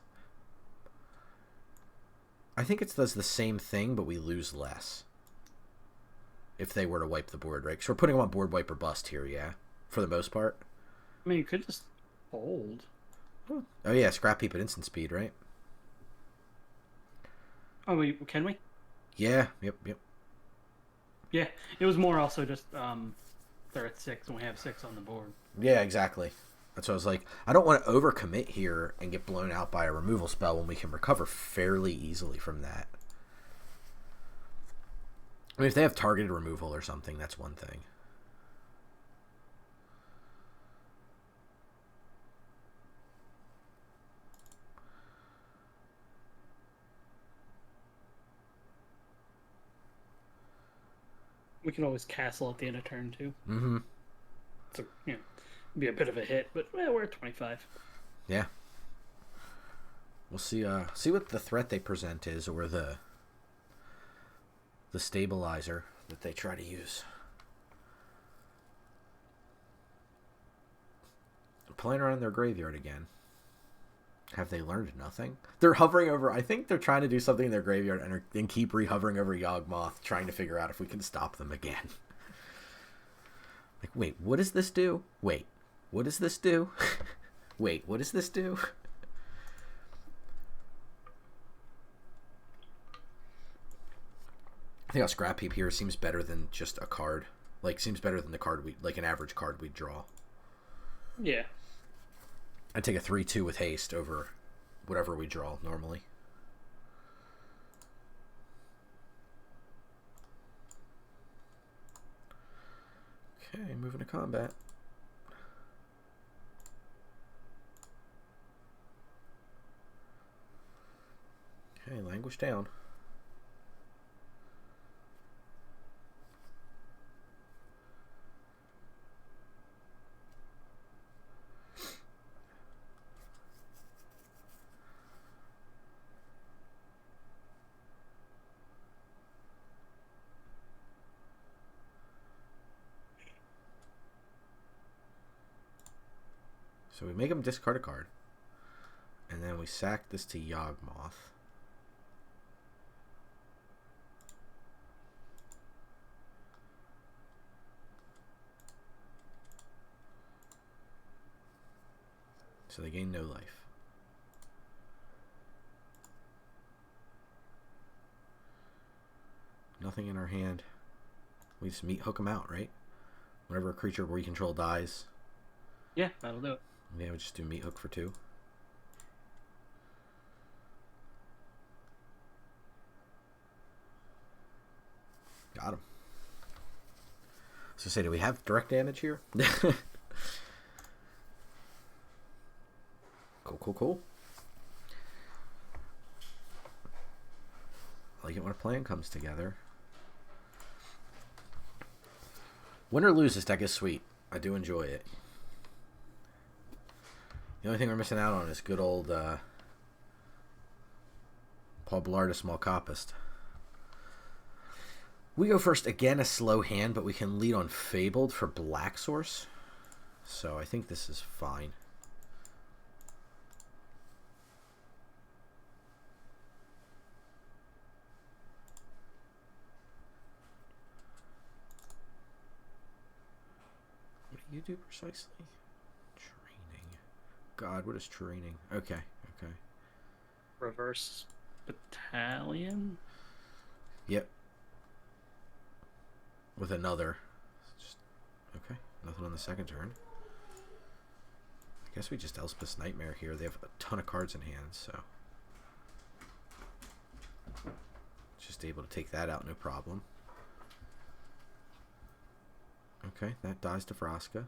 I think it does the same thing, but we lose less. If they were to wipe the board, right? Because we're putting them on board wipe or bust here, yeah? For the most part. I mean, you could just hold. Oh yeah, scrap heap at instant speed, right? Oh, can we? Yeah, yep. Yeah, it was more also just they're at 6 and we have 6 on the board. Yeah, exactly. That's what I was like. I don't want to overcommit here and get blown out by a removal spell when we can recover fairly easily from that. I mean, if they have targeted removal or something, that's one thing. We can always castle at the end of turn, too. Mm-hmm. So, be a bit of a hit, but we're at 25. Yeah. We'll see what the threat they present is, or the stabilizer that they try to use. They're playing around in their graveyard again. Have they learned nothing? They're hovering over... I think they're trying to do something in their graveyard and keep re-hovering over Yawgmoth, trying to figure out if we can stop them again. Like, wait, what does this do? Wait, what does this do? Wait, what does this do? I think our scrap heap here seems better than just a card. Like, seems better than the card like an average card we'd draw. Yeah. I'd take a 3/2 with haste over whatever we draw normally. Okay, moving to combat. Okay, languish down. So we make him discard a card. And then we sack this to Yawgmoth. So they gain no life. Nothing in our hand. We just hook them out, right? Whenever a creature we control dies. Yeah, that'll do it. Yeah, we just do meat hook for 2. Got him. So say, do we have direct damage here? Cool. I like it when a plan comes together. Win or lose, this deck is sweet. I do enjoy it. The only thing we're missing out on is good old Paul Blart, Small Copist. We go first, again a slow hand, but we can lead on Fabled for Black Source. So I think this is fine. you do precisely? Training. God, what is training? Okay, okay. Reverse battalion? Yep. With another. Just, okay, nothing on the second turn. I guess we just Elspeth's Nightmare here. They have a ton of cards in hand, so... Just able to take that out, no problem. Okay, that dies to Vraska.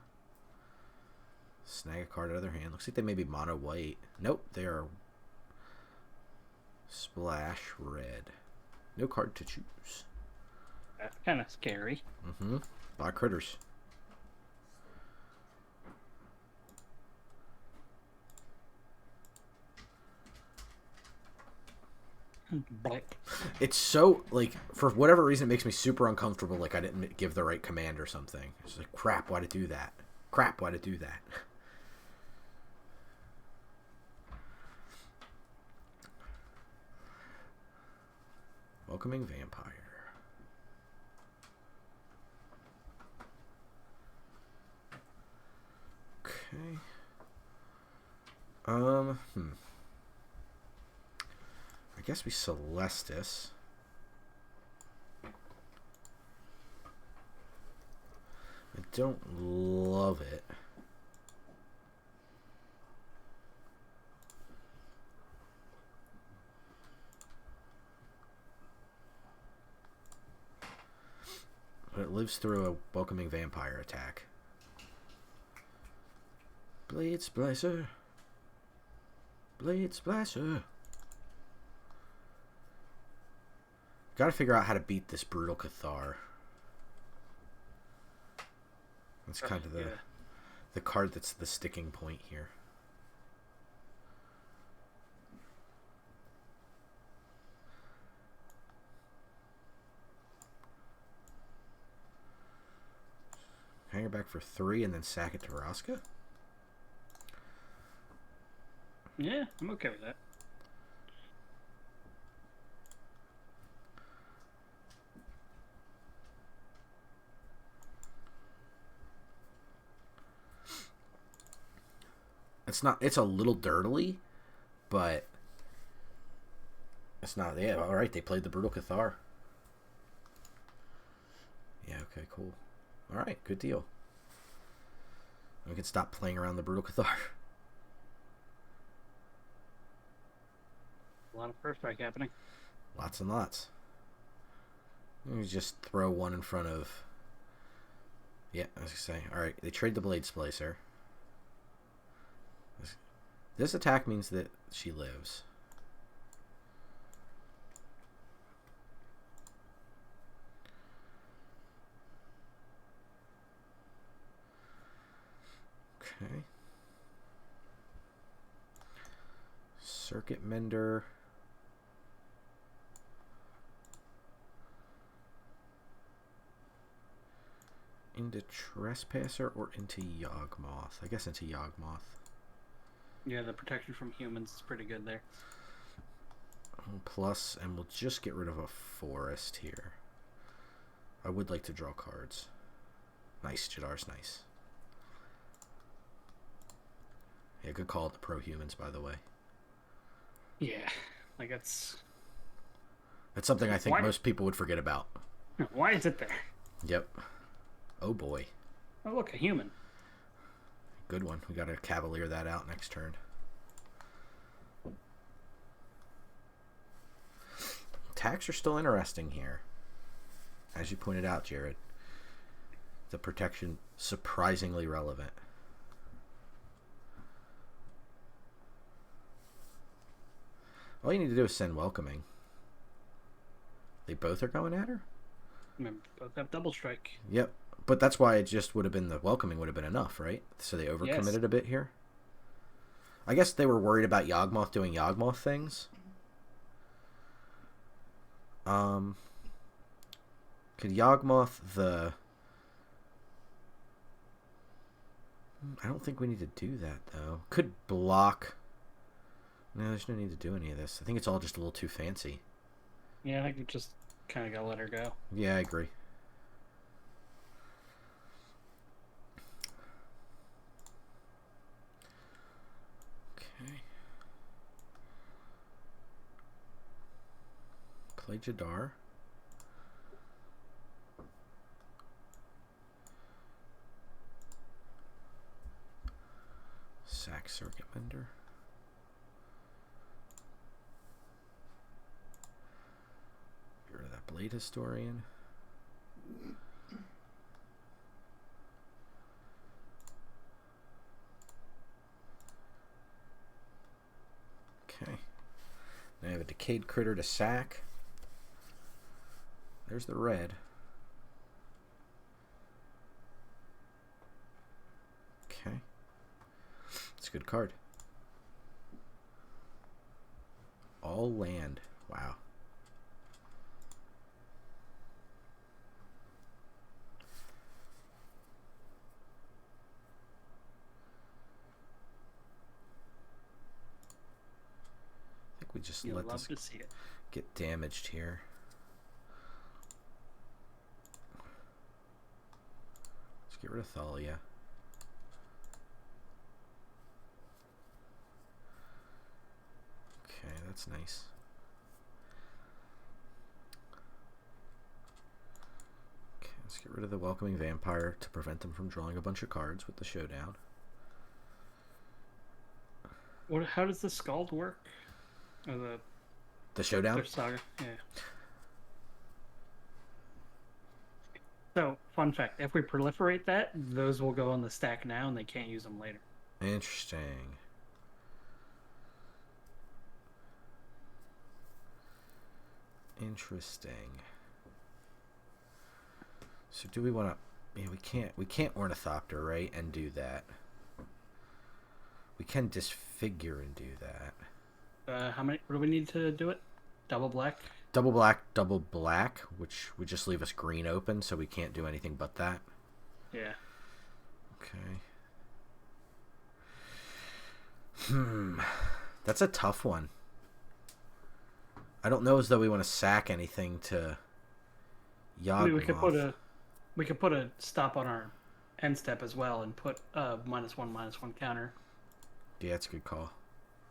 Snag a card out of their hand. Looks like they may be mono white. Nope, they are splash red. No card to choose. That's kind of scary. Mm-hmm. A lot of critters. It's so, like, for whatever reason, it makes me super uncomfortable, like I didn't give the right command or something. It's like, crap, why'd I do that? Crap, why'd I do that? Welcoming Vampire. Okay. I guess we Celestis. I don't love it. But it lives through a Welcoming Vampire attack. Blade Splicer. Blade Splicer. Gotta figure out how to beat this Brutal Cathar. That's kind of the card that's the sticking point here. Hang her back for 3 and then sack it to Vraska? Yeah, I'm okay with that. It's a little dirtily, but it's not. Yeah, all right. They played the Brutal Cathar. Yeah. Okay. Cool. All right. Good deal. We can stop playing around the Brutal Cathar. A lot of first strike happening. Lots and lots. Let me just throw one in front of. Yeah, I was gonna say. All right. They trade the Blade Splicer. This attack means that she lives. Okay. Circuit Mender. Into Trespasser or into Yawgmoth? I guess into Yawgmoth. Yeah, the protection from humans is pretty good there. Plus, and we'll just get rid of a forest here. I would like to draw cards. Nice, Jadar's nice. Yeah, good call to pro humans, by the way. Yeah, like that's something I think most people would forget about. Why is it there? Yep. Oh boy. Oh look, a human. Good one. We got to Cavalier that out next turn. Attacks are still interesting here. As you pointed out, Jared. The protection surprisingly relevant. All you need to do is send Welcoming. They both are going at her? Remember, both have double strike. Yep. But that's why it just would have been the Welcoming would have been enough, right? So they overcommitted a bit here. I guess they were worried about Yawgmoth doing Yawgmoth things. Could Yawgmoth the... I don't think we need to do that, though. Could block... No, there's no need to do any of this. I think it's all just a little too fancy. Yeah, I think we just kind of gotta let her go. Yeah, I agree. play Jadar. Sack Circuit Bender. Get rid of that Blade Historian. Okay. Now I have a Decayed Critter to sack. There's the red. Okay. It's a good card. All land. Wow. I think we just You'll let love this to see it. get damaged here. Let's get rid of Thalia. Okay, that's nice. Okay, let's get rid of the Welcoming Vampire to prevent them from drawing a bunch of cards with the Showdown. How does the Scald work? Or The Showdown? their saga? Yeah. So, fun fact: if we proliferate that, those will go on the stack now, and they can't use them later. Interesting. Interesting. So do we want to? Yeah, we can't Ornithopter, right, and do that. We can Disfigure and do that. How many? What do we need to do it? Double black. Double black, which would just leave us green open, so we can't do anything but that. Yeah. Okay. That's a tough one. I don't know as though we want to sack anything to Yawgmoth. I mean, we could put a stop on our end step as well, and put a -1/-1 counter. Yeah, that's a good call.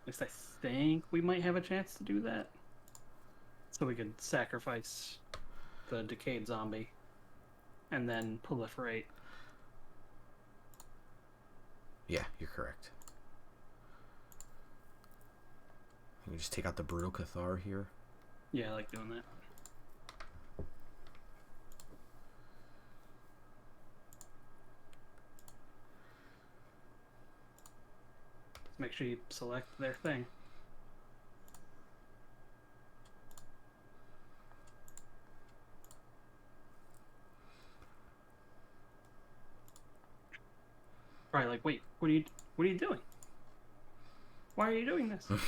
At least I think we might have a chance to do that. So we could sacrifice the Decayed Zombie, and then proliferate. Yeah, you're correct. Can we just take out the Brutal Cathar here? Yeah, I like doing that. Make sure you select their thing. Probably like, wait, what are you doing? Why are you doing this? Get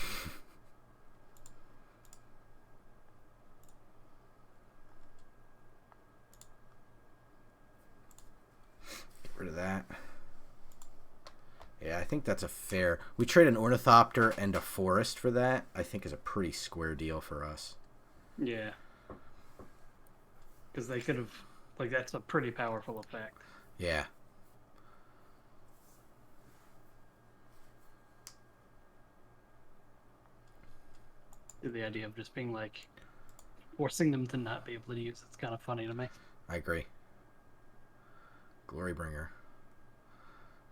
rid of that. Yeah, I think that's a fair... We trade an Ornithopter and a Forest for that. I think is a pretty square deal for us. Yeah. Because they could have... Like, that's a pretty powerful effect. Yeah. The idea of just being like... Forcing them to not be able to use it's kind of funny to me. I agree. Glorybringer.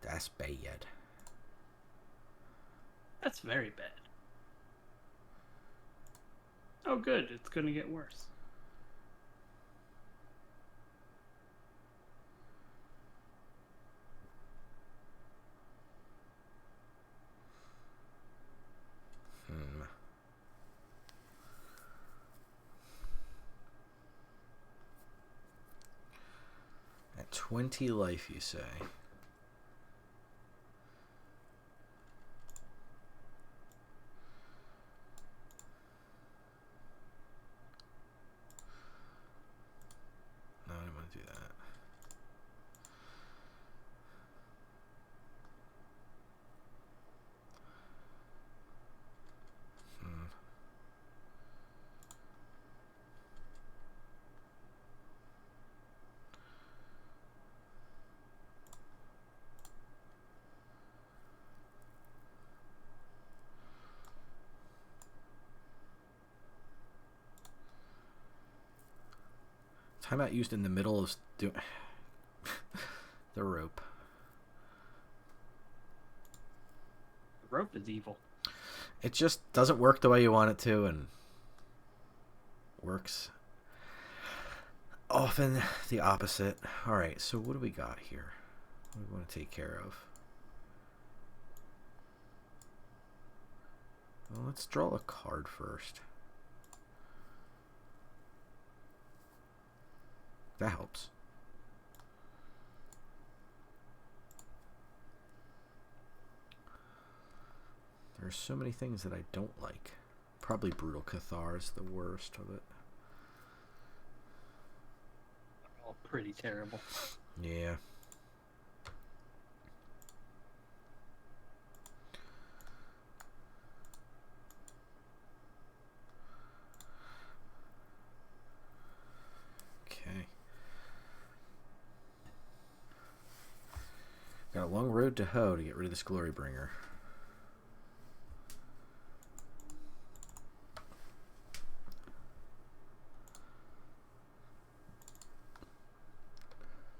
Das bad. That's very bad. Oh, good. It's going to get worse. At 20 life, you say? No, I don't want to do that. Timeout used in the middle of the rope. The rope is evil. It just doesn't work the way you want it to, and works often the opposite. All right, so what do we got here? What do we want to take care of? Well, let's draw a card first. That helps. There's so many things that I don't like. Probably Brutal Cathar is the worst of it. They're all pretty terrible. Yeah. Okay. Got a long road to hoe to get rid of this Glory Bringer.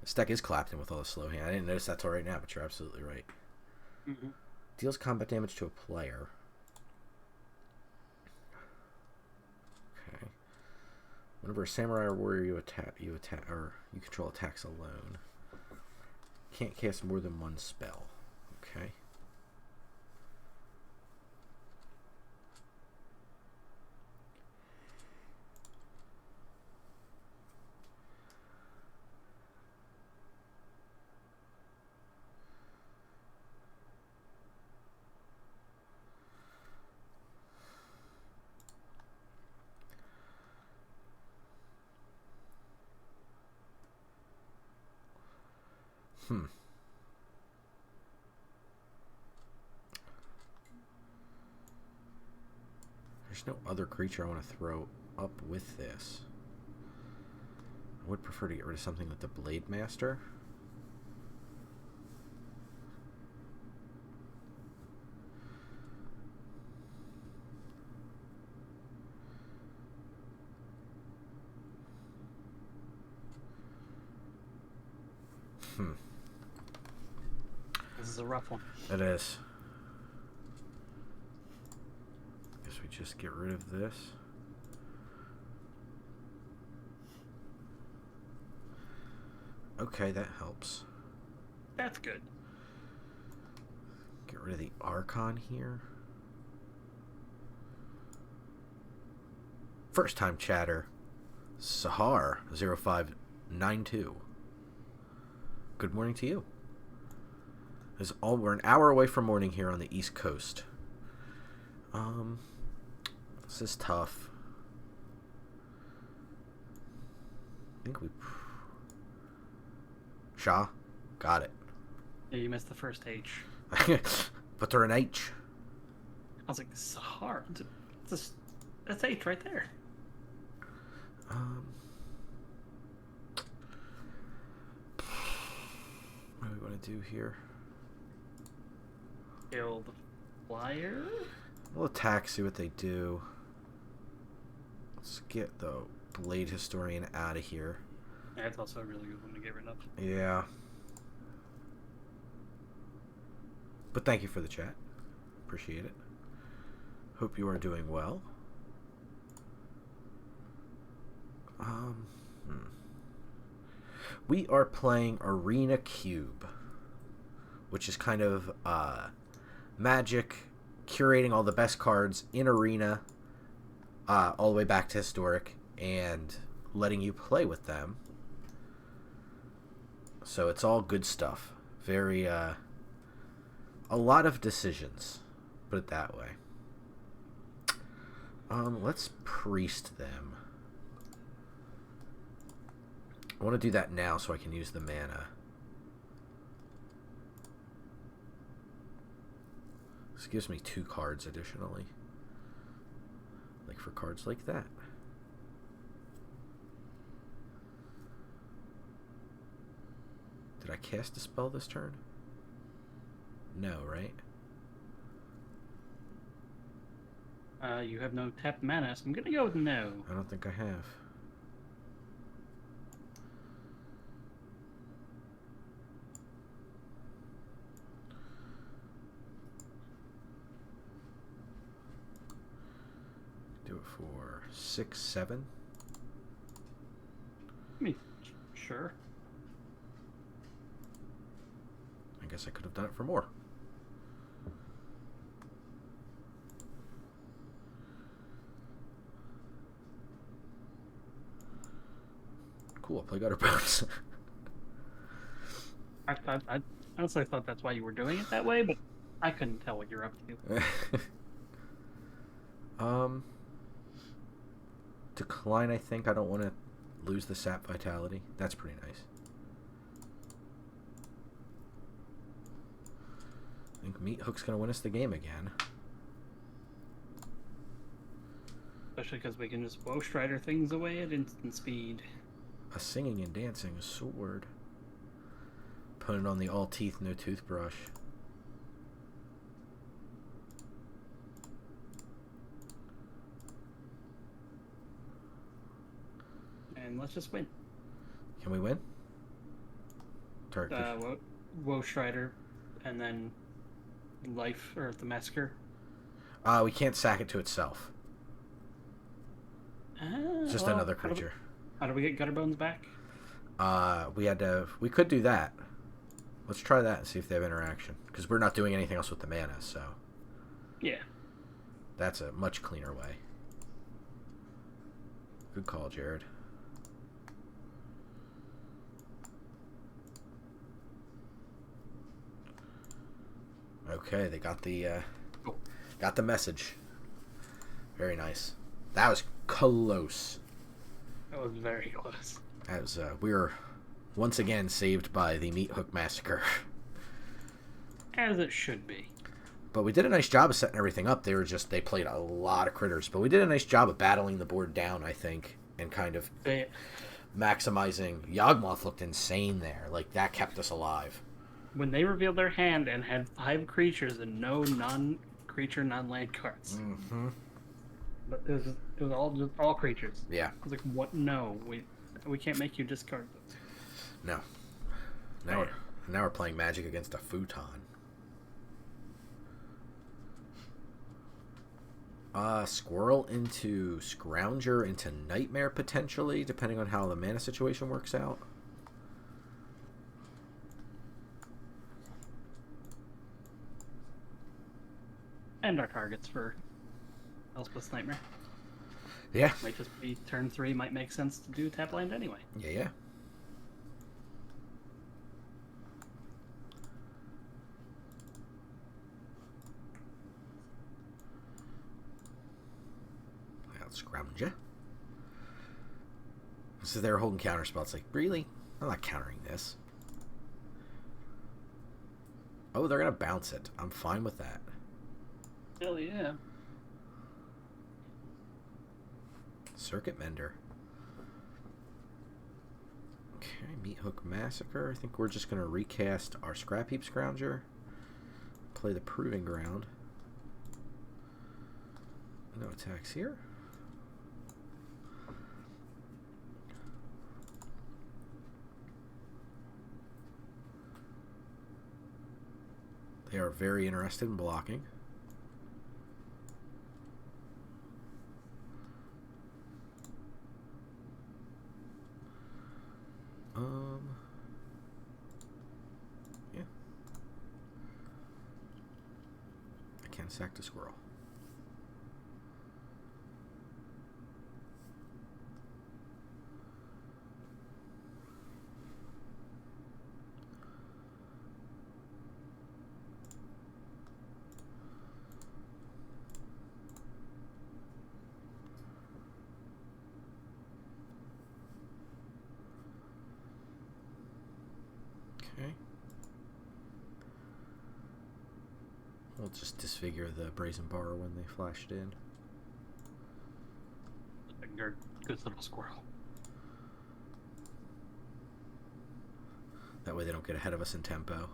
This deck is Clapton with all the slow hand. I didn't notice that till right now, but you're absolutely right. Mm-hmm. Deals combat damage to a player. Okay. Whenever a samurai or warrior you control attacks alone. Can't cast more than one spell. Okay. There's no other creature I want to throw up with this. I would prefer to get rid of something like the Blade Master. This is a rough one. It is. Guess we just get rid of this. Okay, that helps. That's good. Get rid of the Archon here. First time chatter. Sahar 0592. Good morning to you. We're an hour away from morning here on the East Coast. This is tough. I think we... Shah? Got it. Yeah, you missed the first H. But they're an H. I was like, this is hard. That's H right there. What do we want to do here? Kill the flyer? We'll attack, see what they do. Let's get the Blade Historian out of here. Yeah, that's also a really good one to get rid of. Yeah. But thank you for the chat. Appreciate it. Hope you are doing well. We are playing Arena Cube, which is kind of Magic curating all the best cards in Arena, all the way back to Historic, and letting you play with them. So it's all good stuff. Very, a lot of decisions, put it that way. Let's priest them. I want to do that now so I can use the mana. This gives me 2 cards additionally. Like for cards like that. Did I cast a spell this turn? No, right? You have no tapped mana, so I'm gonna go with no. I don't think I have. for 6, 7. I mean, sure. I guess I could have done it for more. Cool, play gutter bones. I honestly thought that's why you were doing it that way, but I couldn't tell what you're up to. Decline, I think. I don't want to lose the sap vitality. That's pretty nice. I think Meat Hook's going to win us the game again. Especially because we can just Woe Strider things away at instant speed. A singing and dancing sword. Put it on the all teeth, no toothbrush. And let's just win. Can we win? Turkish. Woe Strider, and then Life, or the Massacre. We can't sack it to itself. It's just another creature. How do we get Gutterbones back? We could do that. Let's try that and see if they have interaction. Because we're not doing anything else with the mana, so. Yeah. That's a much cleaner way. Good call, Jared. Okay, they got the message. Very nice. That was close. That was very close. That was, we were once again saved by the Meat Hook Massacre. As it should be. But we did a nice job of setting everything up. They played a lot of critters, but we did a nice job of battling the board down, I think, and kind of maximizing. Yawgmoth looked insane there. Like, that kept us alive. When they revealed their hand and had 5 creatures and no non-creature, non-land cards. Mm-hmm. But it was all creatures. Yeah. I was like, what? No, we can't make you discard those. No. Now we're playing Magic against a futon. Squirrel into Scrounger into Nightmare, potentially, depending on how the mana situation works out. And our targets for Elspeth's Nightmare. Yeah. Might just be turn 3, might make sense to do tap land anyway. Yeah. Scrounger. This is their holding counter spell. It's like, really? I'm not countering this. Oh, they're going to bounce it. I'm fine with that. Hell yeah. Circuit Mender. Okay, Meat Hook Massacre. I think we're just going to recast our Scrap Heap Scrounger. Play the Proving Ground. No attacks here. They are very interested in blocking. Yeah. I can sack the squirrel. Okay. We'll just disfigure the Brazen Bar when they flashed in. You're a good little squirrel. That way they don't get ahead of us in tempo.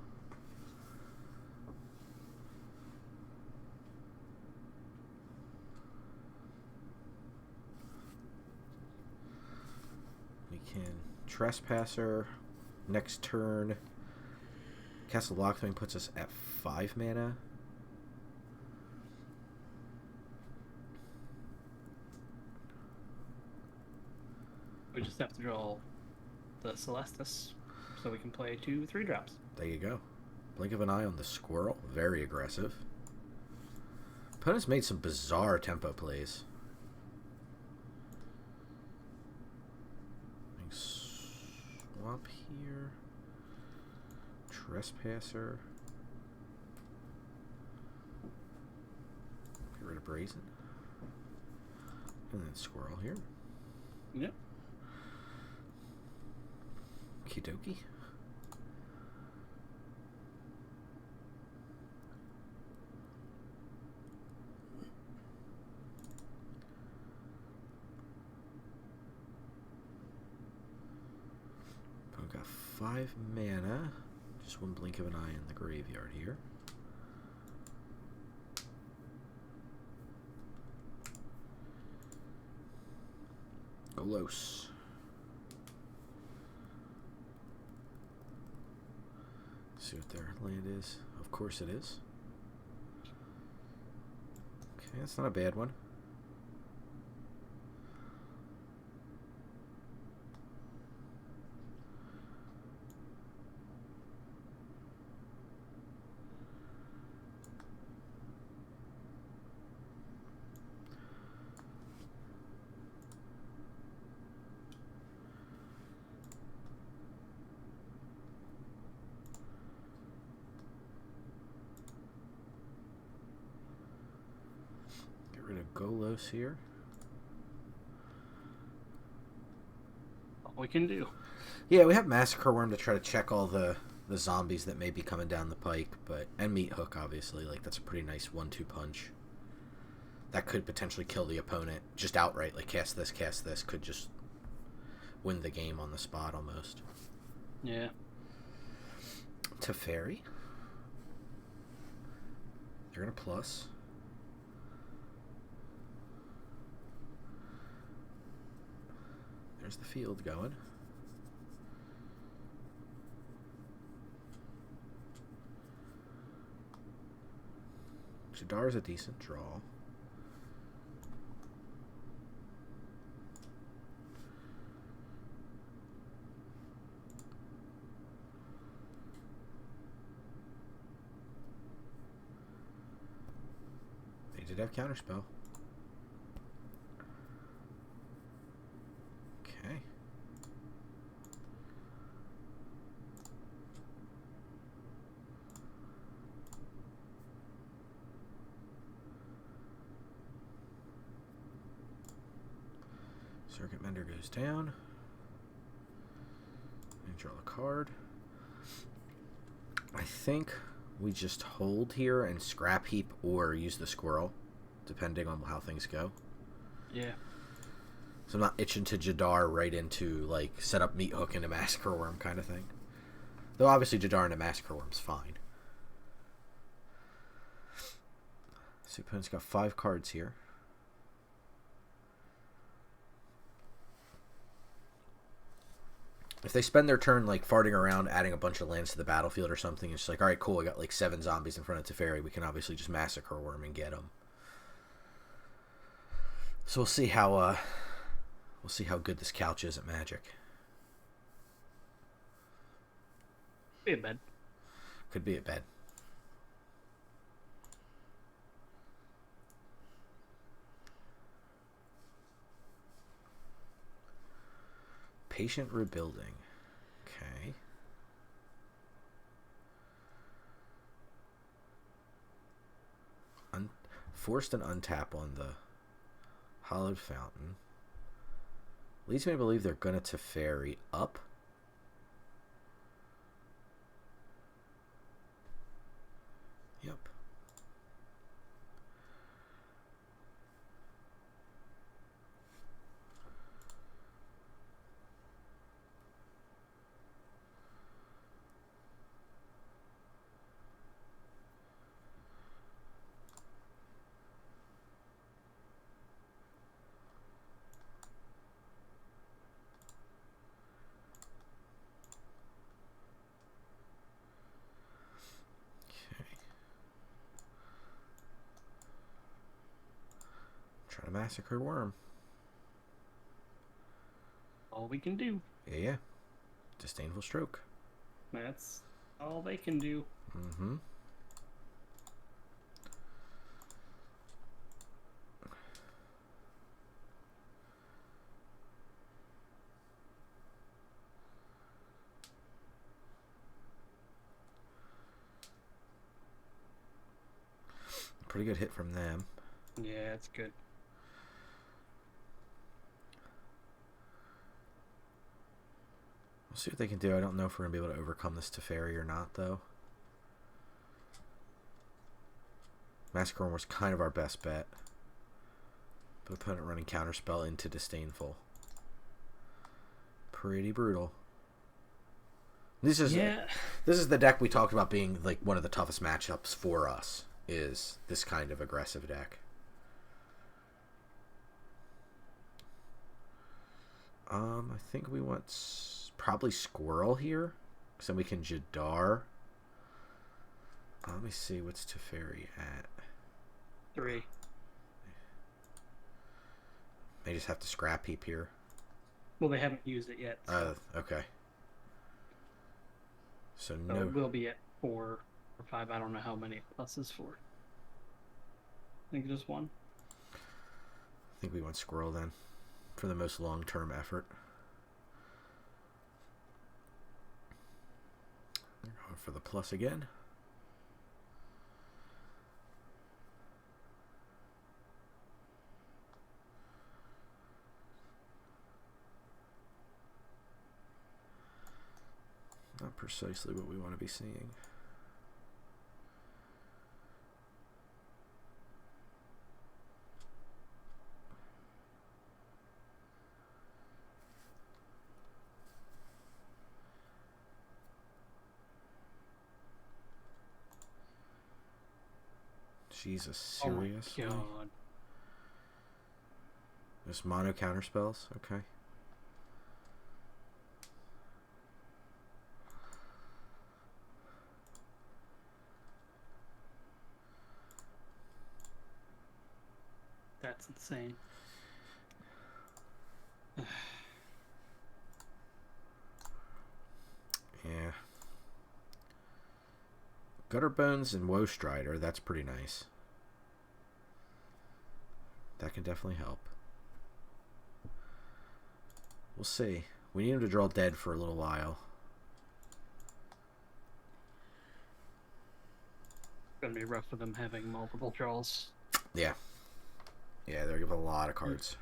We can Trespasser. Next turn, Castle Lockthwing puts us at 5 mana. we just have to draw the Celestus so we can play 2 3-drops. There you go. Blink of an eye on the squirrel. Very aggressive. Opponent's made some bizarre tempo plays. Swamp here. Trespasser. Get rid of Brazen. And then Squirrel here. Yep. Kidoki. I've got 5 mana. Just 1 blink of an eye in the graveyard here. Golos. See what their land is. Of course it is. Okay, that's not a bad one. Golos here. All we can do. Yeah, we have Massacre Worm to try to check all the zombies that may be coming down the pike, and Meat Hook, obviously. Like, that's a pretty nice 1-2 punch. That could potentially kill the opponent just outright. Like, cast this, could just win the game on the spot almost. Yeah. Teferi. They're going to plus. There's the field going. Jadar's a decent draw. They did have counterspell. Okay. Circuit Mender goes down. And draw a card. I think we just hold here and scrap heap or use the squirrel, depending on how things go. Yeah. So I'm not itching to Jadar right into, like, set up Meat Hook into Massacre Worm kind of thing. Though obviously Jadar into Massacre Worm's fine. So opponent's got 5 cards here. If they spend their turn, like, farting around, adding a bunch of lands to the battlefield or something, it's just like, alright, cool, I got, like, 7 zombies in front of Teferi. We can obviously just Massacre Worm and get them. So we'll see how good this couch is at Magic. Be a bed. Could be a bed. Patient Rebuilding. Okay. Forced an untap on the Hollowed Fountain. Leads me to believe they're going to Teferi up. Yep. Trying to Massacre Worm. all we can do. Yeah. Disdainful Stroke. That's all they can do. Mm-hmm. Pretty good hit from them. Yeah, it's good. We'll see what they can do. I don't know if we're going to be able to overcome this Teferi or not, though. Massacre was kind of our best bet. But opponent running Counterspell into Disdainful. Pretty brutal. This is the deck we talked about being like one of the toughest matchups for us. Is this kind of aggressive deck. I think we want probably Squirrel here, so we can Jadar. Let me see, what's Teferi at? 3. They just have to scrap heap here. Well, they haven't used it yet. So. Okay. So So no. it will be at 4 or 5. I don't know how many pluses for. I think just 1. I think we want Squirrel then, for the most long-term effort. They're going for the plus again. Not precisely what we want to be seeing. Jesus, serious? Oh my God. There's mono counter spells? Okay. That's insane. Yeah. Gutterbones and Woe Strider, that's pretty nice. That can definitely help. We'll see. We need him to draw dead for a little while. It's gonna be rough for them having multiple draws. Yeah. Yeah, they're giving a lot of cards.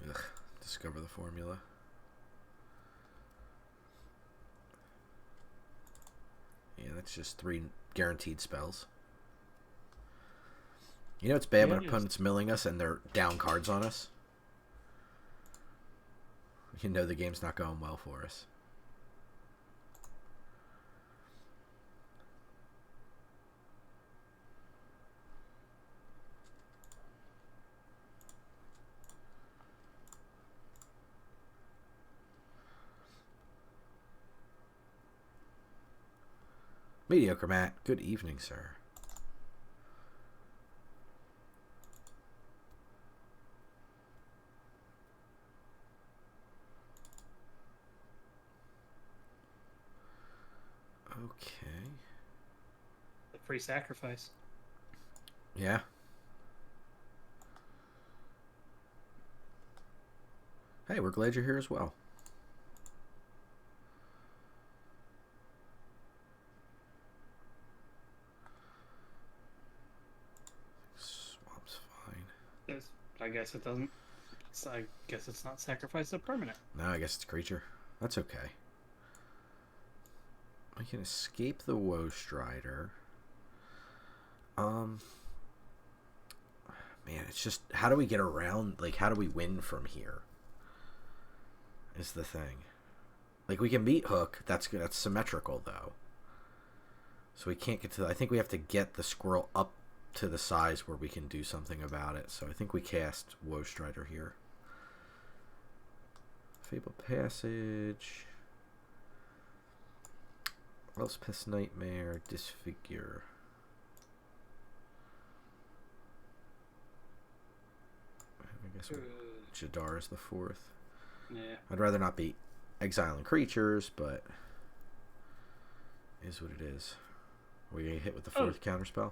Ugh. Discover the formula. Yeah, that's just 3 guaranteed spells. You know it's bad when opponents milling us and they're down cards on us? You know the game's not going well for us. Mediocre Matt, good evening, sir. Okay. The free sacrifice. Yeah. Hey, we're glad you're here as well. Swamp's fine. I guess it doesn't. I guess it's not sacrifice of permanent. No, I guess it's a creature. That's okay. I can escape the Woe Strider. Man, it's just, how do we get around, like, how do we win from here? Is the thing. Like, we can beat Hook, that's good, that's symmetrical, though. So we can't get to, I think we have to get the Squirrel up to the size where we can do something about it. So I think we cast Woe Strider here. Fable Passage. Elspeth's Nightmare, Disfigure. I guess Jadar is the 4th. Yeah. I'd rather not be exiling creatures, but is what it is. Are we gonna hit with the 4th counterspell?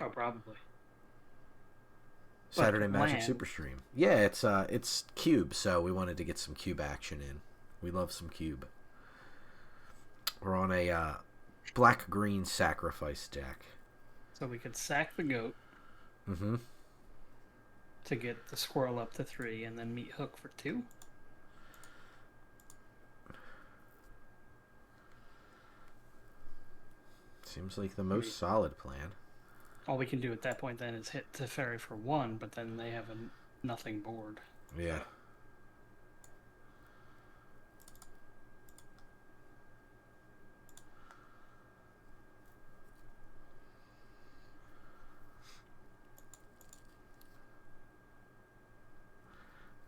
Oh, probably. Saturday Magic land. Super Stream. Yeah, it's cube, so we wanted to get some cube action in. We love some cube. We're on a black-green sacrifice deck. So we could sack the goat. Mm-hmm. To get the squirrel up to 3 and then meet Hook for 2. Seems like the most solid plan. All we can do at that point then is hit Teferi for 1, but then they have a nothing board. Yeah.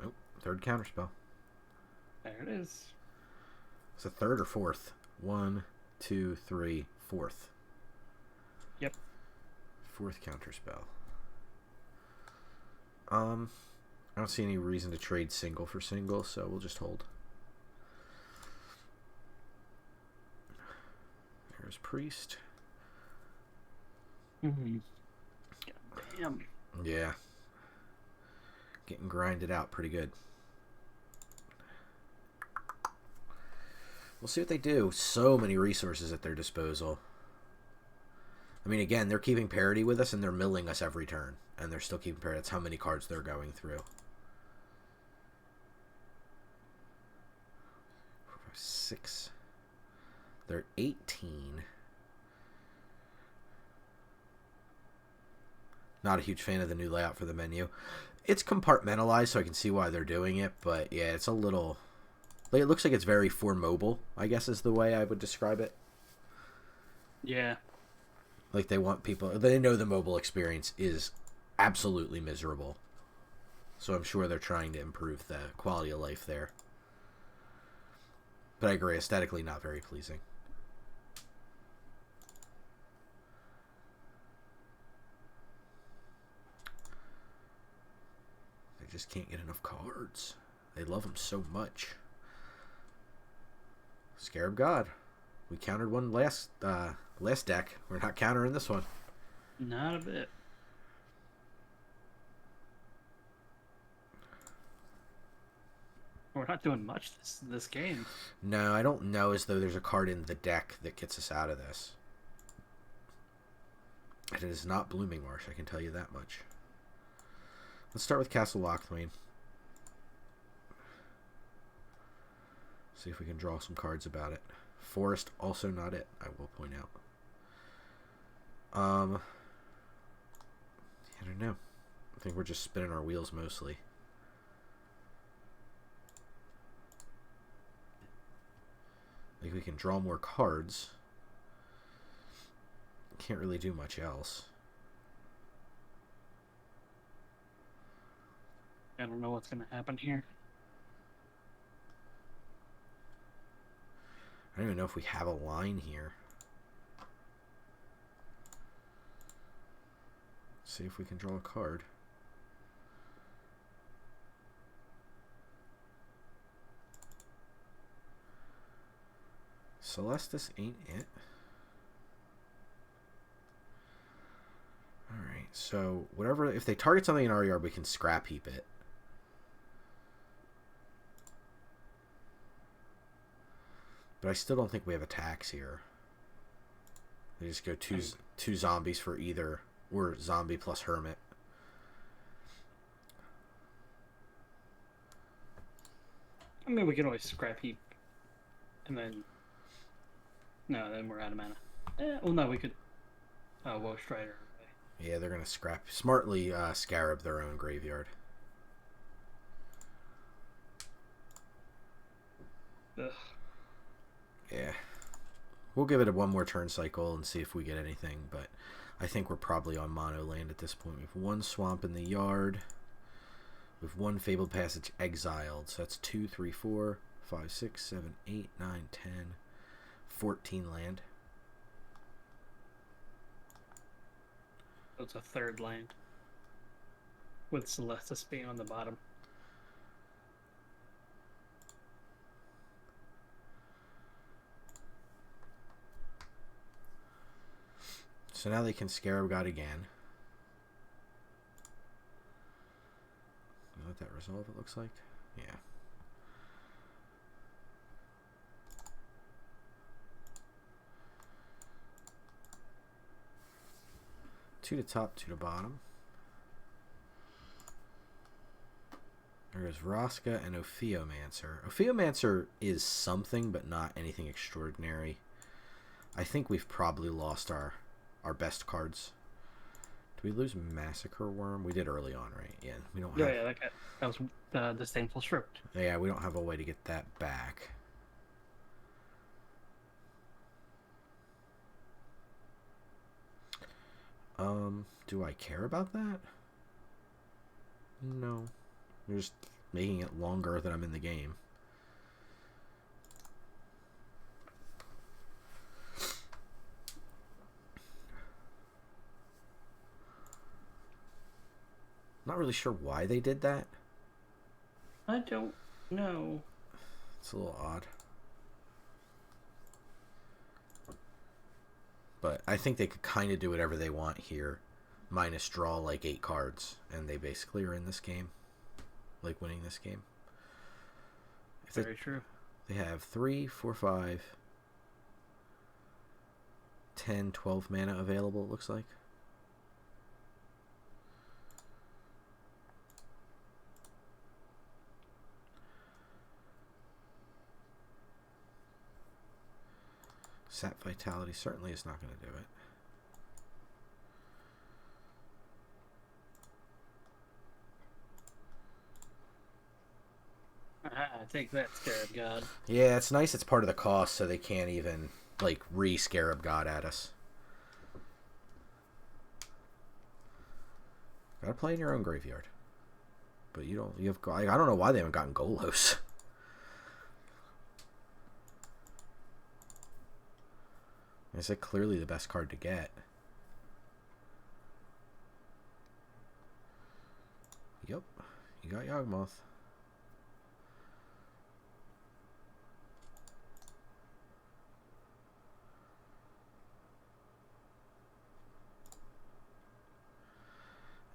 Nope. 3rd counterspell. There it is. It's a 3rd or 4th? 1, 2, 3, 4th. Yep. 4th counterspell. I don't see any reason to trade single for single, so we'll just hold. There's Priest. Mm-hmm. Damn. Yeah. Getting grinded out pretty good. We'll see what they do. So many resources at their disposal. I mean, again, they're keeping parity with us, and they're milling us every turn. And they're still keeping parity. That's how many cards they're going through. 4, 5, 6. They're 18. Not a huge fan of the new layout for the menu. It's compartmentalized, so I can see why they're doing it. But, yeah, it's a little... Like, it looks like it's very for mobile, I guess is the way I would describe it. Yeah. Like, they want people... They know the mobile experience is absolutely miserable. So I'm sure they're trying to improve the quality of life there. But I agree, aesthetically not very pleasing. They just can't get enough cards. They love them so much. Scarab God. We countered one last deck. We're not countering this one. Not a bit. We're not doing much this game. No, I don't know as though there's a card in the deck that gets us out of this. And it is not Blooming Marsh, I can tell you that much. Let's start with Castle Lochthwain. See if we can draw some cards about it. Forest, also not it, I will point out. I don't know. I think we're just spinning our wheels mostly. I think we can draw more cards. Can't really do much else. I don't know what's going to happen here. I don't even know if we have a line here. See if we can draw a card. Celestis ain't it. Alright, so whatever, if they target something in our yard, we can scrap heap it. But I still don't think we have attacks here. They just go two zombies for either, or zombie plus hermit. I mean, we could always scrap heap. And then... No, then we're out of mana. Well, no, we could... Woe Strider. Yeah, they're going to scrap. Smartly scarab their own graveyard. Ugh. Yeah. We'll give it one more turn cycle and see if we get anything, but I think we're probably on mono land at this point. We have one swamp in the yard. We have one Fabled Passage exiled. So that's 2, 3, 4, 5, 6, 7, 8, 9, 10. 14 land. It's a third land. With Celestis being on the bottom. So now they can Scarab God again. Let that resolve, it looks like. Yeah. Two to top, two to bottom. There's Vraska and Ophiomancer. Ophiomancer is something, but not anything extraordinary. I think we've probably lost our best cards. Did we lose Massacre Worm? We did early on, right? Yeah, we don't have... Yeah, that was Disdainful Shrift. Yeah, we don't have a way to get that back. Do I care about that? No. You're just making it longer than I'm in the game. Not really sure why they did that. I don't know. It's a little odd. But I think they could kind of do whatever they want here. Minus draw like 8 cards. And they basically are in this game. Like winning this game. Very true. They have 3, 4, 5, 10, 12 mana available, it looks like. Sap Vitality certainly is not going to do it. I take that, Scarab God. Yeah, it's nice it's part of the cost so they can't even, like, re-Scarab God at us. Gotta play in your own graveyard. But you have, I don't know why they haven't gotten Golos. Is it clearly the best card to get? Yep, you got Yawgmoth.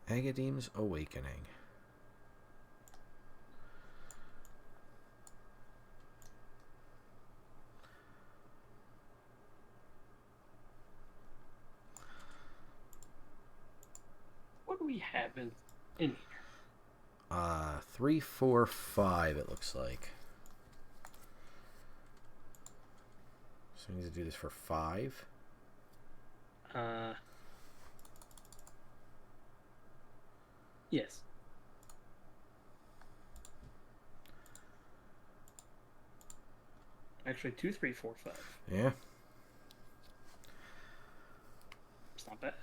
Agadeem's Awakening. What do we have in here? 3, 4, 5 it looks like. So we need to do this for 5. Yes. Actually, 2, 3, 4, 5. Yeah. It's not bad.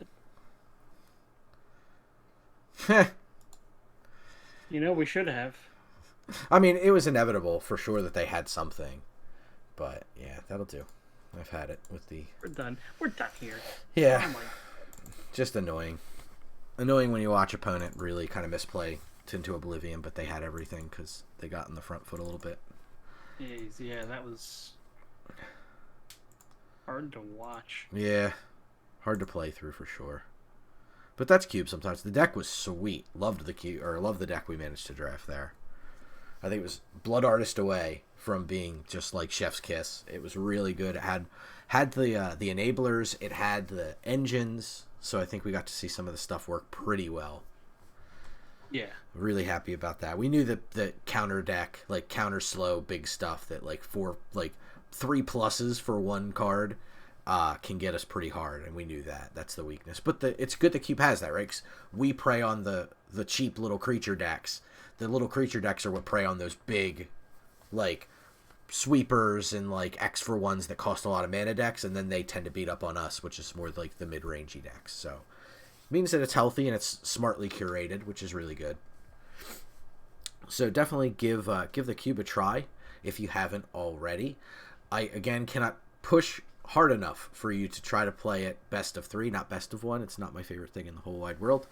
You know, we should have. I mean, it was inevitable for sure that they had something. But, yeah, that'll do. I've had it with the... We're done. We're done here. Yeah. Oh my... Just annoying. Annoying when you watch opponent really kind of misplay into oblivion, but they had everything because they got in the front foot a little bit. Jeez, yeah, that was hard to watch. Yeah. Hard to play through for sure. But that's cube sometimes. The deck was sweet. Loved the cube, or loved the deck we managed to draft there. I think it was Blood Artist away from being just like Chef's Kiss. It was really good. It had the enablers. It had the engines. So I think we got to see some of the stuff work pretty well. Yeah. Really happy about that. We knew that the counter deck, like counter slow, big stuff that like 3 pluses for 1 card can get us pretty hard, and we knew that. That's the weakness. But it's good that Cube has that, right? 'Cause we prey on the cheap little creature decks. The little creature decks are what prey on those big, like, sweepers and, like, X for 1s that cost a lot of mana decks, and then they tend to beat up on us, which is more like the mid-rangey decks. So, it means that it's healthy and it's smartly curated, which is really good. So, definitely give the Cube a try if you haven't already. I, again, cannot push hard enough for you to try to play it best of 3, not best of 1. It's not my favorite thing in the whole wide world.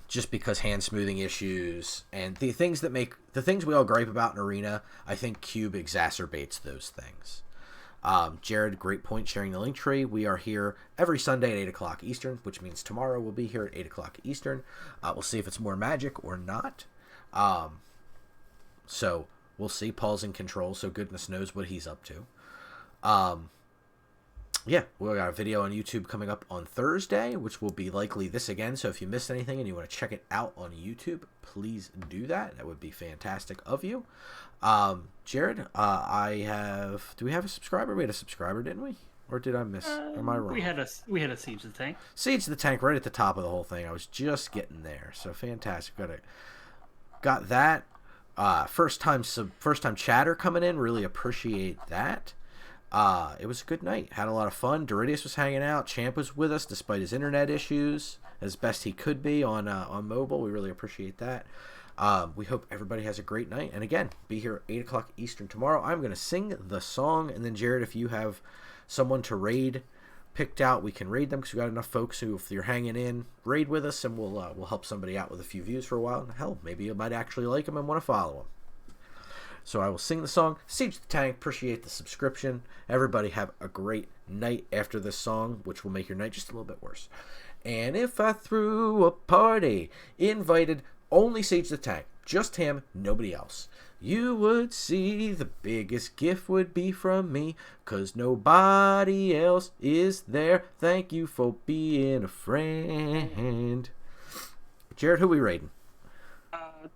Just because hand smoothing issues and the things we all gripe about in Arena, I think Cube exacerbates those things. Jared, great point sharing the link tree. We are here every Sunday at 8 o'clock Eastern, which means tomorrow we'll be here at 8 o'clock Eastern. We'll see if it's more Magic or not. So we'll see. Paul's in control, so goodness knows what he's up to. Yeah, we got a video on YouTube coming up on Thursday, which will be likely this again. So if you missed anything and you want to check it out on YouTube, please do that. That would be fantastic of you. Jared, do we have a subscriber? We had a subscriber, didn't we? Or did I miss? Am I wrong? We had a Siege the Tank. Siege the Tank right at the top of the whole thing. I was just getting there. So fantastic. Got that. First time chatter coming in. Really appreciate that. It was a good night. Had a lot of fun. Doridius was hanging out. Champ was with us despite his internet issues, as best he could be on mobile. We really appreciate that. We hope everybody has a great night. And again, be here at 8 o'clock Eastern tomorrow. I'm going to sing the song, and then Jared, if you have someone to raid picked out, we can raid them because we got enough folks who, if you're hanging in, raid with us, and we'll help somebody out with a few views for a while. And hell, maybe you might actually like them and want to follow them. So I will sing the song. Siege the Tank, appreciate the subscription. Everybody have a great night after this song, which will make your night just a little bit worse. And if I threw a party, invited only Siege the Tank, just him, nobody else, you would see the biggest gift would be from me, 'cause nobody else is there. Thank you for being a friend. Jared, who we raiding?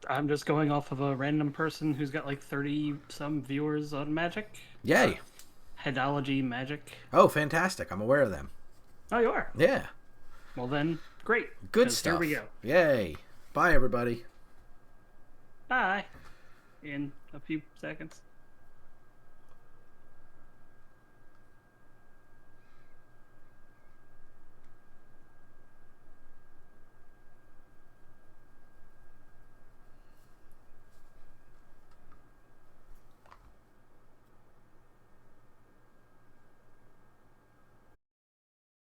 I'm just going off of a random person who's got like 30-some viewers on Magic. Yay. Headology Magic. Oh, fantastic. I'm aware of them. Oh, you are? Yeah. Well then, great. Good stuff. Here we go. Yay. Bye, everybody. Bye. In a few seconds.